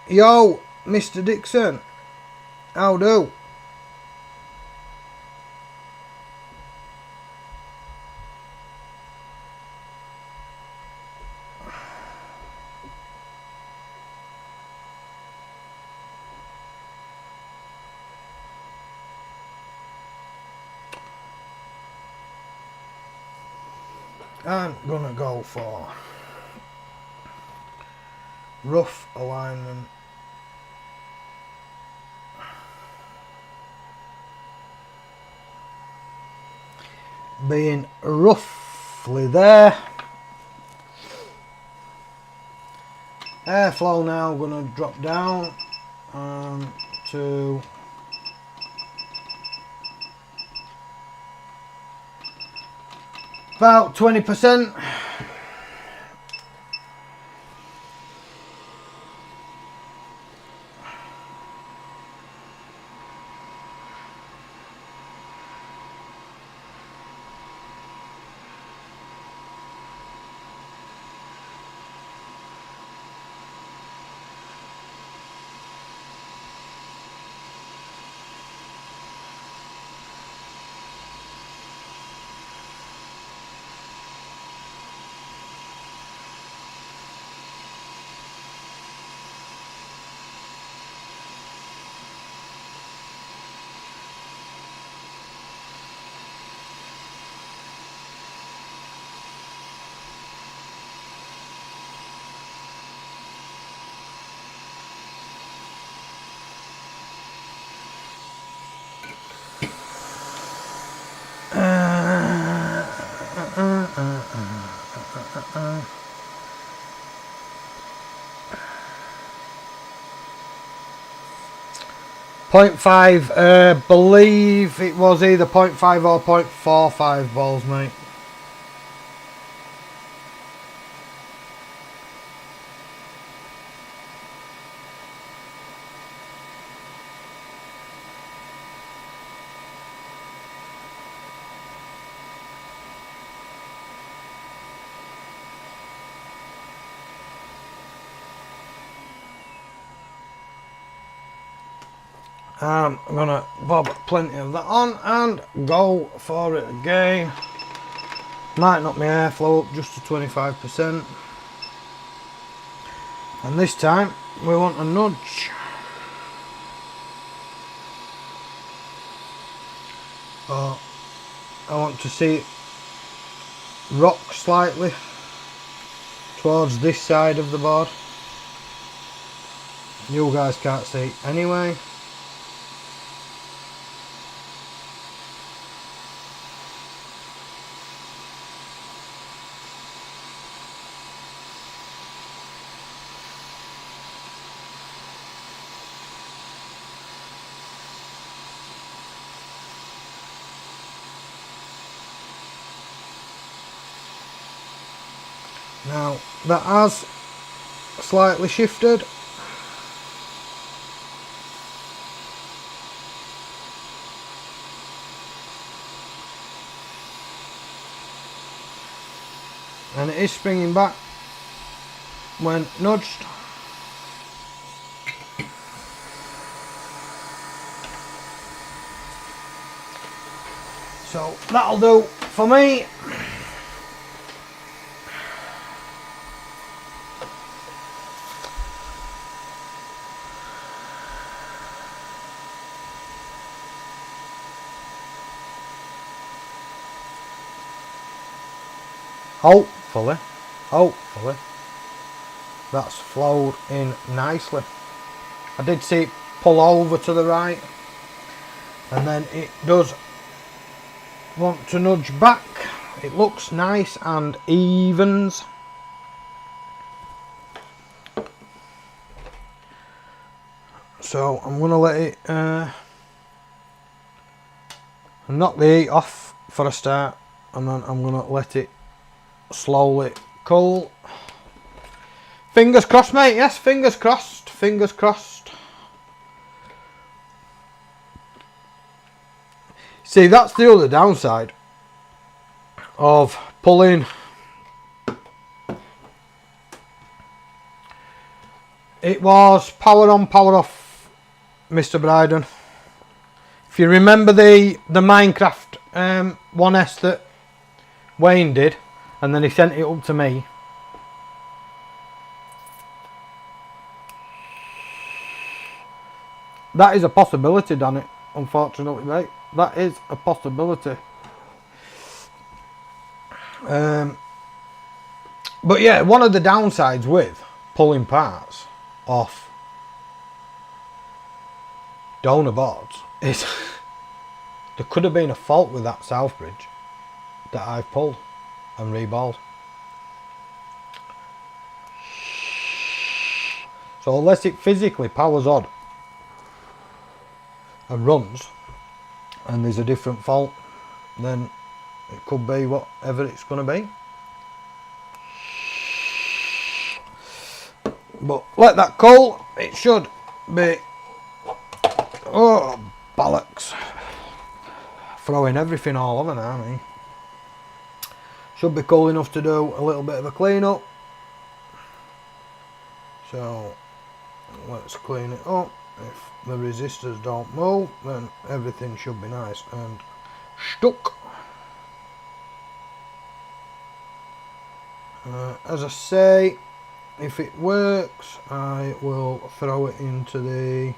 A: Yo, Mr. Dixon. How do? I'm gonna go for rough alignment. Being roughly there. Airflow now gonna drop down to about 20%. 0.5, believe it was either 0.5 or 0.45 balls, mate. I'm gonna bob plenty of that on and go for it again. Might knock my airflow up just to 25%. And this time we want a nudge. Oh, I want to see it rock slightly towards this side of the board. You guys can't see anyway. Now that has slightly shifted. And it is springing back when nudged. So that'll do for me. Hopefully that's flowed in nicely. I did see it pull over to the right, and then it does want to nudge back. It looks nice and evens. So I'm gonna let it knock the heat off for a start, and then I'm gonna let it slowly cool. Fingers crossed, mate. Yes, fingers crossed. Fingers crossed. See, that's the other downside of pulling. It was power on, power off, Mr. Bryden. If you remember the Minecraft 1S that Wayne did, and then he sent it up to me. That is a possibility, Danny, unfortunately, mate. That is a possibility. But yeah, one of the downsides with pulling parts off donor boards is there could have been a fault with that Southbridge that I've pulled and reballed. So unless it physically powers on and runs and there's a different fault, then it could be whatever it's going to be. But let that cool. It should be, oh bollocks, throwing everything all over now, me. Should be cool enough to do a little bit of a clean up. So let's clean it up. If the resistors don't move, then everything should be nice and stuck. As I say, if it works, I will throw it into the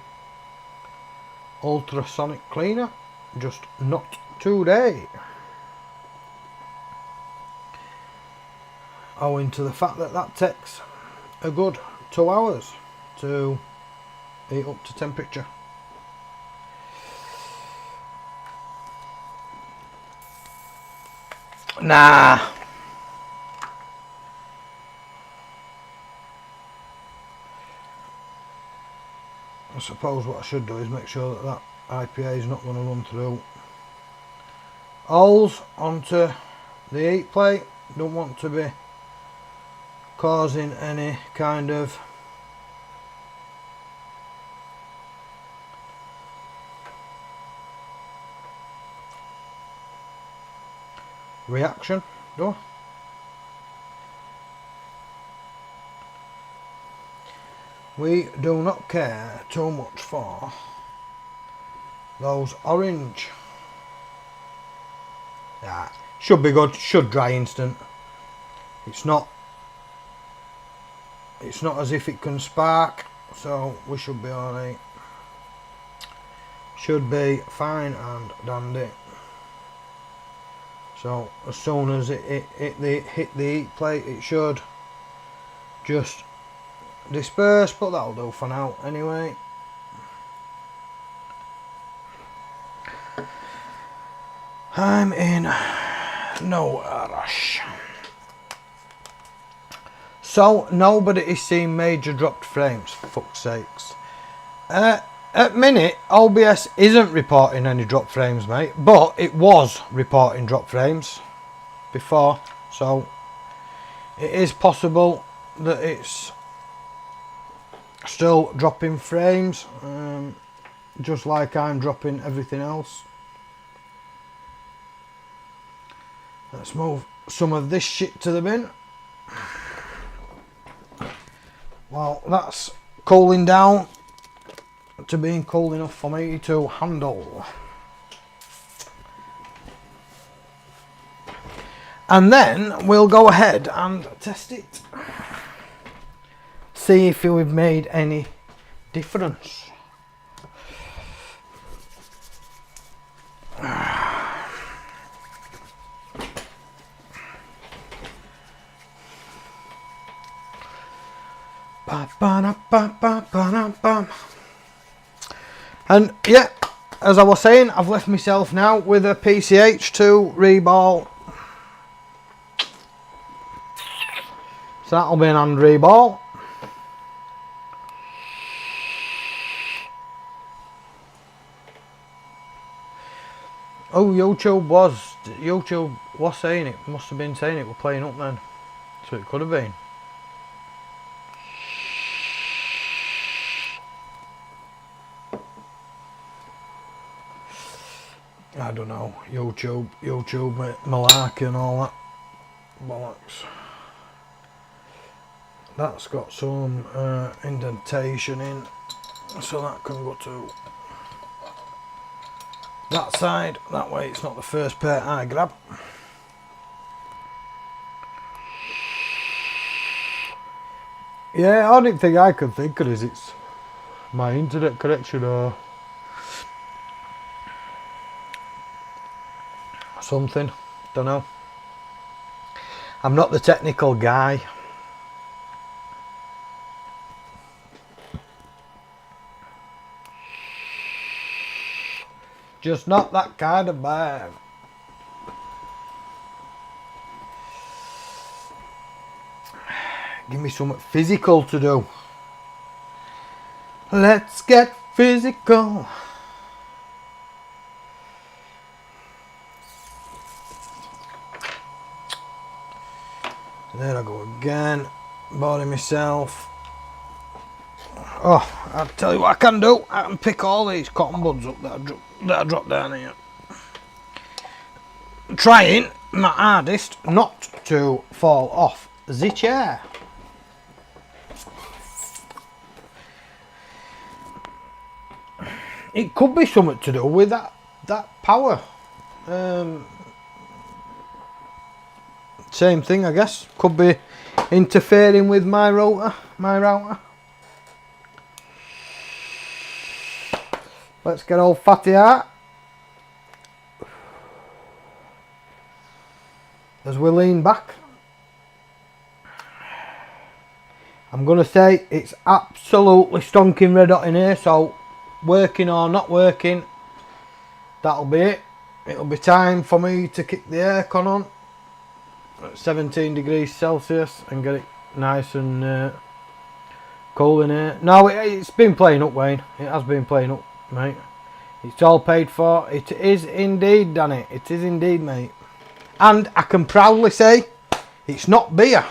A: ultrasonic cleaner. Just not today, owing to the fact that that takes a good 2 hours to heat up to temperature. Nah. I suppose what I should do is make sure that that IPA is not going to run through holes onto the heat plate. Don't want to be causing any kind of reaction, do I? We do not care too much for those orange. Yeah, should be good, should dry instant. It's not as if it can spark, so we should be alright. Should be fine and dandy. So as soon as it hit the heat plate, it should just disperse, but that'll do for now anyway. I'm in no rush. So nobody is seeing major dropped frames, for fuck's sakes. At minute, OBS isn't reporting any drop frames, mate, but it was reporting drop frames before, so it is possible that it's still dropping frames, just like I'm dropping everything else. Let's move some of this shit to the bin. Well, that's cooling down to being cold enough for me to handle. And then we'll go ahead and test it. See if we've made any difference. And yeah, as I was saying, I've left myself now with a PCH2 reball. So that'll be an hand reball. Oh, YouTube was saying it. Must have been saying it. We're playing up then. So it could have been. I don't know, YouTube malarkey and all that bollocks. That's got some indentation in, so that can go to that side. That way it's not the first pair I grab. Yeah, only thing I can think of is it's my internet connection or something, don't know. I'm not the technical guy. Just not that kind of man. Give me something physical to do. Let's get physical. There I go again, boring myself. Oh, I'll tell you what I can do. I can pick all these cotton buds up that I dropped down here. Trying my hardest not to fall off the chair. It could be something to do with that power. Same thing, I guess. Could be interfering with my router. Let's get old fatty out. As we lean back. I'm going to say it's absolutely stonking red hot in here, so working or not working, that'll be it. It'll be time for me to kick the aircon on at 17 degrees Celsius and get it nice and cool in here. No, it's been playing up, Wayne. It has been playing up, mate. It's all paid for. It is indeed, Danny. It is indeed, mate. And I can proudly say, it's not beer.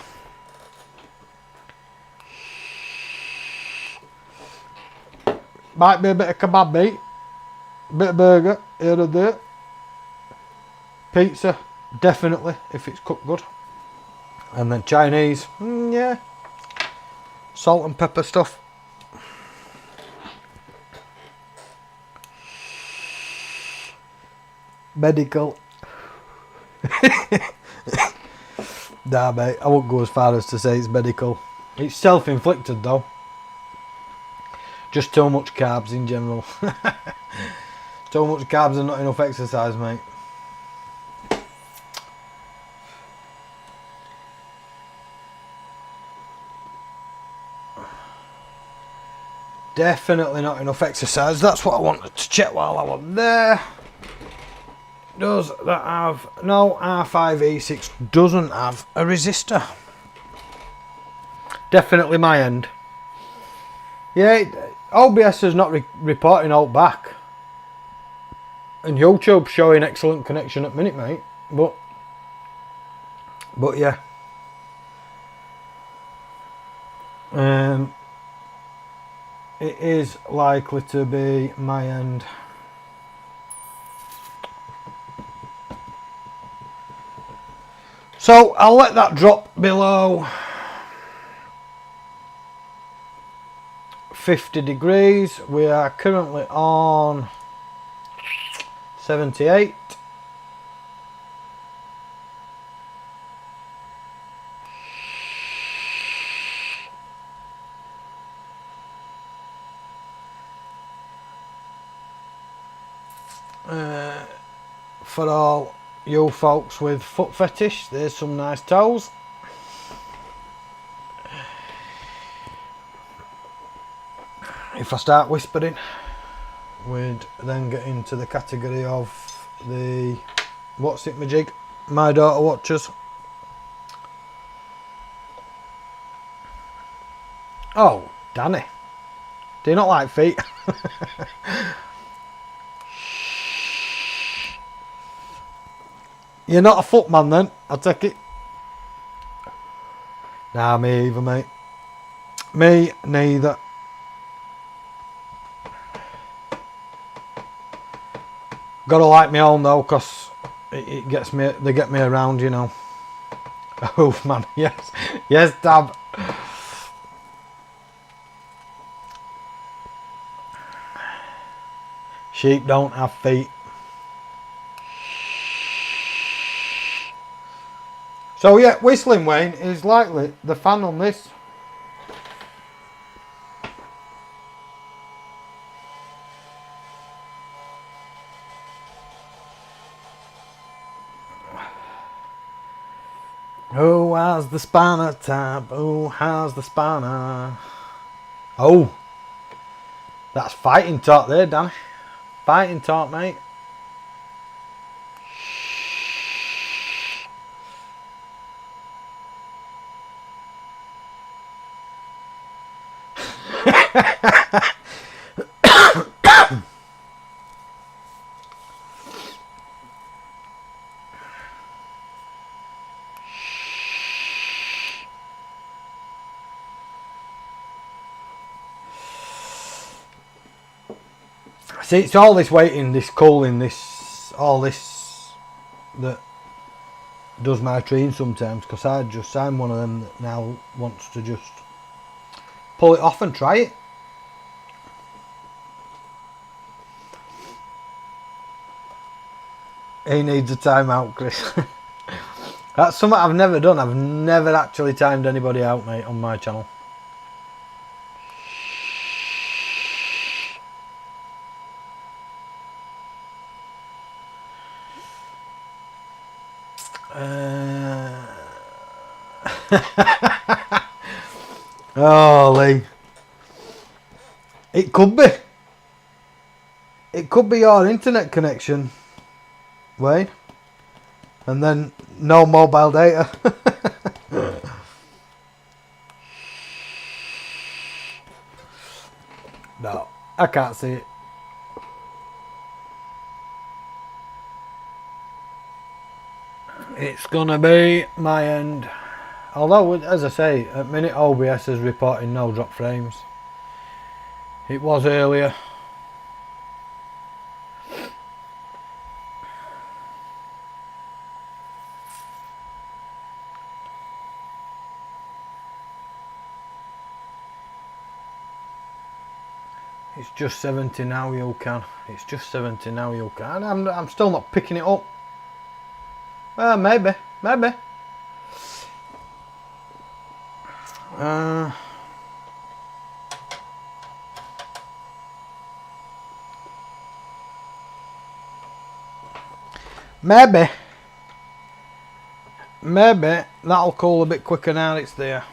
A: Might be a bit of kebab meat. A bit of burger, here and there. Pizza, definitely, if it's cooked good. And then Chinese, yeah. Salt and pepper stuff. Medical. Nah, mate, I won't go as far as to say it's medical. It's self-inflicted, though. Just too much carbs in general. Too much carbs and not enough exercise, mate. Definitely not enough exercise. That's what I wanted to check while I was there. Does that have... No, R5E6 doesn't have a resistor. Definitely my end. Yeah, OBS is not reporting out back. And YouTube showing excellent connection at minute, mate. But yeah. It is likely to be my end. So I'll let that drop below 50 degrees. We are currently on 78. For all you folks with foot fetish, there's some nice toes. If I start whispering, we'd then get into the category of the what's it, my jig, my daughter watches. Oh, Danny, do you not like feet? You're not a footman then, I'll take it. Nah, me either, mate. Me neither. Gotta like me own though, cause it gets me. They get me around, you know. Oh man, yes, yes, Dab. Sheep don't have feet. So yeah, whistling, Wayne, is likely the fan on this. Who has the spanner tab? Who has the spanner? Oh, that's fighting talk there, Danny. Fighting talk, mate. See, it's all this waiting, this cooling, this, all this that does my tree sometimes, because I'm one of them that now wants to just pull it off and try it. He needs a timeout, Chris. That's something I've never done. I've never actually timed anybody out, mate, on my channel. Oh, Lee. It could be. It could be your internet connection, Wayne. And then no mobile data. No, I can't see it. It's gonna be my end. Although, as I say, at minute OBS is reporting no drop frames. It was earlier. It's just 70 now, you can. It's just 70 now, you can. I'm still not picking it up. Well, maybe. Maybe. Maybe. Maybe that'll cool a bit quicker now it's there.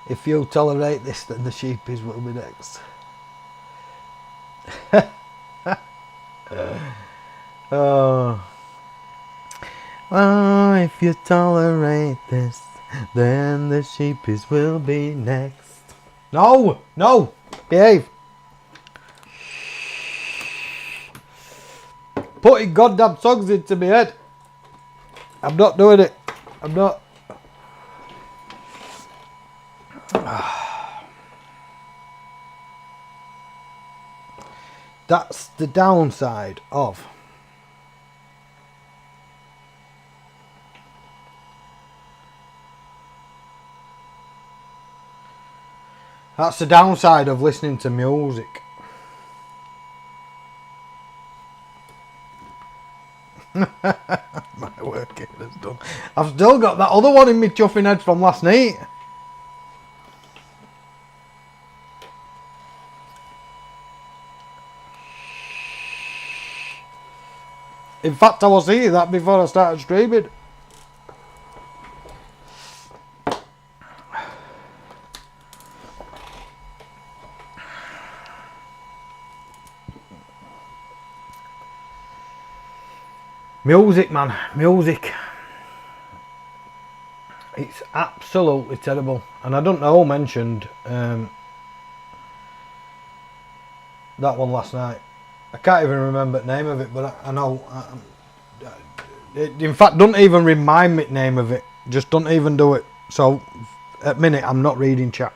A: If you tolerate this, then the sheepies will be next. Oh. Oh, if you tolerate this, then the sheepies will be next. No! No! Behave! Putting goddamn songs into my head. I'm not doing it. I'm not. That's the downside of listening to music. My work here is done. I've still got that other one in my chuffing head from last night. In fact, I was hearing that before I started streaming. Music, man. Music. It's absolutely terrible. And I don't know who mentioned that one last night. I can't even remember the name of it, but I know. In fact, don't even remind me the name of it. Just don't even do it. So, at minute, I'm not reading chat.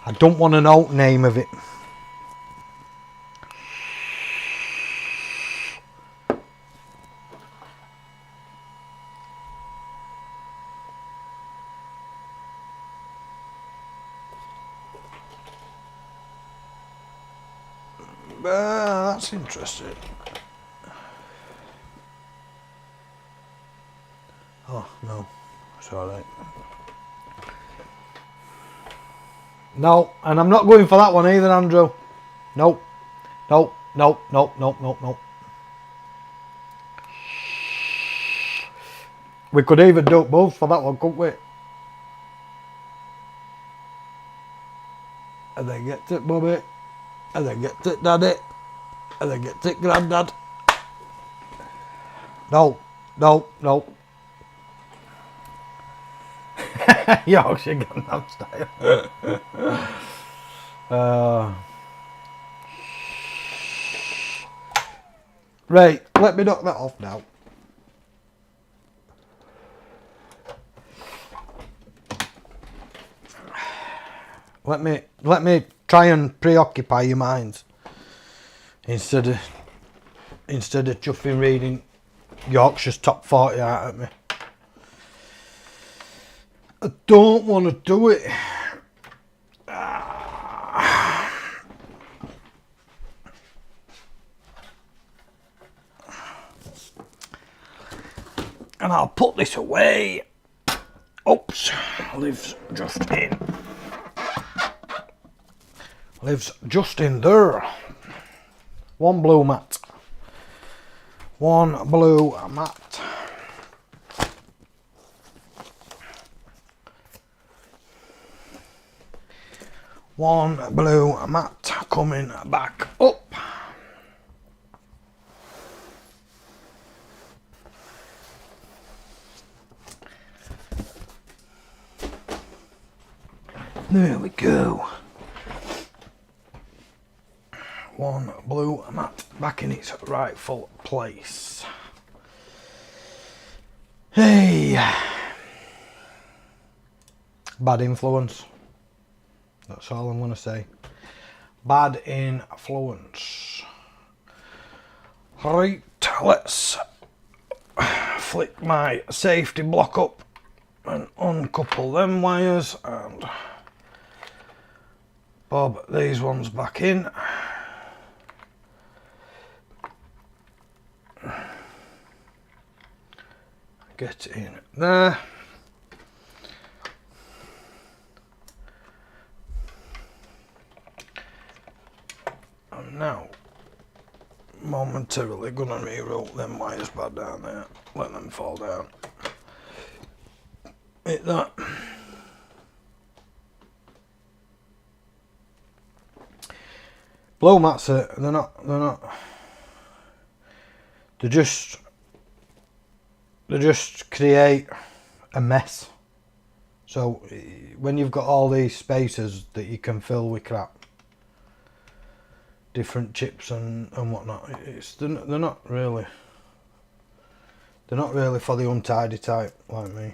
A: I don't want to know the name of it. That's interesting. Oh, no. It's alright. No, and I'm not going for that one either, Andrew. Nope. Nope. Nope. Nope. Nope. Nope. Nope. We could even do both for that one, couldn't we? And then get it, Mummy. And then get it, Daddy. And then get it, Grandad. No. No. No. Yorkshire Gangnam Style. Right, let me knock that off now. Let me try and preoccupy your minds instead of chuffing reading Yorkshire's top 40 out at me. I don't want to do it. And I'll put this away. Oops, lives just in. Lives just in there. One blue mat. One blue mat. One blue mat coming back up. There we go. One blue mat back in its rightful place. Hey, bad influence. That's all I'm going to say. Bad influence. Right, let's flick my safety block up and uncouple them wires and bob these ones back in. Get in there. I'm now momentarily gonna reroute them wires back down there. Let them fall down. Hit that. Blow mats are, they're not, they just create a mess. So when you've got all these spaces that you can fill with crap, different chips and whatnot, they're not really for the untidy type like me.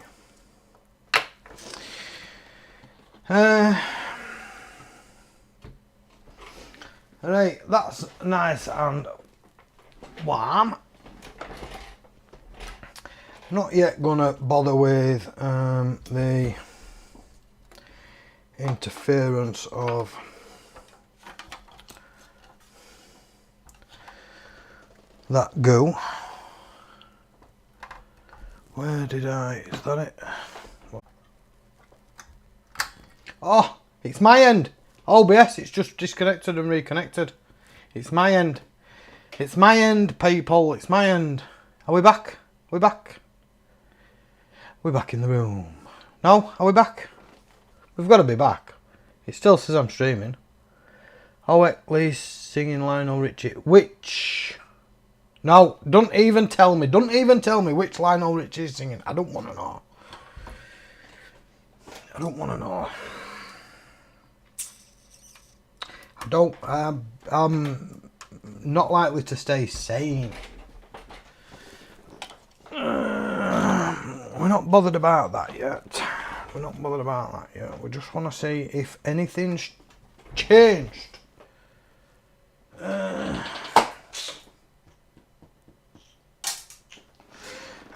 A: Right, that's nice and warm. Not yet gonna bother with the interference of that goo. Where did is that it? Oh, it's my end. OBS, it's just disconnected and reconnected. It's my end. It's my end, people. It's my end. Are we back? We're back. We're back in the room. No? Are we back? We've got to be back. It still says I'm streaming. Oh, wait, Lee's singing Lionel Richie. Which? No, don't even tell me. Don't even tell me which Lionel Richie is singing. I don't want to know. I don't want to know. I'm not likely to stay sane. We're not bothered about that yet. We're not bothered about that yet. We just want to see if anything's changed.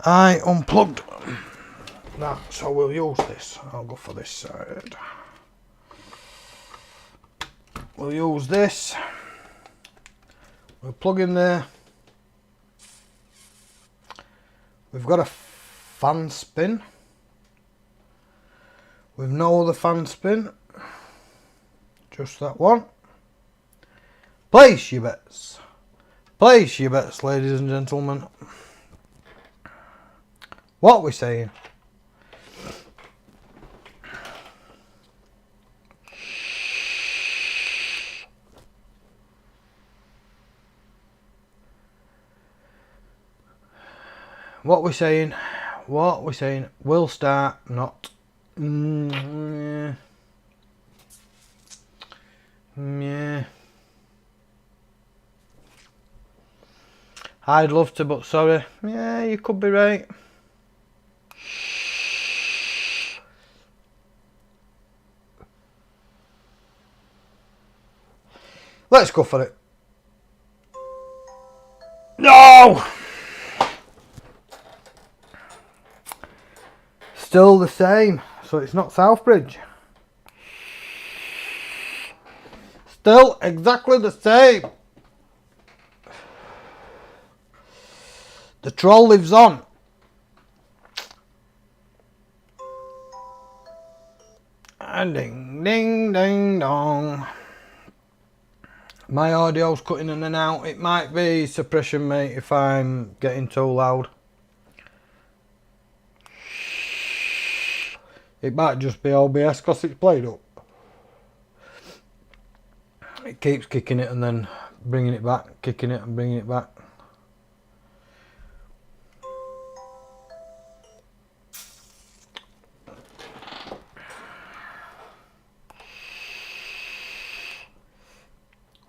A: I unplugged that, so we'll use this. I'll go for this side. We'll use this. We'll plug in there. We've got a fan spin. With no other fan spin. Just that one. Place your bets. Place your bets, ladies and gentlemen. What we're saying. What we're saying, we'll start not. Yeah. I'd love to, but sorry. Yeah, you could be right. Let's go for it. No! Still the same, so it's not Southbridge. Still exactly the same. The troll lives on. And ding, ding, ding, dong. My audio's cutting in and out. It might be suppression, mate, if I'm getting too loud. It might just be OBS because it's played up. It keeps kicking it and then bringing it back, kicking it and bringing it back.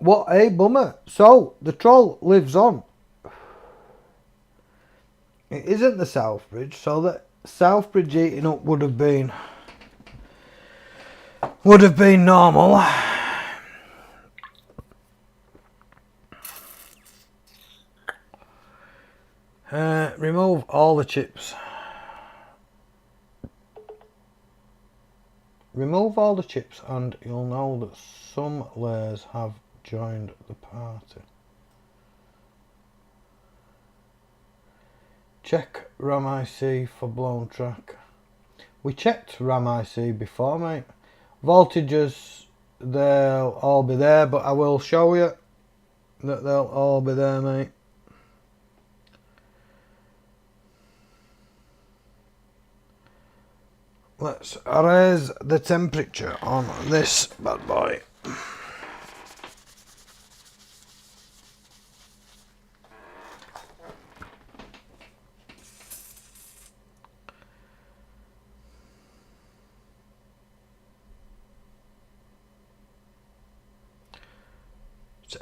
A: What a bummer. So, the troll lives on. It isn't the Southbridge, so that Southbridge eating up would have been normal. Remove all the chips. Remove all the chips and you'll know that some layers have joined the party. Check RAM IC for blown track. We checked RAM IC before, mate. Voltages, they'll all be there, but I will show you that they'll all be there, mate. Let's raise the temperature on this bad boy.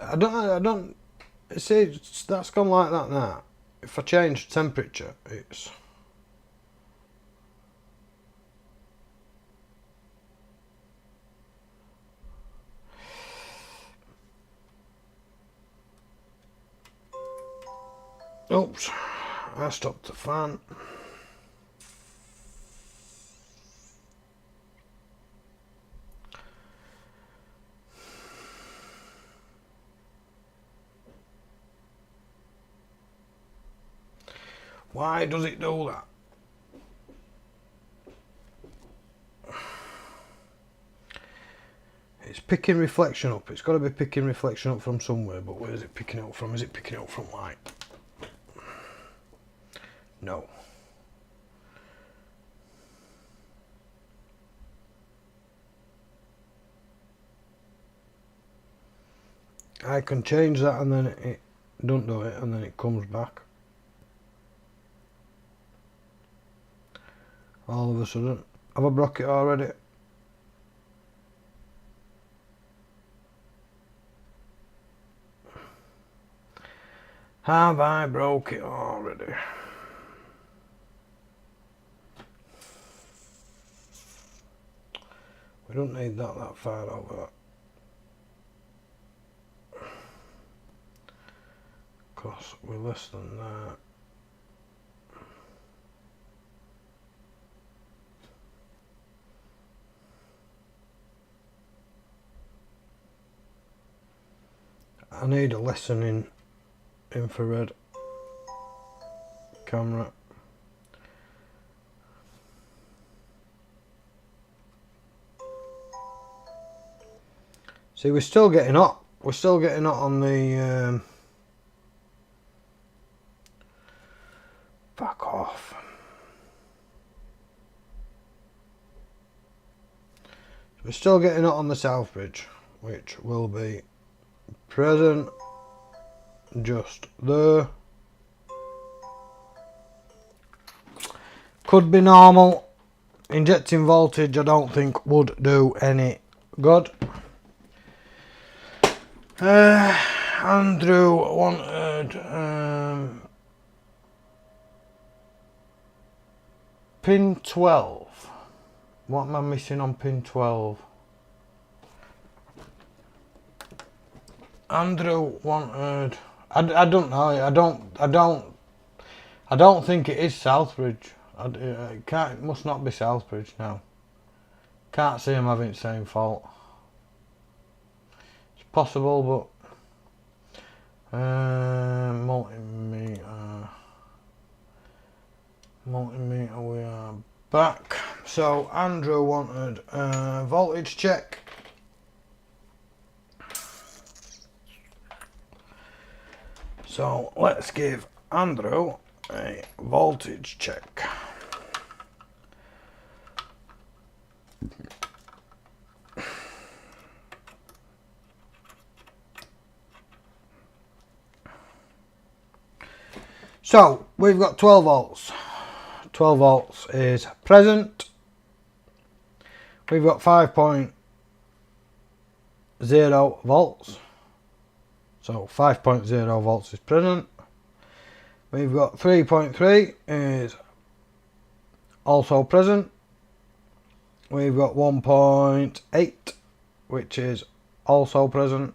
A: I don't see, that's gone like that now. If I change temperature, it's oops, I stopped the fan. Why does it do that? It's picking reflection up. It's got to be picking reflection up from somewhere, but where is it picking it up from? Is it picking it up from light? No. I can change that and then it don't do it and then it comes back. All of a sudden. Have I broke it already? Have I broke it already? We don't need that far over. Because we're less than that. I need a lesson in infrared camera. See, we're still getting hot. We're still getting hot on the fuck off. We're still getting hot on the Southbridge, which will be present just there. Could be normal. Injecting voltage I don't think would do any good. Andrew wanted pin 12. What am I missing on pin 12? Andrew wanted. I don't know. I don't think it is Southbridge. It can't. It must not be Southbridge now. Can't see him having the same fault. It's possible, but multimeter. We are back. So Andrew wanted voltage check. So let's give Andrew a voltage check. So we've got 12 volts. 12 volts is present. We've got 5.0 volts. So 5.0 volts is present. We've got 3.3 is also present. We've got 1.8 which is also present.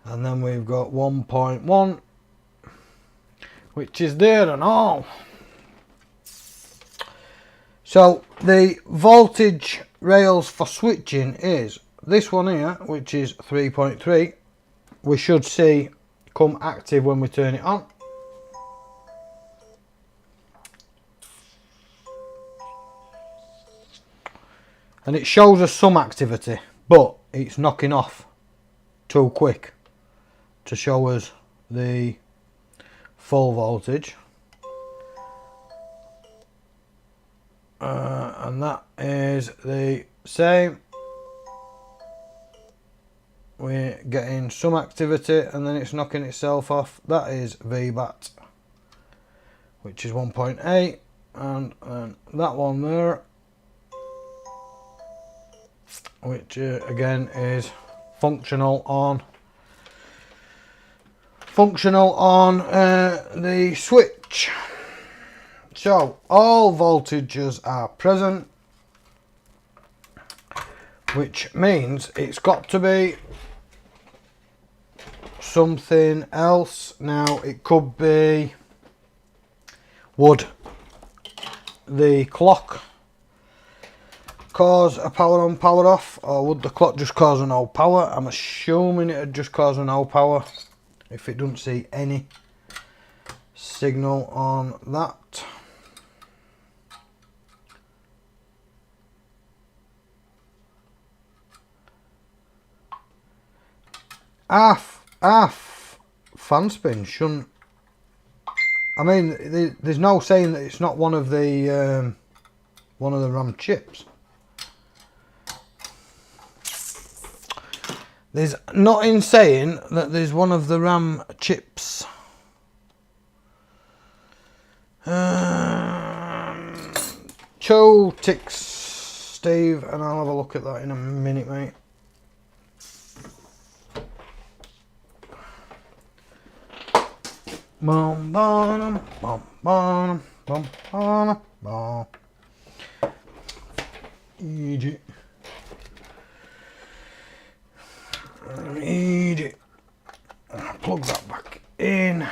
A: And then we've got 1.1 which is there and all. So the voltage rails for switching is this one here, which is 3.3. We should see come active when we turn it on. And it shows us some activity, but it's knocking off too quick to show us the full voltage. And that is the same. We're getting some activity and then it's knocking itself off. That is VBAT, which is 1.8, and then that one there, which again is functional on the switch. So all voltages are present, which means it's got to be something else. Now it could be, would the clock cause a power on power off, or would the clock just cause a no power? I'm assuming it would just cause a no power if it doesn't see any signal on that. Half fan spin shouldn't. I mean, there's no saying that it's not one of the RAM chips. There's nothing saying that there's one of the RAM chips. Two ticks, Steve, and I'll have a look at that in a minute, mate. Bum, bum, bum, bum, bum, bum, bum. Easy. Easy. Plug that back in.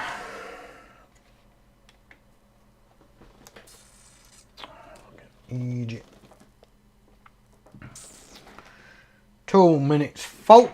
A: Easy. 2 minutes, folks.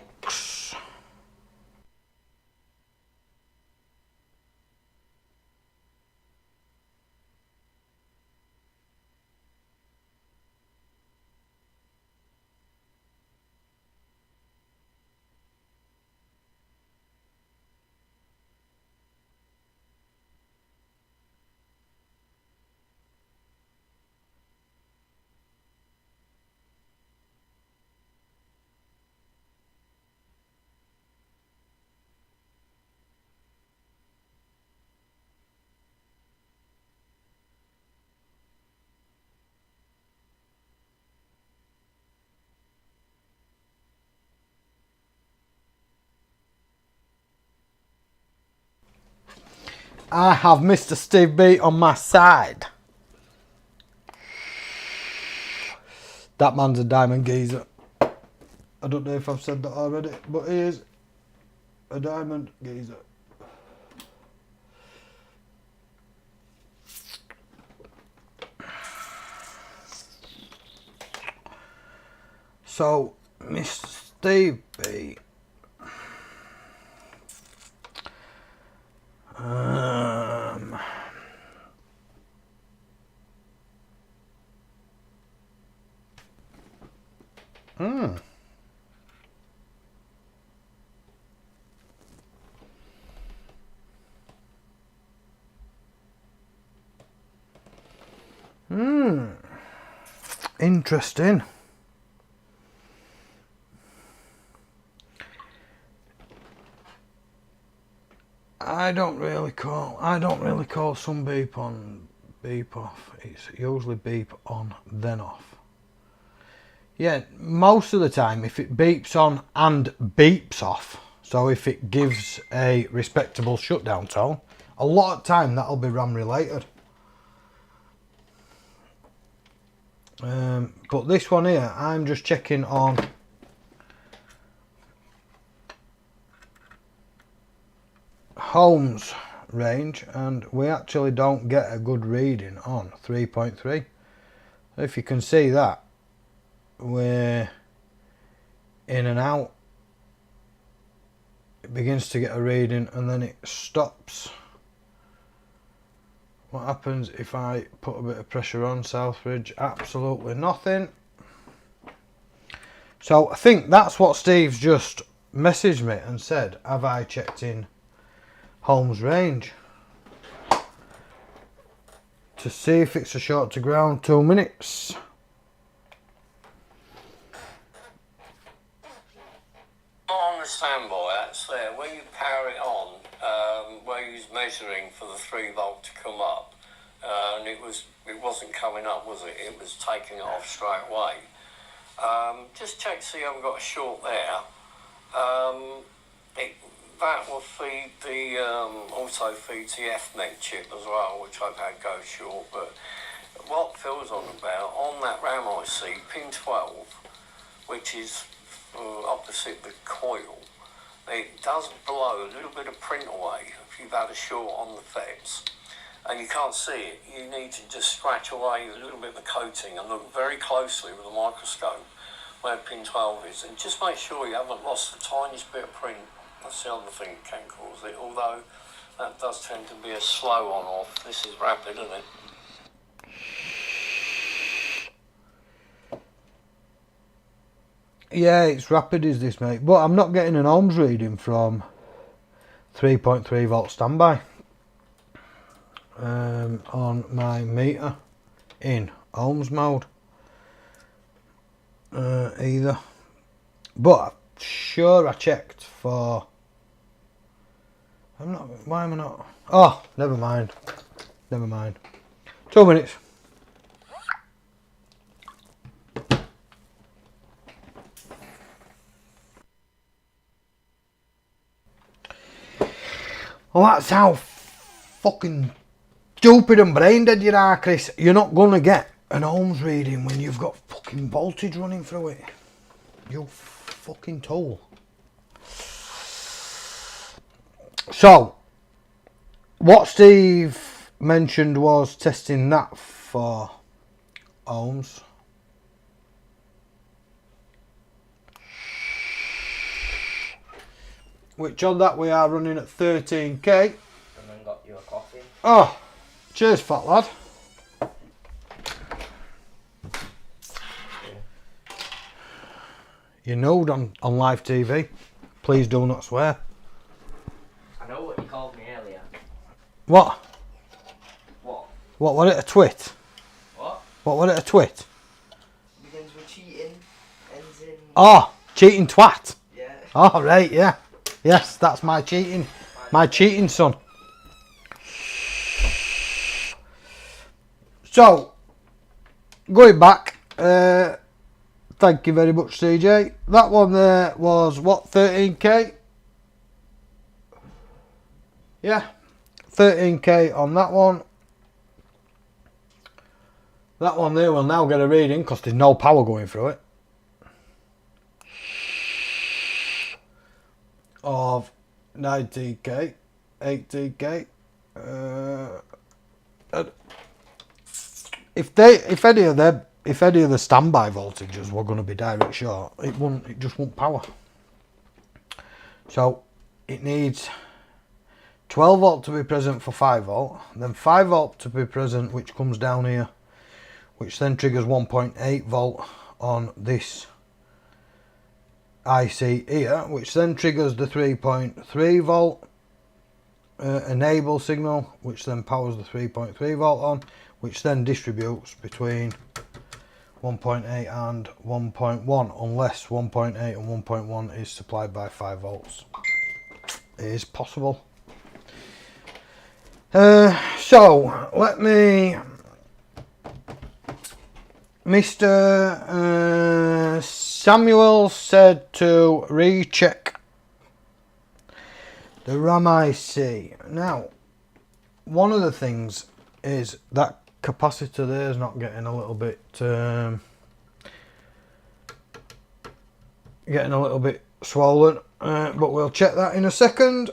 A: I have Mr. Steve B on my side. That man's a diamond geezer. I don't know if I've said that already, but he is a diamond geezer. So, Mr. Steve B. Interesting. I don't really call some beep on, beep off. It's usually beep on, then off. Yeah, most of the time if it beeps on and beeps off, So if it gives a respectable shutdown tone, a lot of time that'll be RAM related. But this one here, I'm just checking on Holmes range, and we actually don't get a good reading on 3.3. If you can see that, we're in and out. It begins to get a reading and then it stops. What happens if I put a bit of pressure on Southbridge? Absolutely nothing. So I think that's what Steve's just messaged me and said, have I checked in Holmes range? To see if it's a short to ground, 2 minutes.
B: On the standby, that's there. When you power it on, where you was measuring for the 3 volt to come up, and it wasn't coming up, was it? It was taking it off straight away. Just check so you haven't got a short there. That will feed the also feeds the FMEG chip as well, which I've had go short. But what Phil's on about on that RAM IC pin 12, which is opposite the coil, it does blow a little bit of print away if you've had a short on the FETs and you can't see it. You need to just scratch away a little bit of the coating and look very closely with a microscope where pin 12 is, and just make sure you haven't lost the tiniest bit of print. That's the other thing that can cause it, although that does tend to be a slow on off. This is rapid, isn't it?
A: Yeah, it's rapid is this, mate, but I'm not getting an ohms reading from 3.3 volt standby on my meter in ohms mode either. But I'm sure I checked for... why am I not... Oh, never mind. 2 minutes. Well, that's how fucking stupid and brain dead you are, Chris. You're not gonna get an ohms reading when you've got fucking voltage running through it. You fucking tool. So, what Steve mentioned was testing that for ohms. Which on that we are running at 13k.
C: And then got you a coffee.
A: Oh, cheers, fat lad. You're nude on live TV. Please do not swear.
C: I know what you called me earlier.
A: What?
C: What?
A: What was it, a twit?
C: What?
A: What was it, a twit?
C: Begins with cheating, ends in...
A: Oh, cheating twat.
C: Yeah.
A: Oh, right, yeah. Yes, that's my cheating. My cheating son. So, going back, thank you very much, CJ. That one there was, what, 13k? Yeah, 13k on that one. That one there will now get a reading because there's no power going through it. Of 19k, 18k. If any of the standby voltages were going to be direct short, it just won't power. So it needs 12 volt to be present for 5 volt, then 5 volt to be present, which comes down here, which then triggers 1.8 volt on this IC here, which then triggers the 3.3 volt enable signal, which then powers the 3.3 volt on, which then distributes between 1.8 and 1.1, unless 1.8 and 1.1 is supplied by 5 volts. It is possible. So let me... Mr. Samuel said to recheck The RAM IC. Now, one of the things is that capacitor there is not getting a little bit swollen, but we'll check that in a second.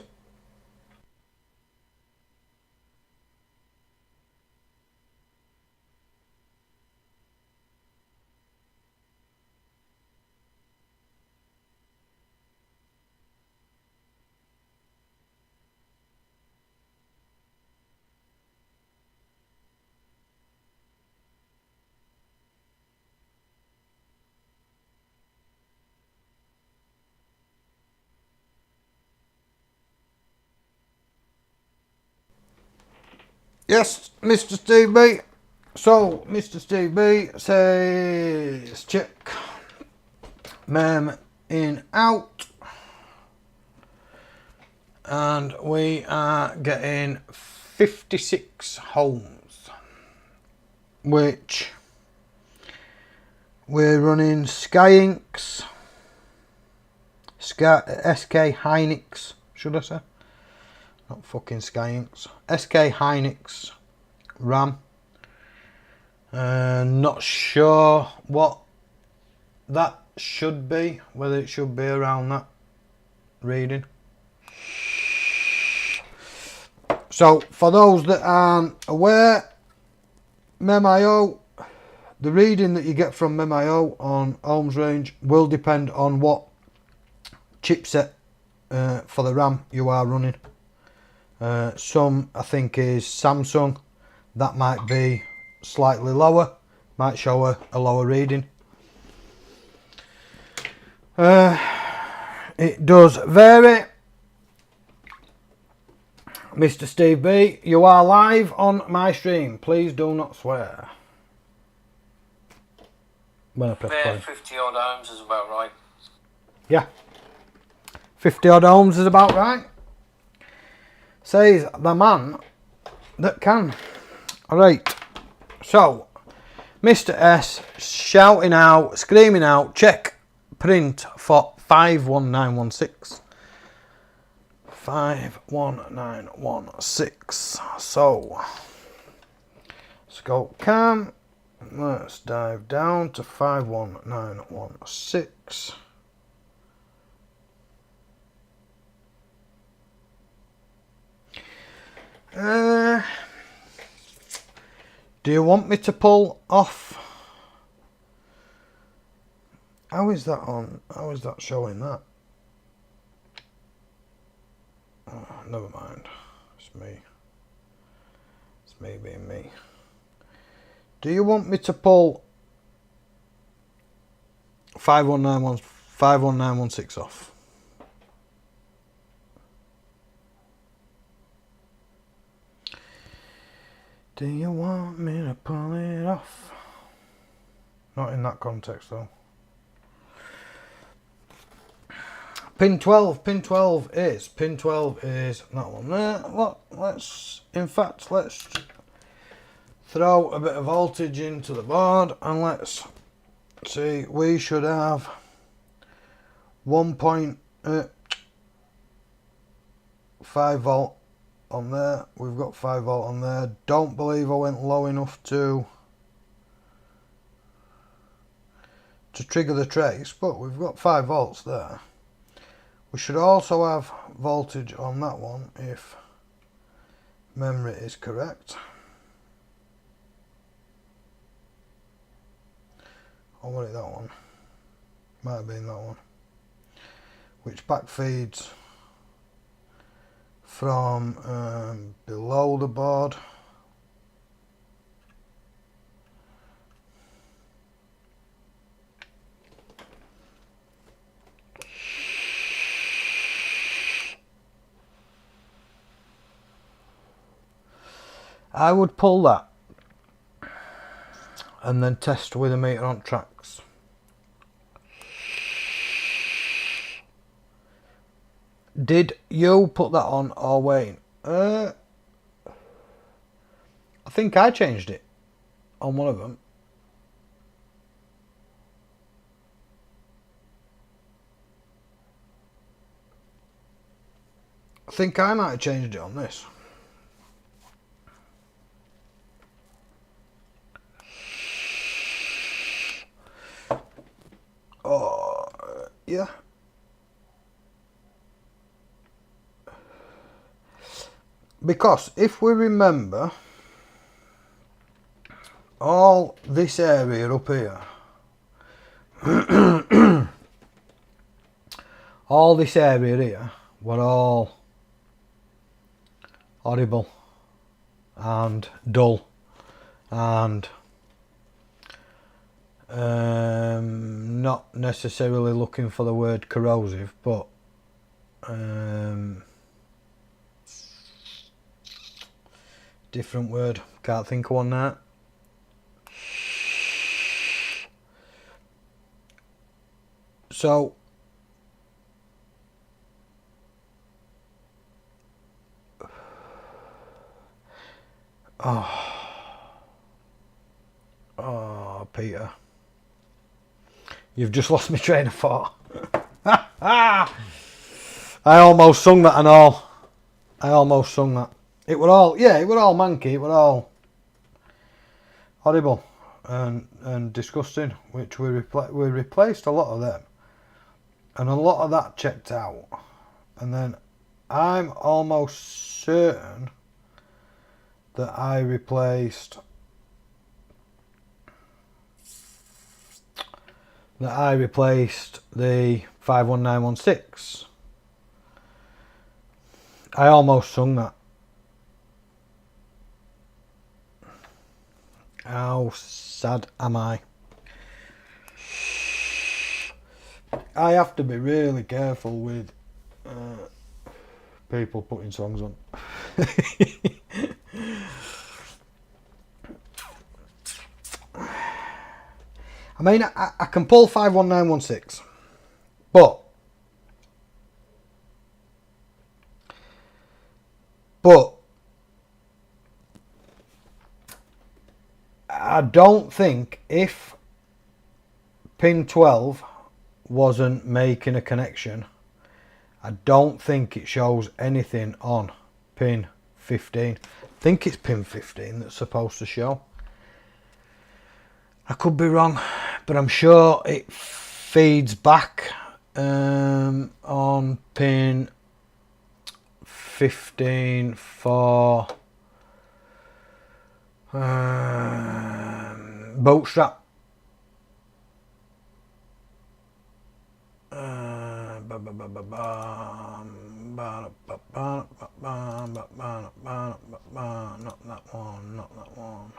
A: Yes, Mr. Steve B. So, Mr. Steve B says check mem in out, and we are getting 56 homes, which we're running SK Hynix, should I say? Not fucking Skyinks. SK Hynix RAM. Not sure what that should be, whether it should be around that reading. So, for those that aren't aware, MEMIO, the reading that you get from MEMIO on ohms range will depend on what chipset for the RAM you are running. Some I think is Samsung, that might be slightly lower, might show a lower reading. It does vary. Mr. Steve B, you are live on my stream. Please do not swear. When I press play.
B: 50 odd ohms is about right.
A: Yeah. 50 odd ohms is about right. Says the man that can. Alright. So, Mr. S shouting out, screaming out, check print for 51916. 51916. So, scope cam. Let's dive down to 51916. Do you want me to pull off? How is that on? How is that showing that? Oh, never mind. It's me. It's me being me. Do you want me to pull 51916 off? Do you want me to pull it off? Not in that context though. Pin 12 is that one there. Let's throw a bit of voltage into the board and let's see. We should have 1.5 volt on there. We've got 5 volt on there. Don't believe I went low enough to trigger the trace, but we've got 5 volts there. We should also have voltage on that one if memory is correct. Or was it that one? Might have been that one. Which backfeeds from below the board. I would pull that and then test with a meter on tracks. Did you put that on or Wayne? I think I changed it on one of them. I think I might have changed it on this. Oh, yeah. Because if we remember, all this area up here, all this area here were all horrible and dull and not necessarily looking for the word corrosive, but different word, can't think of one now. So oh Peter, you've just lost my train of thought. I almost sung that and all. I almost sung that. It were all, yeah, it were all manky, it were all horrible and disgusting, which we replaced a lot of them. And a lot of that checked out. And then I'm almost certain that I replaced the 51916. I almost sung that. How sad am I? I have to be really careful with people putting songs on. I mean, I can pull 51916, but I don't think if pin 12 wasn't making a connection, I don't think it shows anything on pin 15. I think it's pin 15 that's supposed to show. I could be wrong, but I'm sure it feeds back on pin 15 for bootstrap. Not that one, not that one.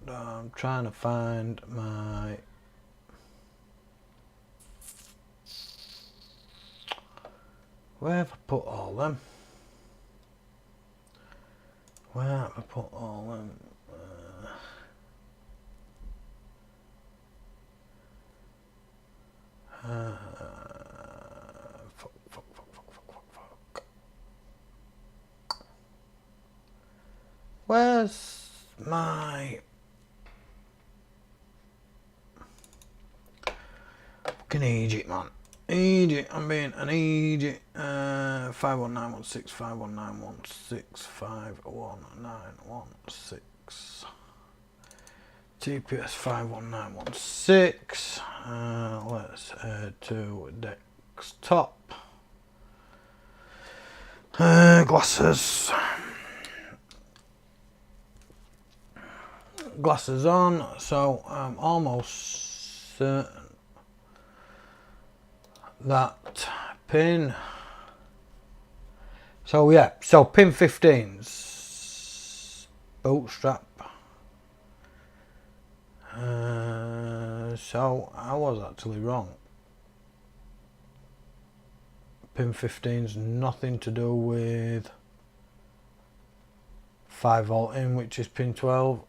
A: I'm trying to find my where have I put all them? Where have I put all them? Fuck. Where's my fucking Egypt, man? Egypt, I'm being an Egypt. 51916, 51916, 51916. TPS 51916. Let's head to desktop. Glasses on, so I'm almost certain that pin, so yeah, so pin 15's bootstrap, so I was actually wrong. Pin 15's nothing to do with 5 volt in, which is pin 12.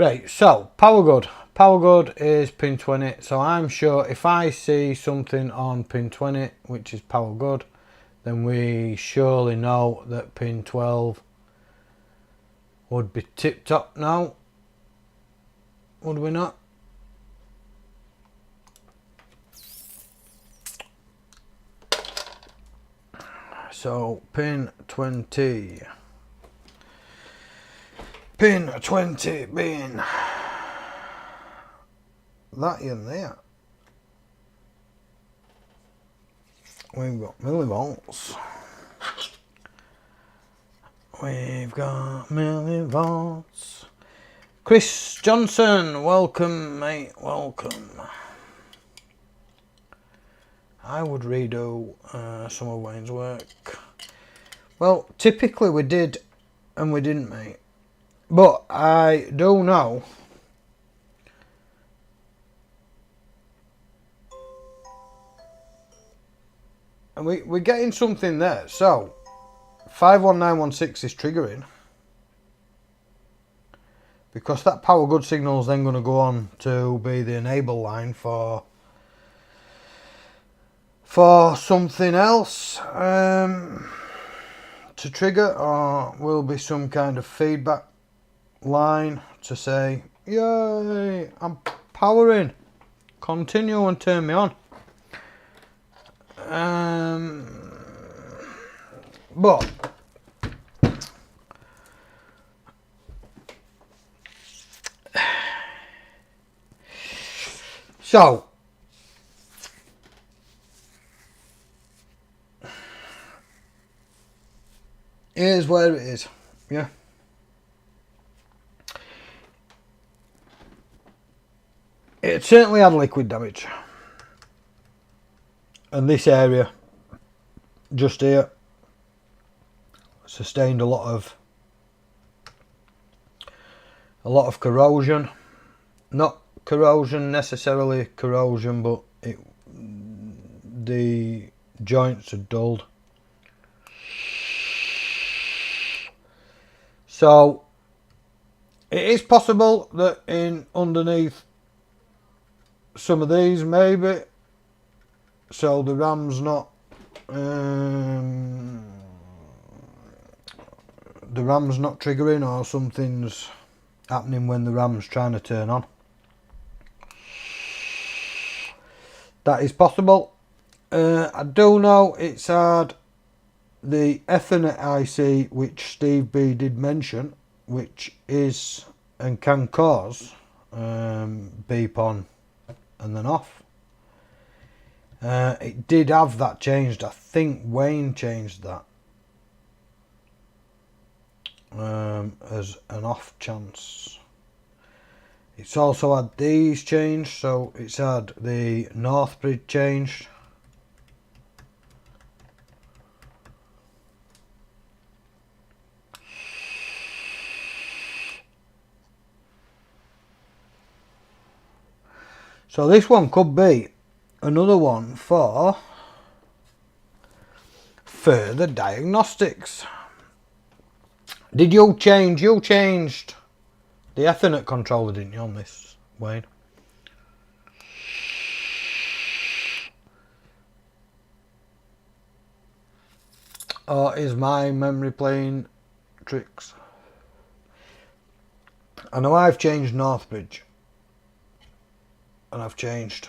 A: Right, so power good. Power good is pin 20. So I'm sure if I see something on pin 20 which is power good, then we surely know that pin 12 would be tip top now. Would we not? So pin 20. Pin 20 being that in there. We've got millivolts. We've got millivolts. Chris Johnson, welcome mate, welcome. I would redo some of Wayne's work. Well, typically we did and we didn't, mate. But I do know and we're getting something there. So 51916 is triggering because that power good signal is then going to go on to be the enable line for something else to trigger, or will be some kind of feedback line to say, yay, I'm powering, continue and turn me on. But so here's where it is, yeah. It certainly had liquid damage, and this area just here sustained a lot of corrosion. Not corrosion necessarily corrosion, but the joints are dulled. So it is possible that in underneath some of these, maybe, so the RAM's not triggering, or something's happening when the RAM's trying to turn on. That is possible. I do know it's had the Ethernet IC, which Steve B did mention, which is and can cause beep on and then off. It did have that changed. I think Wayne changed that as an off chance. It's also had these changed, so it's had the Northbridge changed. So this one could be another one for further diagnostics. Did you change? You changed the Ethernet controller, didn't you, on this, Wayne? Or is my memory playing tricks? I know I've changed Northbridge. And I've changed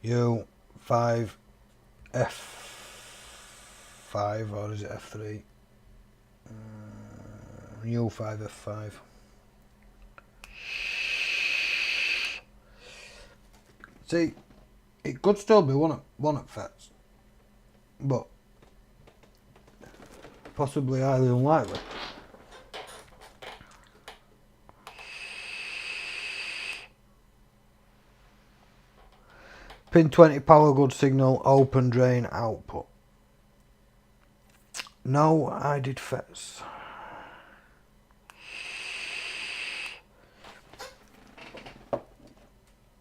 A: U5 F5, or is it F3? U5 F5. See, it could still be one at FETs, but possibly highly unlikely. Pin 20 power good signal, open drain output. No, I did FETs.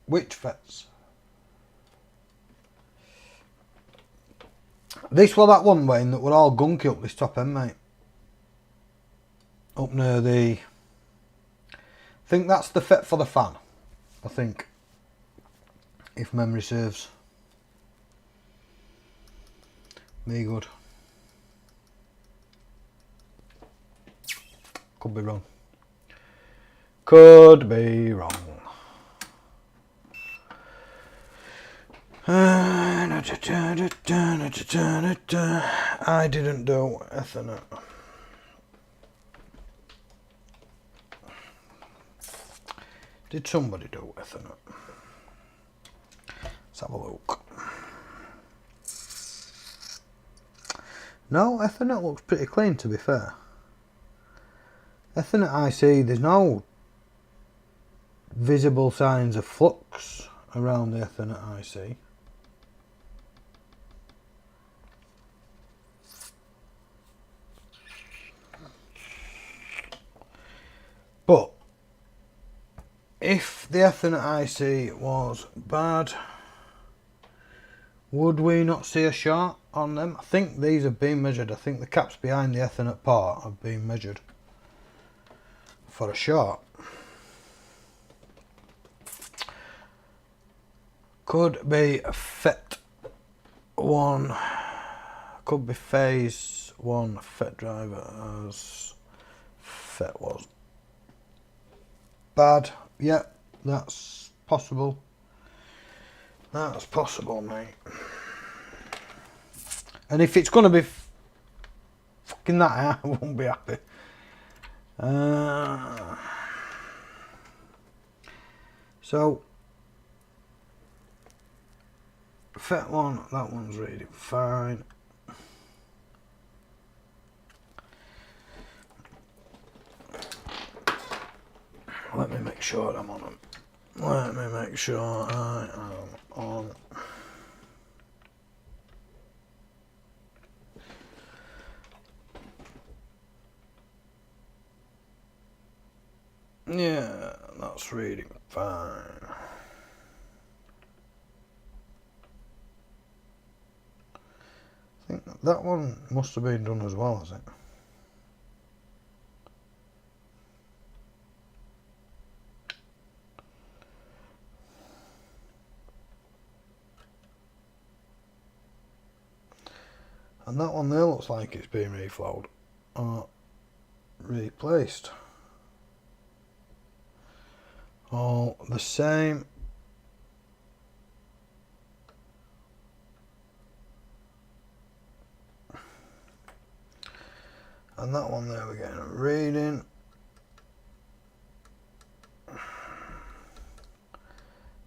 A: Which FETs? This was that one, Wayne, that were all gunky up this top end, mate. Up near the think that's the fit for the fan. I think, if memory serves me good. Could be wrong. Could be wrong. I didn't do Ethernet. Did somebody do Ethernet? Let's have a look. No, Ethernet looks pretty clean, to be fair. Ethernet IC, there's no visible signs of flux around the Ethernet IC. But if the Ethernet IC was bad, would we not see a short on them? I think these have been measured. I think the caps behind the Ethernet part have been measured for a short. Could be a FET 1, could be phase 1 FET driver as FET was bad. Yeah, that's possible. That's possible, mate. And if it's going to be fucking that, I won't be happy. So, FET 1, that one's reading fine. Let me make sure I'm on them. Let me make sure I am on. Yeah, that's reading fine. I think that one must have been done as well, has it? And that one there looks like it's been reflowed or replaced. All the same. And that one there we're getting a reading.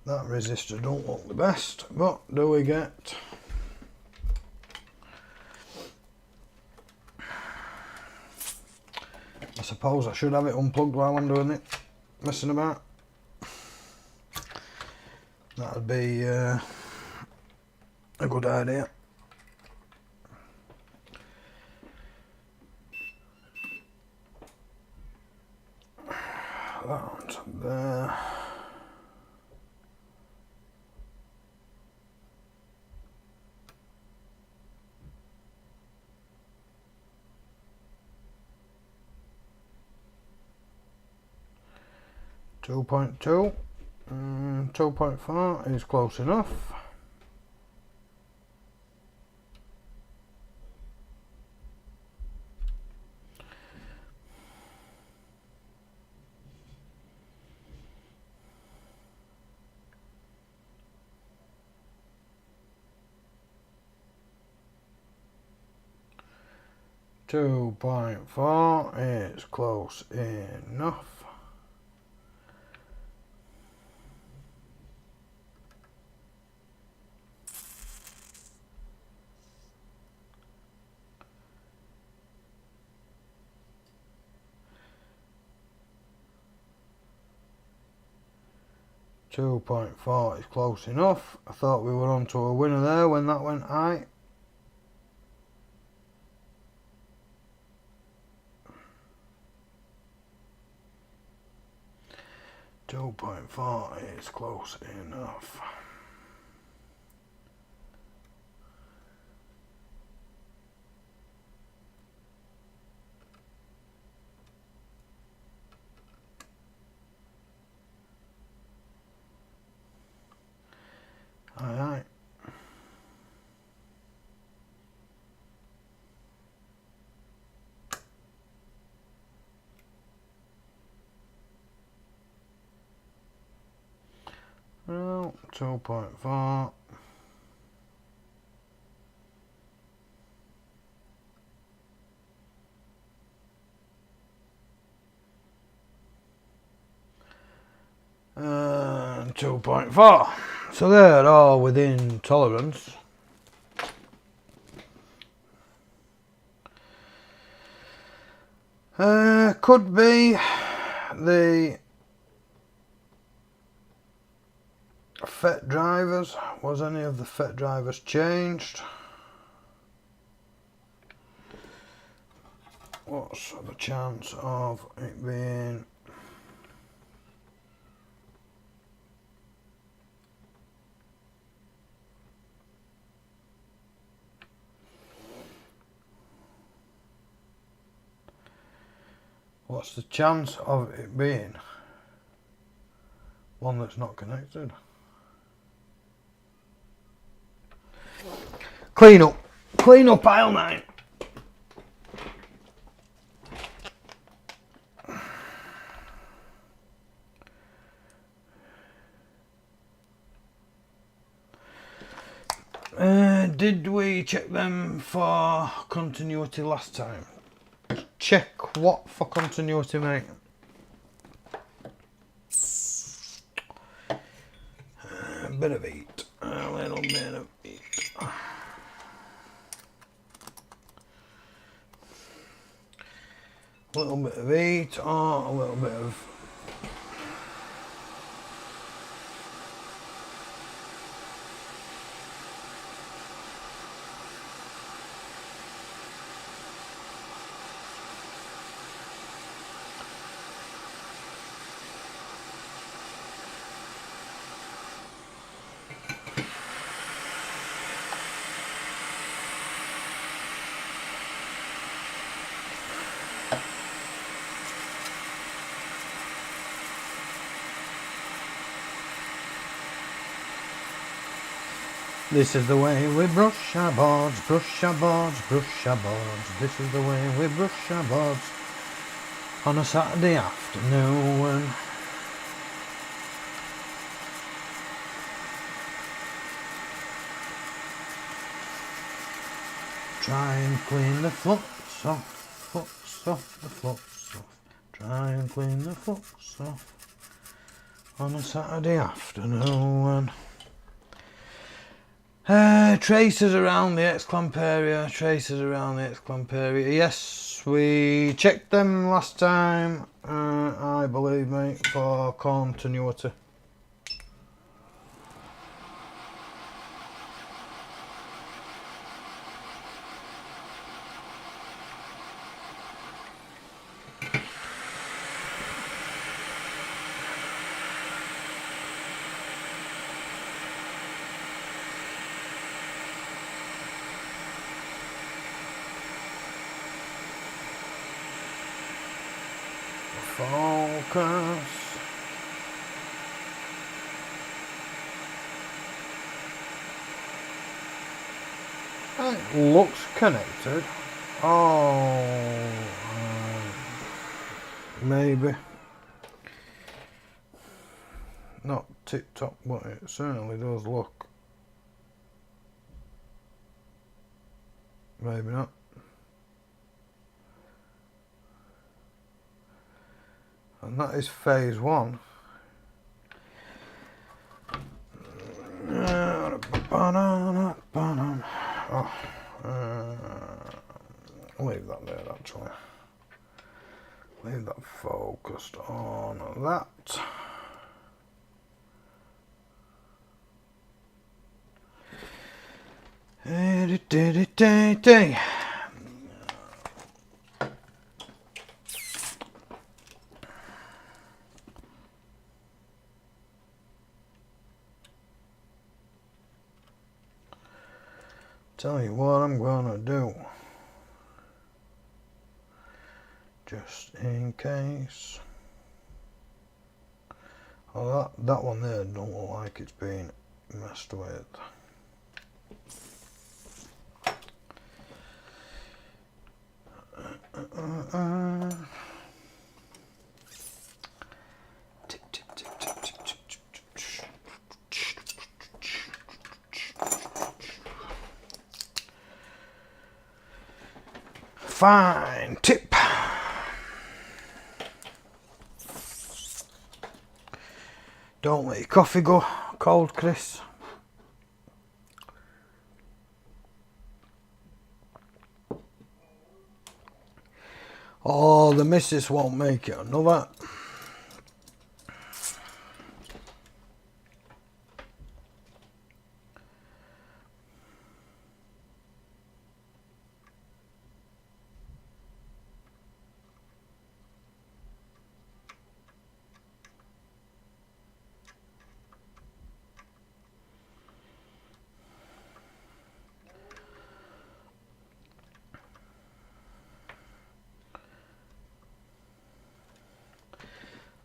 A: That resistor don't look the best, but do we get I suppose I should have it unplugged while I'm doing it, messing about. That would be a good idea. That there. Two 2.2, 2.4 is close enough. Two 2.4 is close enough. Two 2.4 is close enough. I thought we were on to a winner there when that went high. Two 2.4 is close enough. Aye, aye. Well, 2.4. And 2.4. So they're all within tolerance. Could be the FET drivers. Was any of the FET drivers changed? What's the chance of it being what's the chance of it being one that's not connected? Clean up aisle 9. Did we check them for continuity last time? Check what for continuity, mate? A bit of heat. A little bit of heat. A little bit of heat or a little bit of this is the way we brush our boards, brush our boards, brush our boards. This is the way we brush our boards on a Saturday afternoon. Try and clean the flux off, the flux off. Try and clean the flux off on a Saturday afternoon. Traces around the X-clamp area, traces around the X-clamp area. Yes, we checked them last time, I believe, mate, for continuity. Focus. It looks connected. Oh, maybe. Not tip top, but it certainly does look. Maybe not. And that is phase 1. Leave that there, actually. Leave that focused on that. Tell you what I'm gonna do, just in case. Oh, that one there don't look like it's been messed with. Tip, tip, tip, tip, tip, tip, tip, tip. Fine tip. Don't let your coffee go cold, Chris. Oh, the missus won't make it another.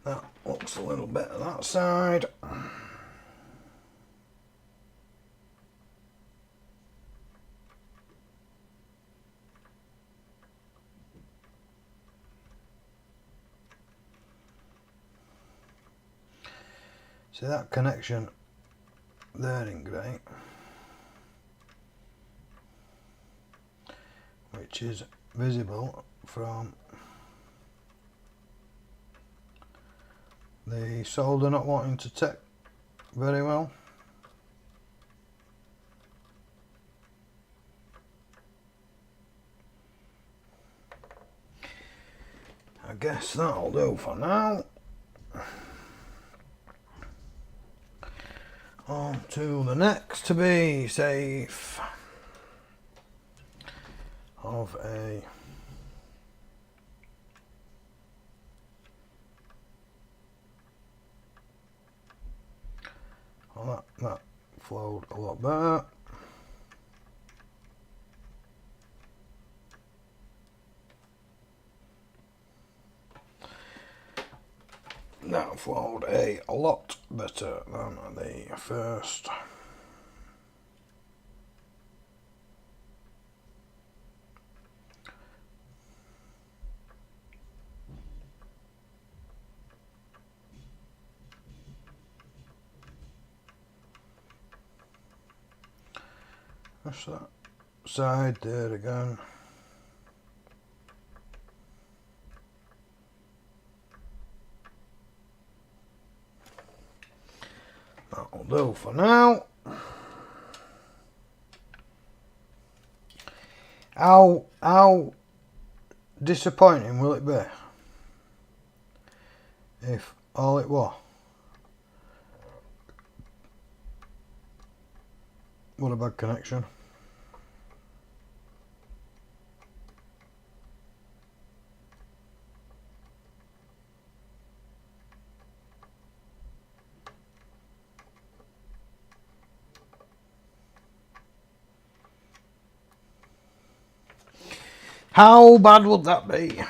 A: That looks a little better that side. See that connection there in grey, which is visible from the solder not wanting to take very well. I guess that'll do for now. On to the next to be safe of a that flowed a lot better. That flowed a lot better than the first. That's that side there again. That'll do for now. How disappointing will it be if all it was what a bad connection? How bad would that be?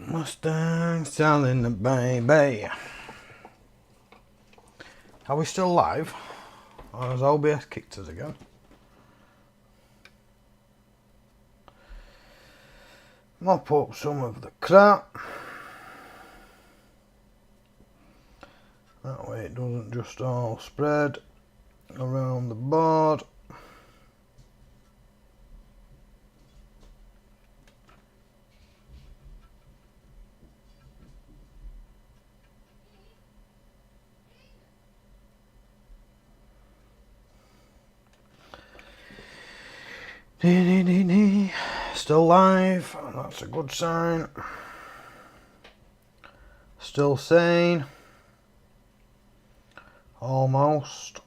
A: Mustang selling the baby. Are we still live? Or has OBS kicked us again? Mop up some of the crap. That way it doesn't just all spread around the board. Still live, that's a good sign. Still sane. Almost.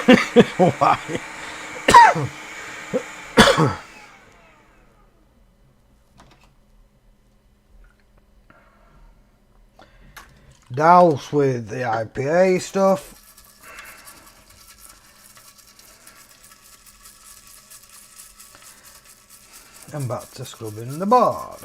A: Why? Douse with the IPA stuff. And back to scrubbing the board.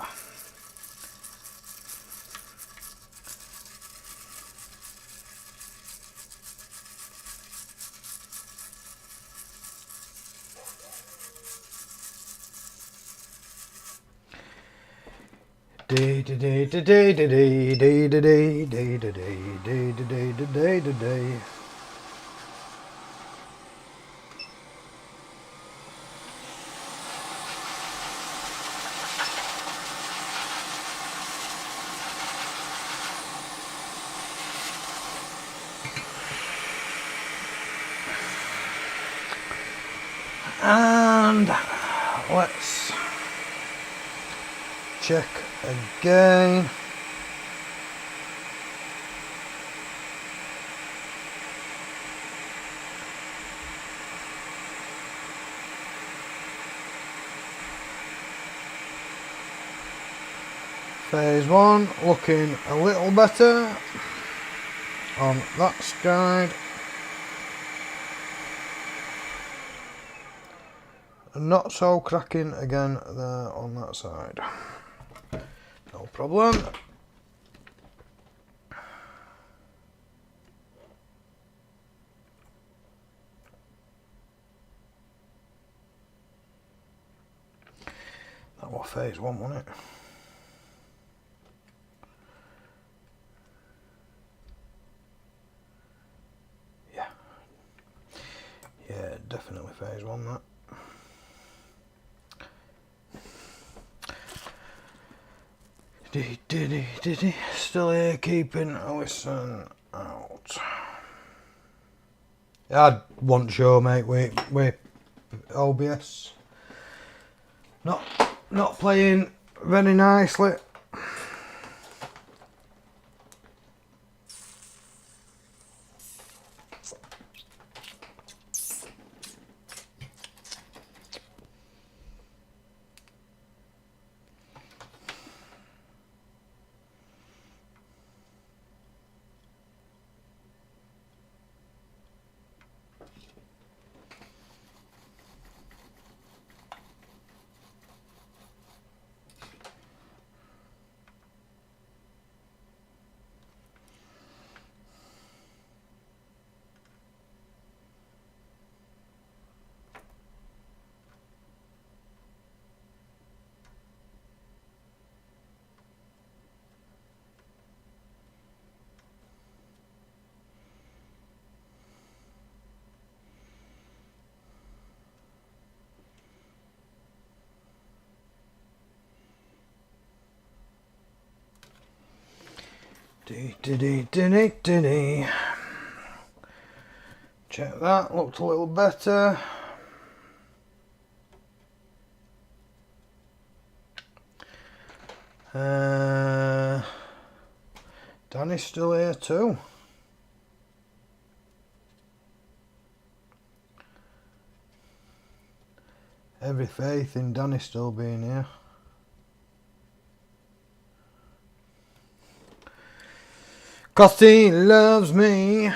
A: Day to day to day to day day to day day to day day to day to day to day. And let's check again. Phase 1 looking a little better on that side. Not so cracking again there on that side. No problem. That was phase 1, wasn't it? Yeah. Yeah, definitely phase 1 that. Diddy, still here keeping a listen out. I want show, mate, with OBS. Not playing very nicely. Diddy. Check that, looked a little better. Danny's still here too. Every faith in Danny still being here. Cause he loves me.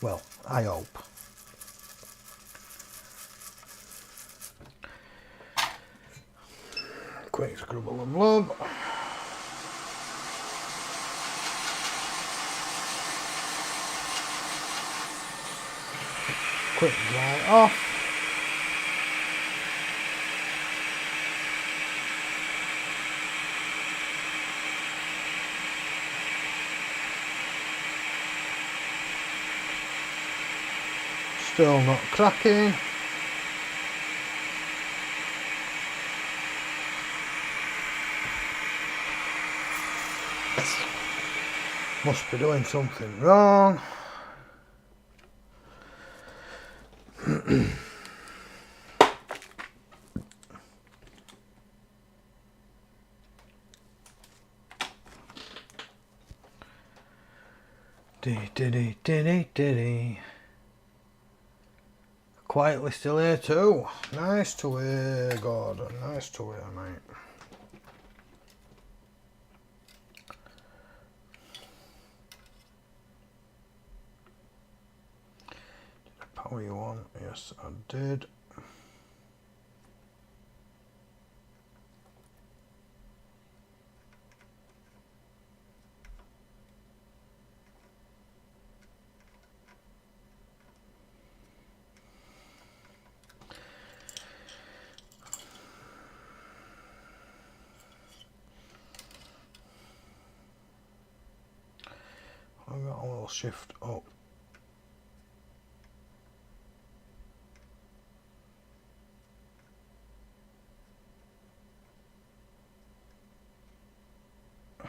A: Well, I hope. Quick scrubble and blub. Quick dry off. Still not cracking. Must be doing something wrong. Dee. Quietly still here too. Nice to hear, Gordon. Nice to hear, mate. Did I power you on? Yes, I did. I've got a little shift up. I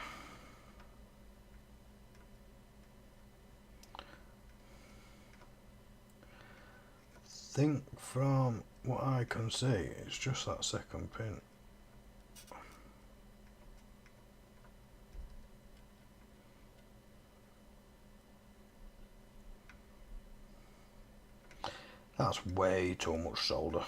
A: think from what I can see, it's just that second pin. That's way too much solder.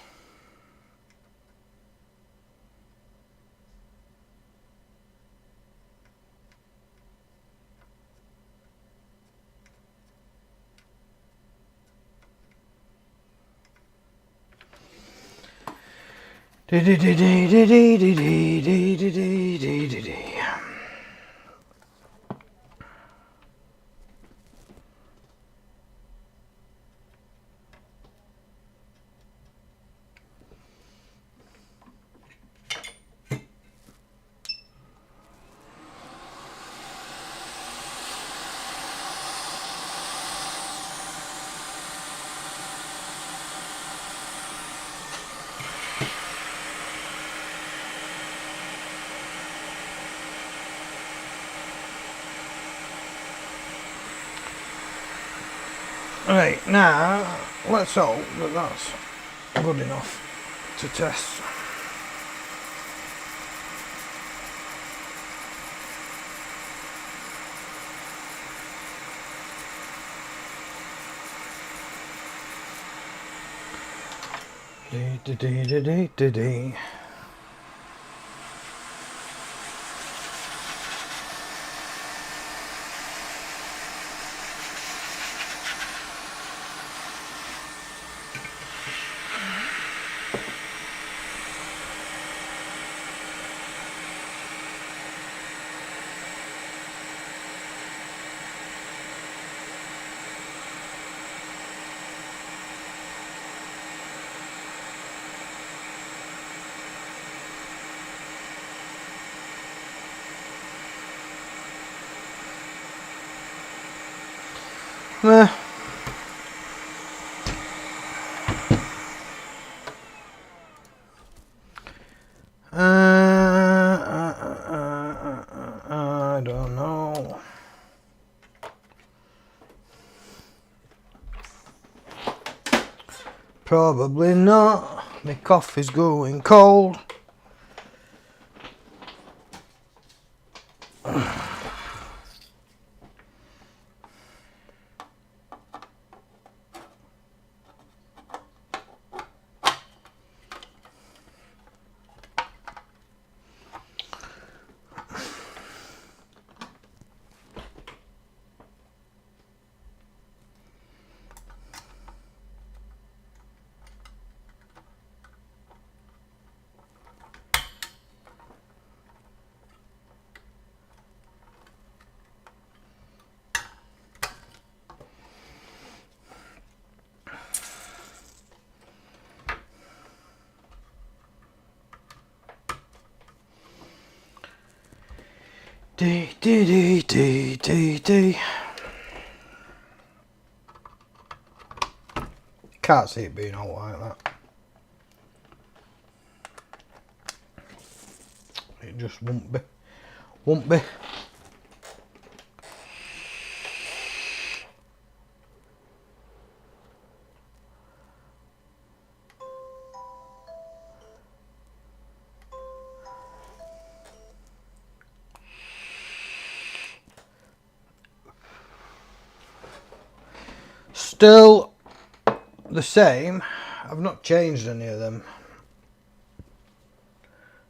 A: Right, now let's hope that that's good enough to test. Dee. Meh. I don't know. Probably not. My coffee's going cold. Dee. Can't see it being all like that. It just won't be. Won't be. still the same. I've not changed any of them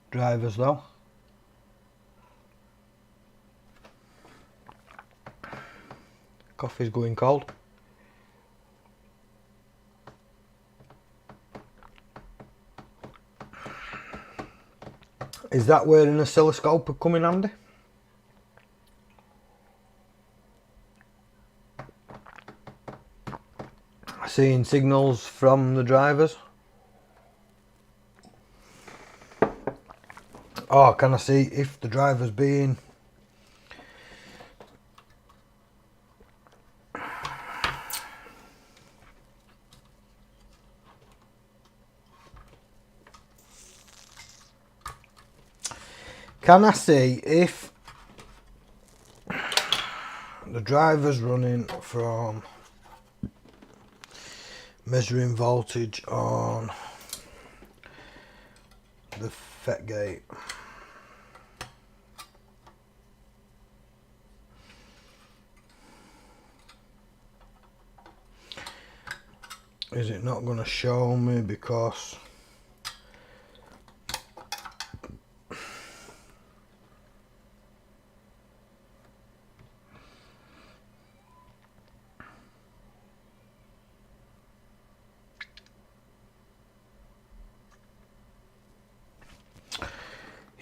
A: drivers though. Coffee's going cold. Is that where an oscilloscope would come in handy? Seeing signals from the drivers. Oh, can I see if the driver's being Can I see if the driver's running from measuring voltage on the FET gate? Is it not going to show me because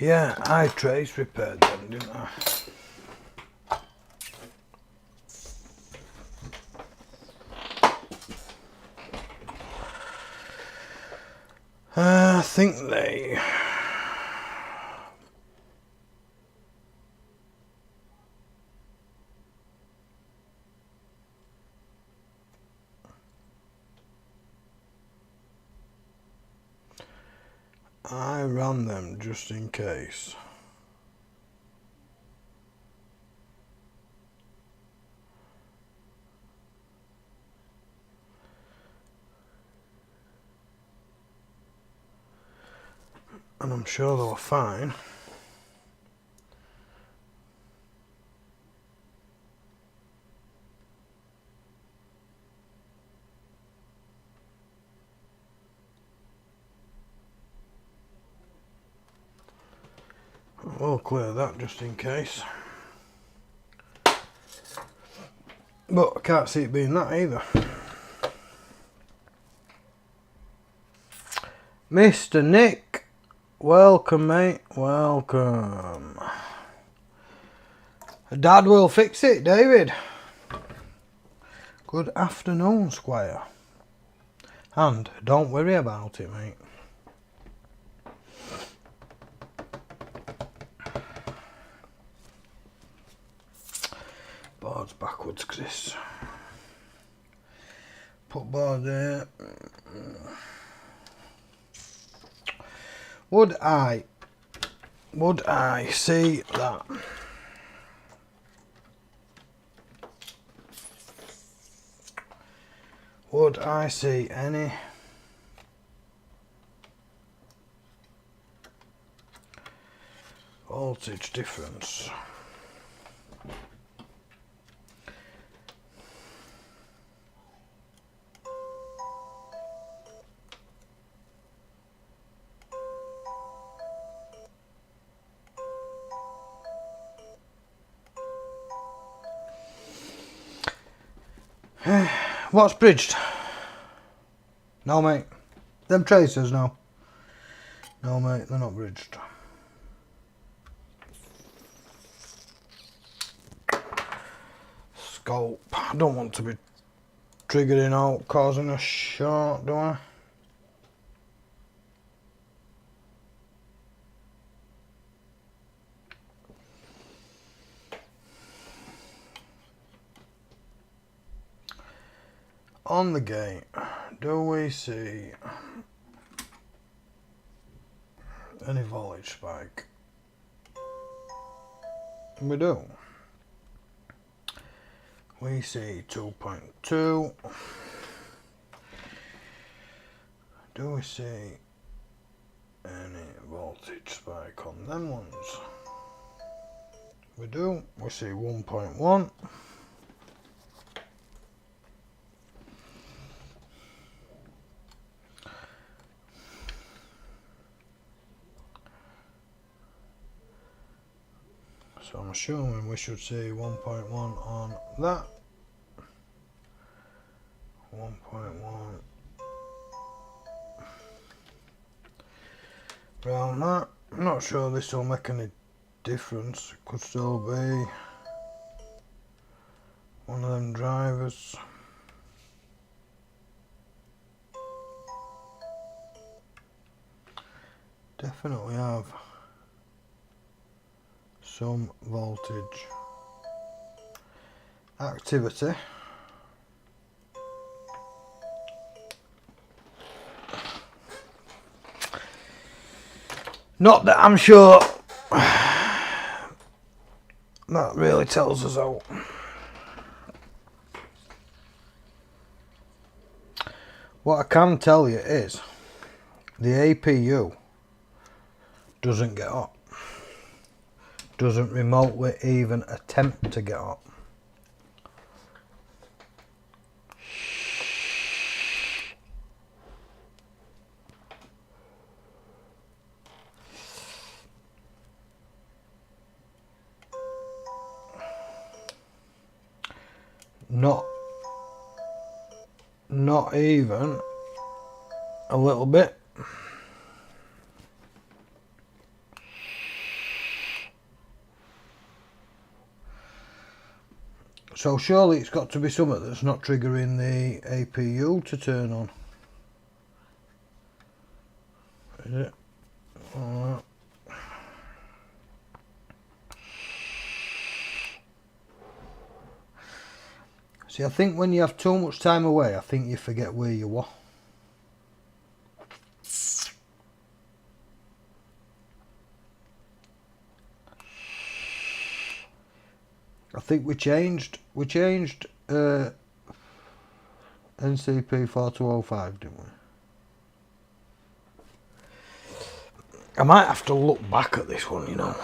A: yeah, I trace repaired them, didn't I? I think they I ran them just in case. And I'm sure they were fine. We'll clear that just in case. But I can't see it being that either. Mr. Nick, welcome mate, welcome. Dad will fix it, David. Good afternoon, Squire. And don't worry about it, mate. Board's backwards, Chris. Put board there. Would I see that? Would I see any voltage difference? What's bridged? No, mate. Them tracers, no. No, mate, they're not bridged. Scope. I don't want to be triggering out, causing a short, do I? On the gate, do we see any voltage spike? We do. We see 2.2. Do we see any voltage spike on them ones? We do. We see 1.1. showing. We should see 1.1 on that. 1.1 around that. I'm not sure this will make any difference. It could still be one of them drivers. Definitely have some voltage activity. Not that I'm sure that really tells us out. What I can tell you is the APU doesn't get up. Doesn't remotely even attempt to get up. Not even a little bit. So surely it's got to be something that's not triggering the APU to turn on. Is it? Alright. See, I think when you have too much time away, I think you forget where you were. I think we changed NCP 4205, didn't we? I might have to look back at this one, you know.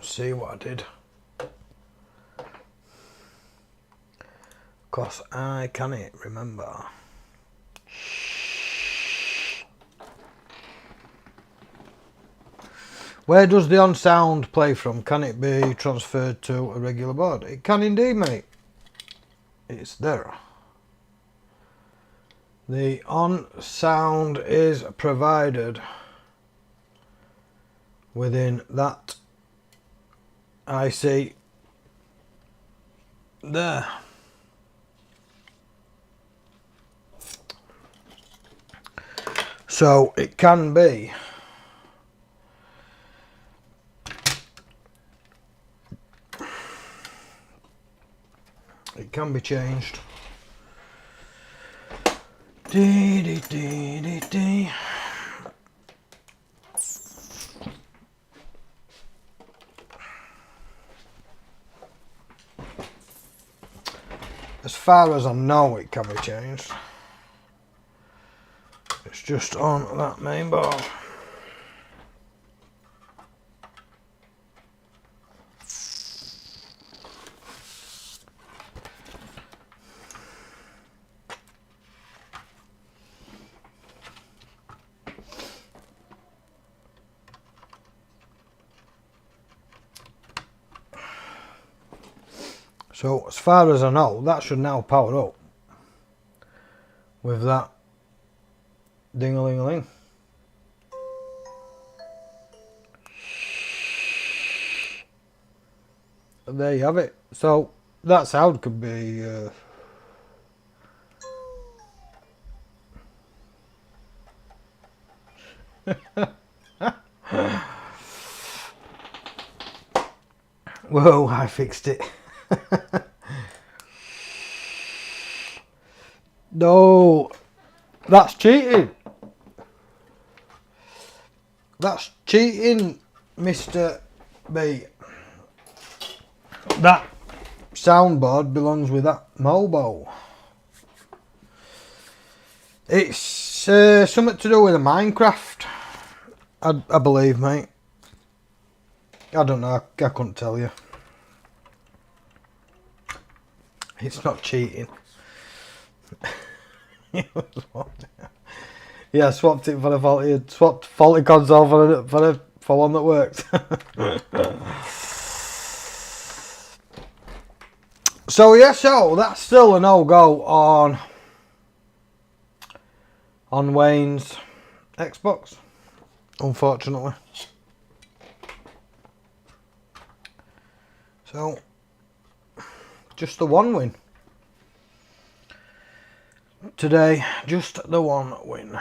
A: See what I did. Because I can't remember. Where does the on sound play from? Can it be transferred to a regular board? It can indeed, mate. It's there. The on sound is provided within that IC there. So it can be changed. As far as I know, it can be changed. It's just on that main board. So as far as I know, that should now power up with that ding-a-ling-a-ling. There you have it. So that sound could be whoa, I fixed it. No, that's cheating. That's cheating, Mr. B. That soundboard belongs with that mobile. It's something to do with a Minecraft, I believe, mate. I don't know, I couldn't tell you. It's not cheating. Yeah, I swapped it for a faulty console for for one that works. So yeah, so that's still a no-go on Wayne's Xbox, unfortunately. So just the one win today, just the one win.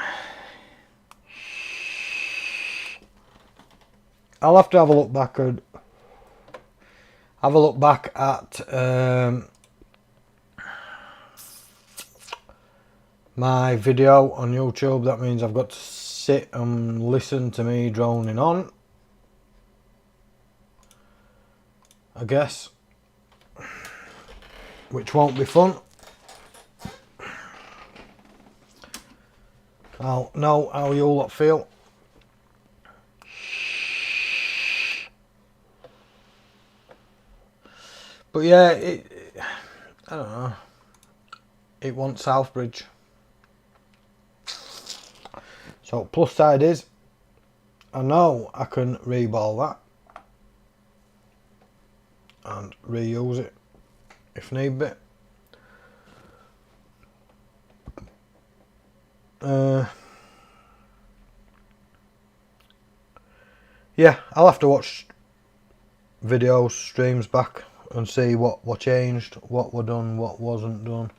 A: I'll have to have a look back at my video on YouTube. That means I've got to sit and listen to me droning on, I guess, which won't be fun. I'll know how you all lot feel. But yeah, I don't know. It wants Southbridge. So plus side is, I know I can reball that and reuse it if need be. Yeah, I'll have to watch videos, streams back and see what changed, what were done, what wasn't done.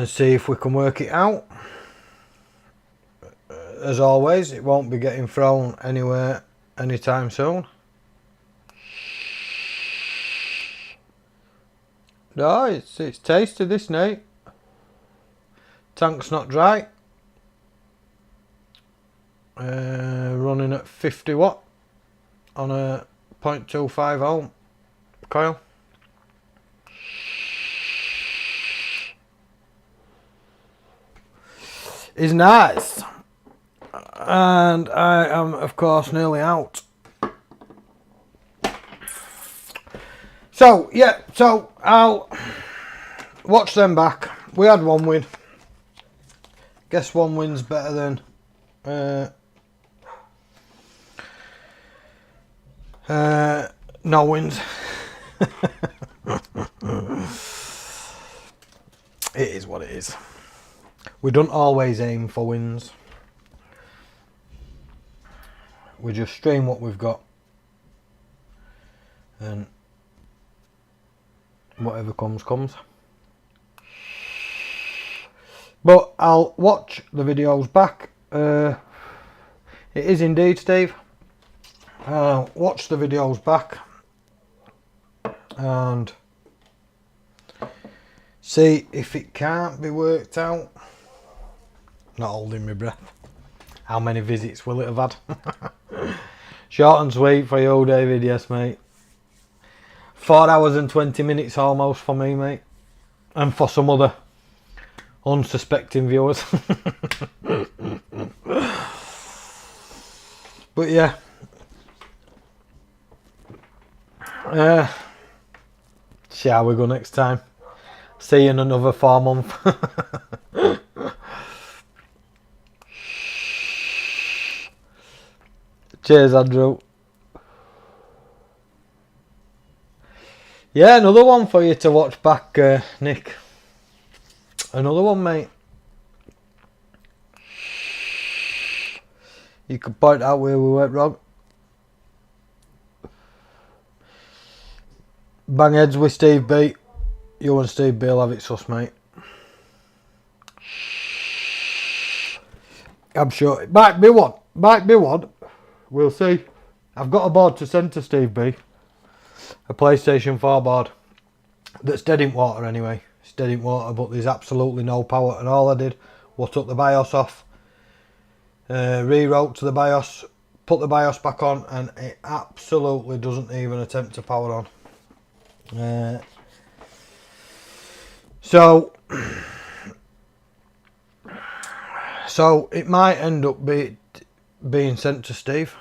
A: See if we can work it out. As always, it won't be getting thrown anywhere anytime soon. No, it's tasty, this, Nate. Tank's not dry. Running at 50 watt on a 0.25 ohm coil. Is nice. And I am, of course, nearly out. So, yeah, so I'll watch them back. We had one win. Guess one win's better than no wins. It is what it is. We don't always aim for wins. We just stream what we've got. And whatever comes, comes. But I'll watch the videos back. It is indeed, Steve. I'll watch the videos back and see if it can't be worked out. Not holding my breath. How many visits will it have had? Short and sweet for you, David. Yes, mate. 4 hours and 20 minutes almost for me, mate. And for some other unsuspecting viewers. But yeah. See how we go next time. See you in another 4 months. Cheers, Andrew. Yeah, another one for you to watch back, Nick. Another one, mate. You could point out where we went wrong. Bang heads with Steve B. You and Steve B will have it sus, mate. I'm sure it might be one. Might be one. We'll see. I've got a board to send to Steve B. A PlayStation 4 board. That's dead in water anyway. It's dead in water, but there's absolutely no power. And all I did was took the BIOS off. Rewrote to the BIOS. Put the BIOS back on. And it absolutely doesn't even attempt to power on. So it might end up being sent to Steve.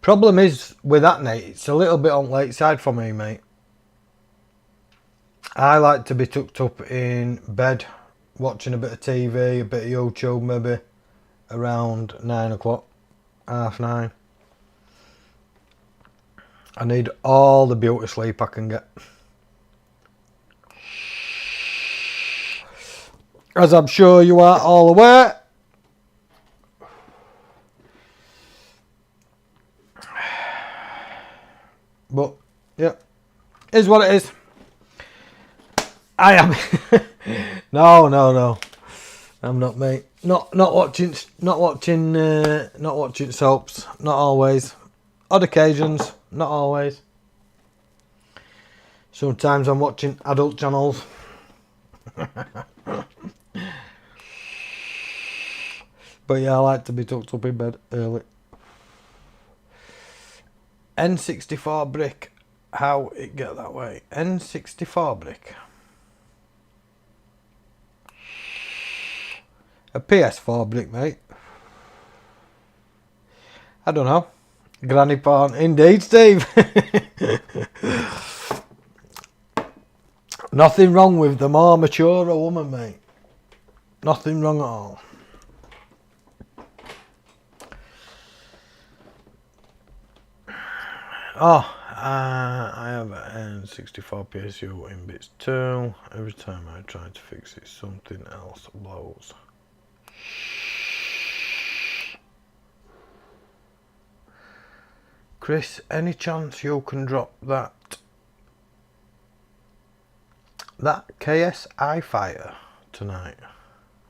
A: Problem is with that, Nate, it's a little bit on late side for me, mate. I like to be tucked up in bed, watching a bit of TV, a bit of YouTube, maybe around 9 o'clock, 9:30. I need all the beauty sleep I can get. As I'm sure you are all aware. But, yeah, is what it is. I am. No. I'm not, mate. Not watching soaps. Not always. Odd occasions. Not always. Sometimes I'm watching adult channels. But yeah, I like to be tucked up in bed early. N64 brick. How it get that way? N64 brick. A PS4 brick, mate. I don't know. Granny porn. Indeed, Steve. Nothing wrong with the more mature a woman, mate. Nothing wrong at all. Oh, I have an N64 PSU in bits too. Every time I try to fix it, something else blows. Chris, any chance you can drop that KSI fire tonight?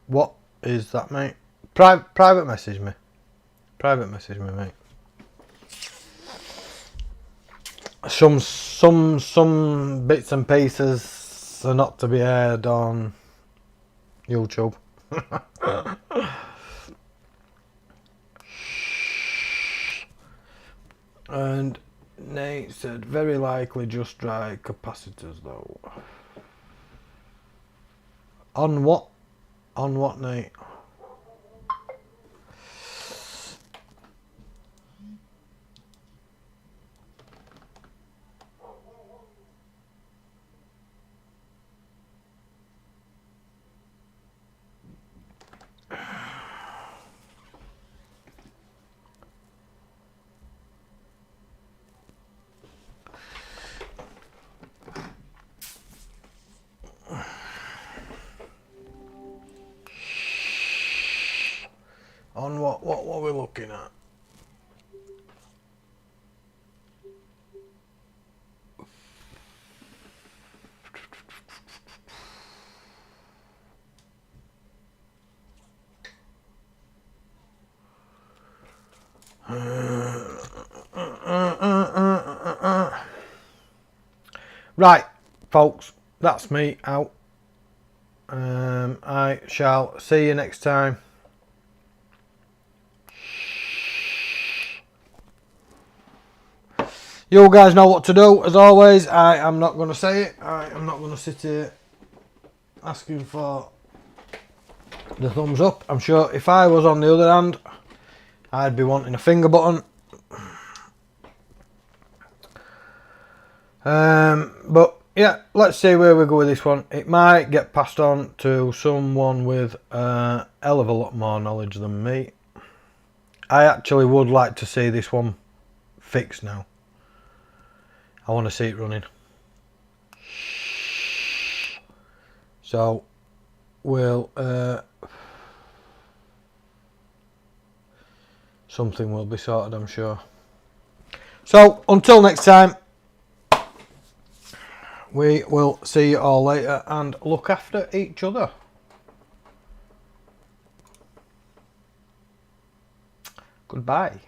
A: What is that, mate? Private message me. Private message me, mate. Some bits and pieces are not to be aired on YouTube. And Nate said, very likely just dry capacitors though. On what? On what, Nate? On what are we looking at? Right, folks, that's me out. I shall see you next time. You guys know what to do. As always, I am not going to say it. I am not going to sit here asking for the thumbs up. I'm sure if I was on the other hand, I'd be wanting a finger button. But yeah, let's see where we go with this one. It might get passed on to someone with a hell of a lot more knowledge than me. I actually would like to see this one fixed now. I want to see it running. So we'll something will be sorted, I'm sure. So until next time, we will see you all later and look after each other. Goodbye.